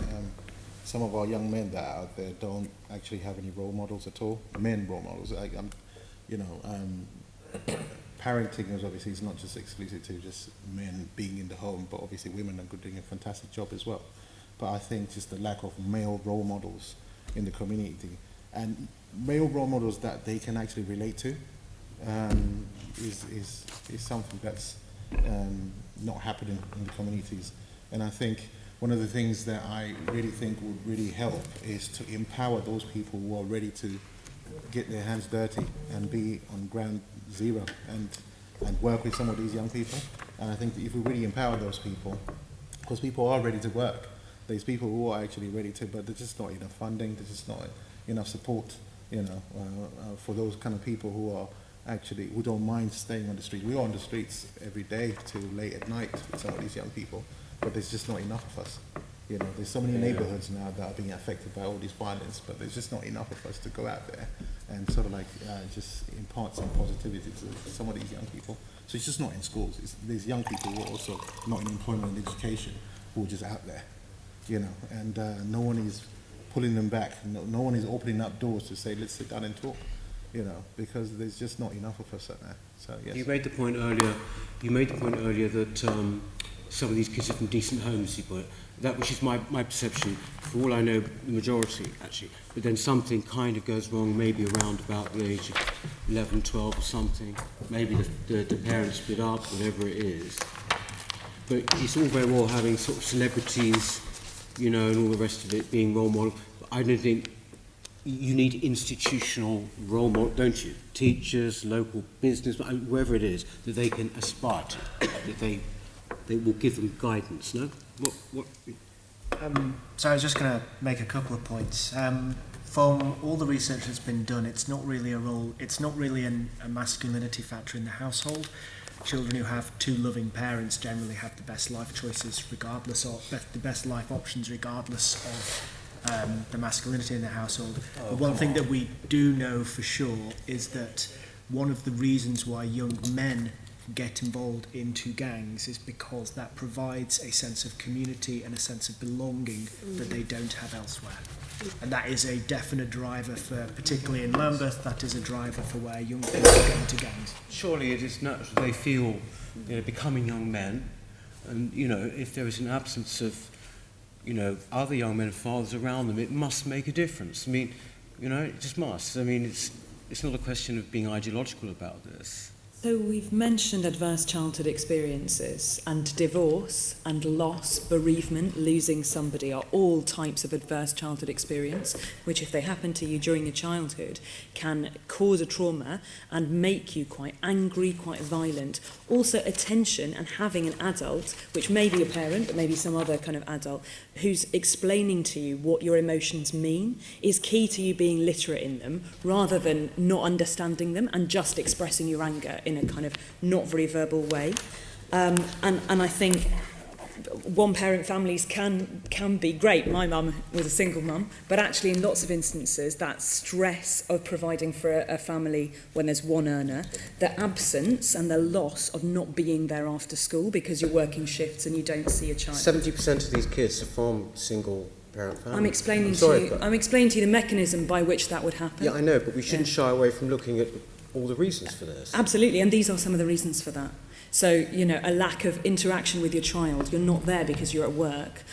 some of our young men that are out there don't actually have any role models at all. Men role models. Parenting is obviously not just exclusive to just men being in the home, but obviously women are doing a fantastic job as well. But I think just the lack of male role models in the community, and male role models that they can actually relate to, is something that's not happening in the communities. And I think one of the things that I really think would really help is to empower those people who are ready to get their hands dirty and be on ground zero and work with some of these young people. And I think that if we really empower those people, because people are ready to work, there's people who are actually ready to, but there's just not enough funding, there's just not enough support, you know, for those kind of people who are actually, who don't mind staying on the street. We're on the streets every day till late at night with some of these young people, but there's just not enough of us. You know, there's so many neighborhoods now that are being affected by all this violence, but there's just not enough of us to go out there and sort of like just impart some positivity to some of these young people. So it's just not in schools. There's young people who are also not in employment and education who are just out there, you know, and no one is pulling them back. No one is opening up doors to say, let's sit down and talk, you know, because there's just not enough of us out there. So yes. You made the point earlier that some of these kids are from decent homes, you put it. That which is my perception. For all I know, the majority actually. But then something kind of goes wrong, maybe around about the age of 11, 12 or something. Maybe the parents split up, whatever it is. But it's all very well having sort of celebrities, you know, and all the rest of it being role model. But I don't think you need institutional role model, don't you? Teachers, local business, whoever it is, that they can aspire to, that they will give them guidance, no? So I was just going to make a couple of points. From all the research that's been done, it's not really a masculinity factor in the household. Children who have two loving parents generally have the best life choices regardless of, the best life options regardless of the masculinity in the household. But one thing that we do know for sure is that one of the reasons why young men get involved into gangs is because that provides a sense of community and a sense of belonging that they don't have elsewhere. And that is a definite driver for, particularly in Lambeth, that is a driver for where young people go into gangs. Surely it is natural they feel, you know, becoming young men, and, you know, if there is an absence of, you know, other young men and fathers around them, it must make a difference. I mean, you know, it just must. I mean, it's not a question of being ideological about this. So we've mentioned adverse childhood experiences, and divorce and loss, bereavement, losing somebody are all types of adverse childhood experience, which if they happen to you during your childhood can cause a trauma and make you quite angry, quite violent. Also attention and having an adult, which may be a parent, but maybe some other kind of adult, who's explaining to you what your emotions mean is key to you being literate in them, rather than not understanding them and just expressing your anger in a kind of not very verbal way. And I think one-parent families can be great. My mum was a single mum, but actually in lots of instances that stress of providing for a family when there's one earner, the absence and the loss of not being there after school because you're working shifts and you don't see a child. 70% of these kids are from single parent families. I'm explaining to you the mechanism by which that would happen. Yeah, I know, but we shouldn't shy away from looking at all the reasons for this. Absolutely, and these are some of the reasons for that. So, you know, a lack of interaction with your child. You're not there because you're at work.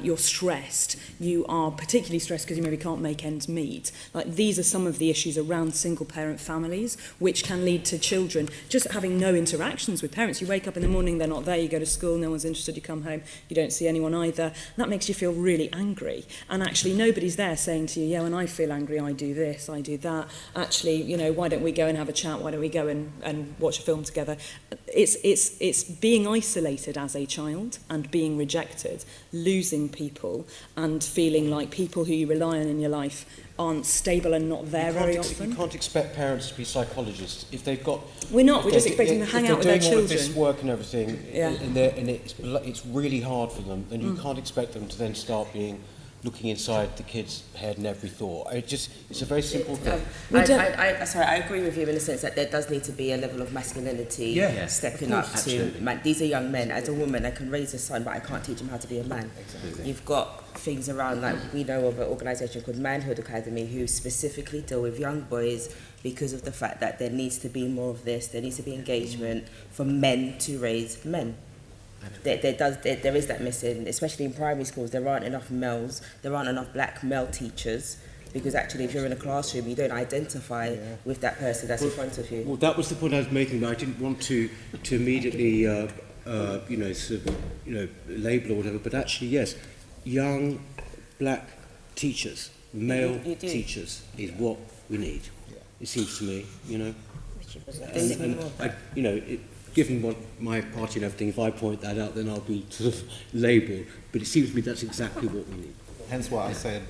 You're stressed. You are particularly stressed because you maybe can't make ends meet. Like, these are some of the issues around single-parent families, which can lead to children just having no interactions with parents. You wake up in the morning, they're not there. You go to school, no one's interested. You come home, you don't see anyone either. That makes you feel really angry. And actually, nobody's there saying to you, yeah, when I feel angry, I do this, I do that. Actually, you know, why don't we go and have a chat? Why don't we go and watch a film together? It's it's being isolated as a child and being rejected, losing people and feeling like people who you rely on in your life aren't stable and not there very often. You can't expect parents to be psychologists if they've got. We're not. We're just expecting them to hang out with their children. If they're doing all of this work and everything, Yeah. and it's really hard for them, then you can't expect them to then start looking inside the kid's head and every thought. It's a very simple thing. I agree with you in the sense that there does need to be a level of masculinity stepping up to. These are young men. As a woman, I can raise a son, but I can't teach him how to be a man. Exactly. You've got things around, like we know of an organisation called Manhood Academy who specifically deal with young boys because of the fact that there needs to be more of this. There needs to be engagement for men to raise men. There is that missing, especially in primary schools. There aren't enough males, there aren't enough black male teachers, because actually if you're in a classroom you don't identify with that person that's in front of you. Well, that was the point I was making, but I didn't want to immediately label or whatever, but actually yes, young black teachers, male teachers is what we need. It seems to me, given what my party and everything, if I point that out, then I'll be sort of labelled. But it seems to me that's exactly what we need. Hence why I said,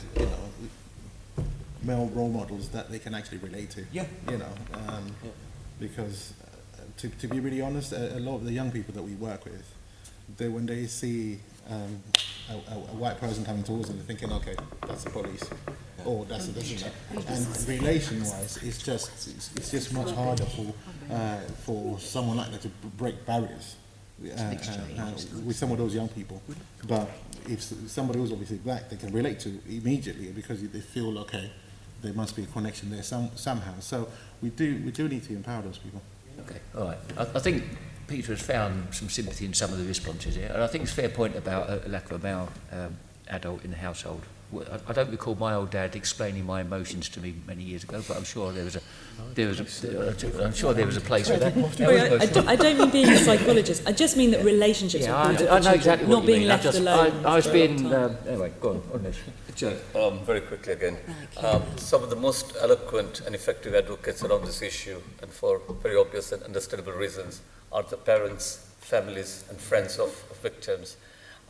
male role models that they can actually relate to. Yeah. Because to be really honest, a lot of the young people that we work with, when they see a white person coming towards them, they're thinking, okay, that's the police, or that's the and relation-wise, it's just much harder for someone like that to break barriers with some of those young people. But if somebody who's obviously black, they can relate to immediately because they feel, okay, there must be a connection there somehow. So we do need to empower those people. Okay, all right. I think Peter has found some sympathy in some of the responses here, and I think it's a fair point about a lack of a male adult in the household. I don't recall my old dad explaining my emotions to me many years ago, but I'm sure there was a place for that. I don't mean being a psychologist. I just mean that relationships are important. I know exactly not what being you mean. left alone. I was being anyway. Go on this. Very quickly again, some of the most eloquent and effective advocates around this issue, and for very obvious and understandable reasons, are the parents, families, and friends of victims.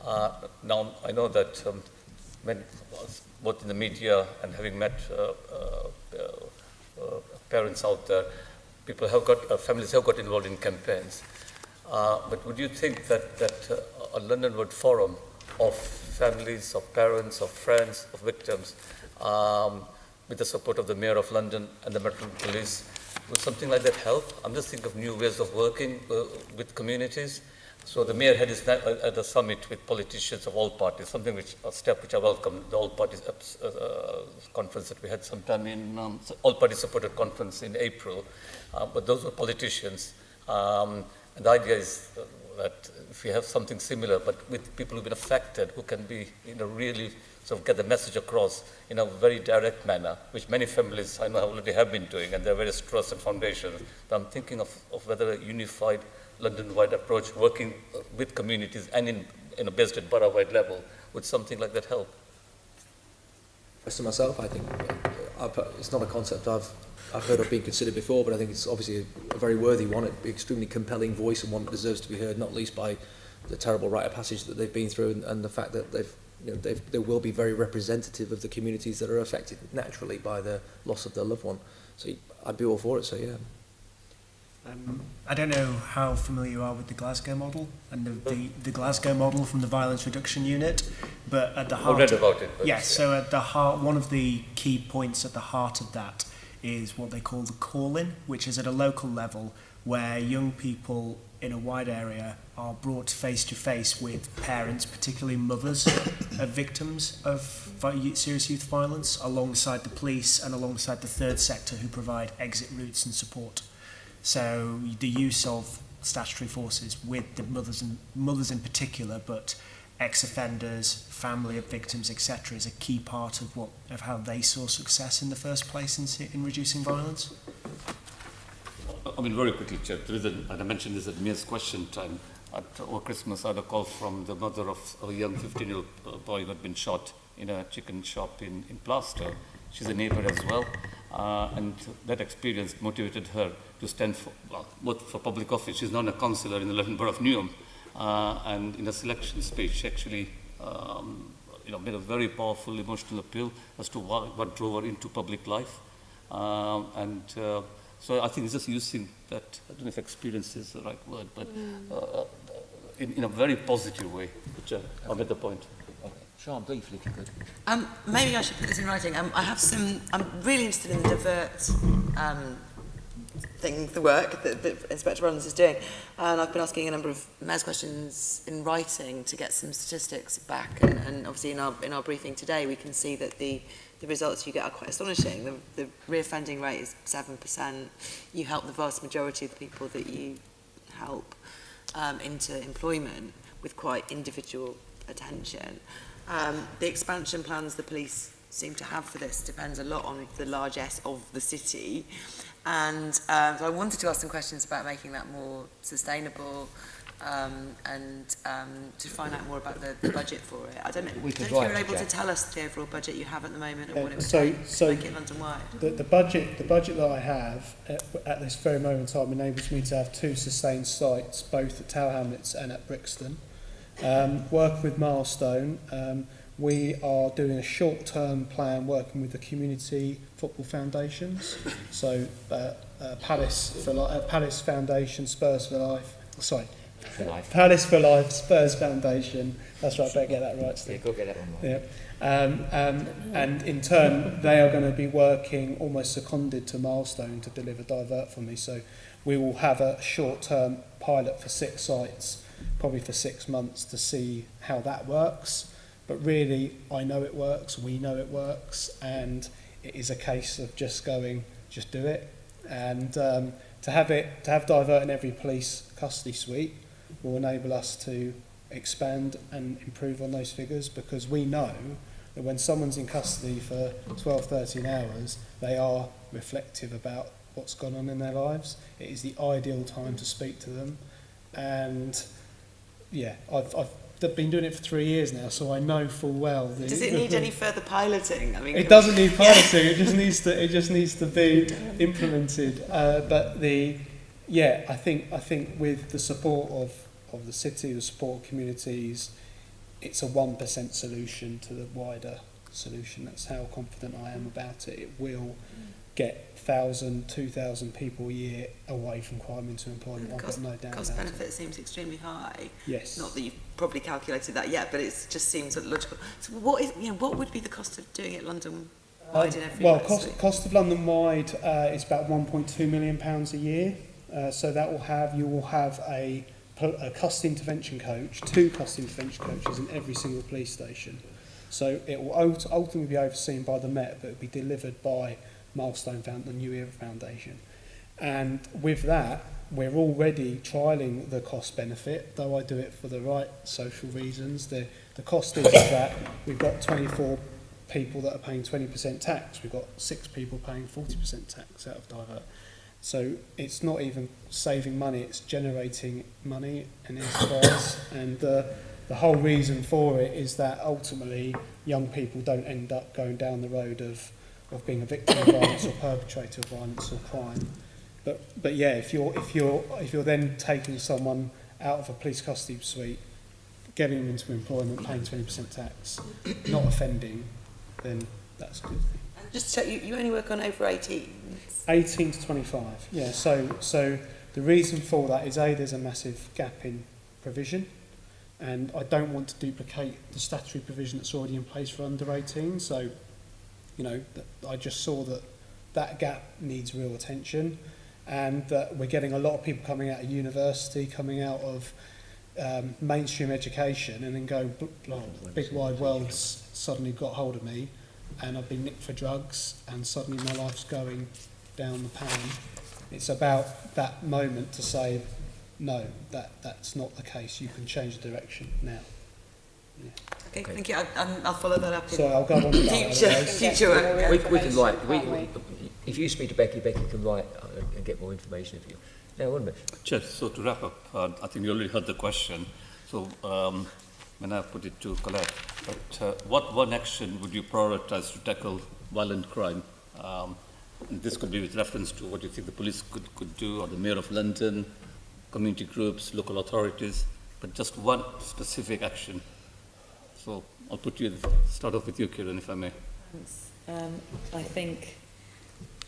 Now, I know that when both in the media and having met parents out there, families have got involved in campaigns. But would you think that a London-wide forum of families, of parents, of friends, of victims, with the support of the Mayor of London and the Metropolitan Police, would something like that help? I'm just thinking of new ways of working with communities. So the Mayor had at a summit with politicians of all parties, a step which I welcome, the all parties conference that we had sometime in, all parties supported conference in April, but those were politicians. And the idea is that if we have something similar, but with people who've been affected, who can be, really sort of get the message across in a very direct manner, which many families I know already have been doing, and there are various trusts and foundations. But I'm thinking of whether a unified London-wide approach, working with communities and based at borough-wide level, would something like that help? As to myself, I think it's not a concept I've heard of being considered before, but I think it's obviously a very worthy one, an extremely compelling voice, and one that deserves to be heard, not least by the terrible rite of passage that they've been through, and the fact that they will be very representative of the communities that are affected naturally by the loss of their loved one. So I'd be all for it. So yeah. I don't know how familiar you are with the Glasgow model and the Glasgow model from the Violence Reduction Unit, but at the heart... I read about it. Yes, so at the heart, one of the key points at the heart of that is what they call the call-in, which is at a local level where young people in a wide area are brought face to face with parents, particularly mothers of victims of serious youth violence, alongside the police and alongside the third sector who provide exit routes and support. So the use of statutory forces with the mothers in particular, but ex-offenders, family of victims, etc., is a key part of how they saw success in the first place in reducing violence. I mean, very quickly, Chair, and I mentioned this at Mayor's question time. Over Christmas, I had a call from the mother of a young 15-year-old boy who had been shot in a chicken shop in Plaster. She's a neighbour as well. and that experience motivated her to stand for, well, both for public office. She's not a councillor in the London Borough of Newham, and in a selection speech, she actually made a very powerful emotional appeal as to what drove her into public life. So I think it's just using that, I don't know if experience is the right word, but in a very positive way, which I'm at the point. Okay. Sean, briefly, if you could. Maybe I should put this in writing. I have some, I'm really interested in the divert thing, the work that Inspector Runnels is doing. And I've been asking a number of mayor's questions in writing to get some statistics back. And obviously in our briefing today, we can see that the results you get are quite astonishing. The reoffending rate is 7%. You help the vast majority of the people that you help into employment with quite individual attention. The expansion plans the police seem to have for this depends a lot on the largesse of the city. And so I wanted to ask some questions about making that more sustainable and to find out more about the budget for it. I don't know if you're able to tell us the overall budget you have at the moment and what it would take to make it London-wide. The budget that I have at this very moment in time enables me to have 2 sustained sites, both at Tower Hamlets and at Brixton. Work with Milestone. We are doing a short-term plan working with the community football foundations. So Palace Foundation, Spurs for Life. Sorry. Palace for Life, Spurs Foundation. That's right, better get that right, Steve. Yeah, go get that one right. Yeah. And in turn, they are going to be working almost seconded to Milestone to deliver Divert for me. So we will have a short-term pilot for 6 sites, probably for 6 months, to see how that works. But really, I know it works, we know it works, and it is a case of just do it. And to have Divert in every police custody suite will enable us to expand and improve on those figures, because we know that when someone's in custody for 12, 13 hours, they are reflective about what's gone on in their lives. It is the ideal time to speak to them. And yeah, I've been doing it for 3 years now, so I know full well. Does it need any further piloting? I mean, it doesn't need piloting. It just needs to be implemented. But I think with the support of the city, the support of communities, it's a 1% solution to the wider solution. That's how confident I am about it. It will get 1,000, 2,000 people a year away from crime into employment. I've got no doubt. Cost benefit seems extremely high. Yes. Not that you've probably calculated that yet, but it just seems logical. So what would be the cost of doing it London-wide in every way? Cost of London-wide is about £1.2 million a year. So you will have a custody intervention coach, 2 custody intervention coaches in every single police station. So it will ultimately be overseen by the Met, but it will be delivered by Milestone the New Era Foundation. And with that, we're already trialling the cost benefit, though I do it for the right social reasons. The cost is that we've got 24 people that are paying 20% tax. We've got 6 people paying 40% tax out of Divert. So it's not even saving money, it's generating money and enterprise. And the whole reason for it is that ultimately young people don't end up going down the road of being a victim of violence or perpetrator of violence or crime. But yeah, if you're then taking someone out of a police custody suite, getting them into employment, paying 20% tax, not offending, then that's good. And just to check, you only work on over 18? 18 to 25, yeah. So the reason for that is there's a massive gap in provision, and I don't want to duplicate the statutory provision that's already in place for under 18. So, I just saw that gap needs real attention, and that we're getting a lot of people coming out of university, coming out of mainstream education, and then going, big wide world's suddenly got hold of me, and I've been nicked for drugs, and suddenly my life's going down the pan. It's about that moment to say, no, that's not the case. You can change the direction now. Yeah. Okay, thank you. I'll follow that up. So I'll go on future work. We can write. If you speak to Becky can write and get more information if you. Now, one minute. Chair, so to wrap up, I think you already heard the question. So when I put it to Colette, but what one action would you prioritise to tackle violent crime? And this could be with reference to what you think the police could do, or the Mayor of London, community groups, local authorities, but just one specific action. So I'll start off with you, Kieran, if I may. I think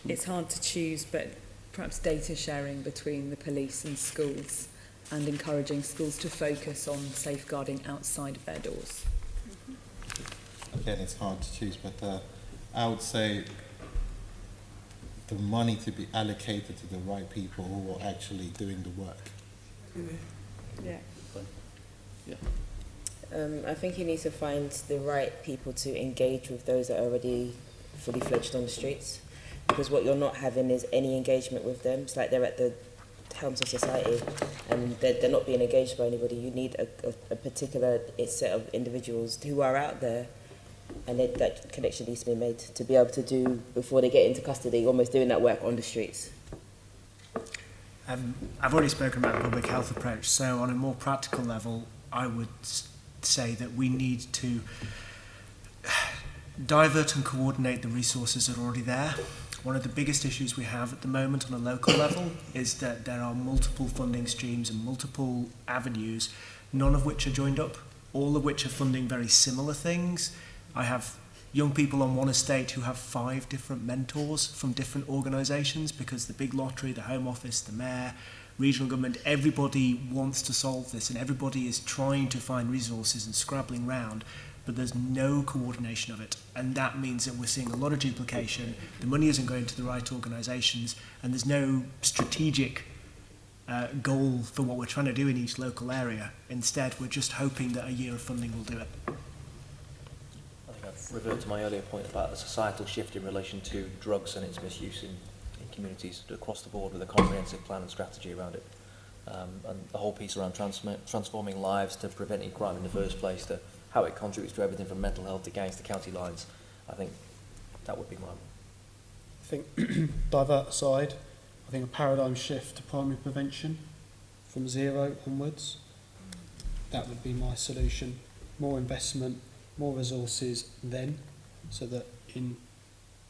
it's hard to choose, but perhaps data sharing between the police and schools and encouraging schools to focus on safeguarding outside of their doors. Again, it's hard to choose, but I would say the money to be allocated to the right people who are actually doing the work. Yeah. I think you need to find the right people to engage with those that are already fully fledged on the streets, because what you're not having is any engagement with them. It's like they're at the helms of society and they're not being engaged by anybody. You need a particular set of individuals who are out there, and that connection needs to be made to be able to do, before they get into custody, almost doing that work on the streets. I've already spoken about the public health approach, so on a more practical level, I would say that we need to divert and coordinate the resources that are already there. One of the biggest issues we have at the moment on a local level is that there are multiple funding streams and multiple avenues, none of which are joined up, all of which are funding very similar things. I have young people on one estate who have 5 different mentors from different organisations, because the big lottery, the Home Office, the Mayor, regional government, everybody wants to solve this and everybody is trying to find resources and scrabbling round, but there's no coordination of it. And that means that we're seeing a lot of duplication, the money isn't going to the right organisations, and there's no strategic goal for what we're trying to do in each local area. Instead, we're just hoping that a year of funding will do it. I think I'd revert to my earlier point about the societal shift in relation to drugs and its misuse in communities across the board, with a comprehensive plan and strategy around it. And the whole piece around transforming lives, to preventing crime in the first place, to how it contributes to everything from mental health to gangs to county lines. I think that would be mine. I think divert aside, I think a paradigm shift to primary prevention from 0 onwards. That would be my solution. More investment, more resources then, so that in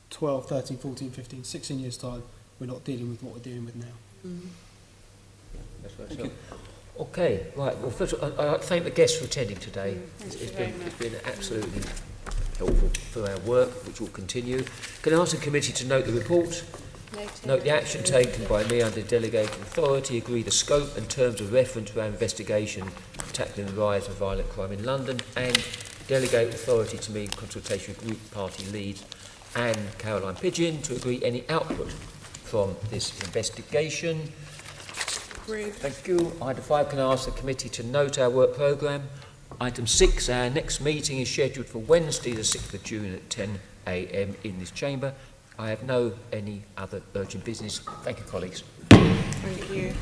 12, 13, 14, 15, 16 years' time, we're not dealing with what we're dealing with now. Mm-hmm. Thank you. Okay, right. Well, first of all, I thank the guests for attending today. It's been absolutely helpful for our work, which will continue. Can I ask the committee to note the report? Note the action taken by me under delegated authority, agree the scope and terms of reference to our investigation tackling the rise of violent crime in London, and delegate authority to me in consultation with Group Party Lead and Caroline Pidgeon to agree any output from this investigation. Agreed. Thank you. Item 5, can I ask the committee to note our work programme? Item 6, our next meeting is scheduled for Wednesday the 6th of June at 10 a.m. in this chamber. I have no any other urgent business. Thank you, colleagues. Thank you.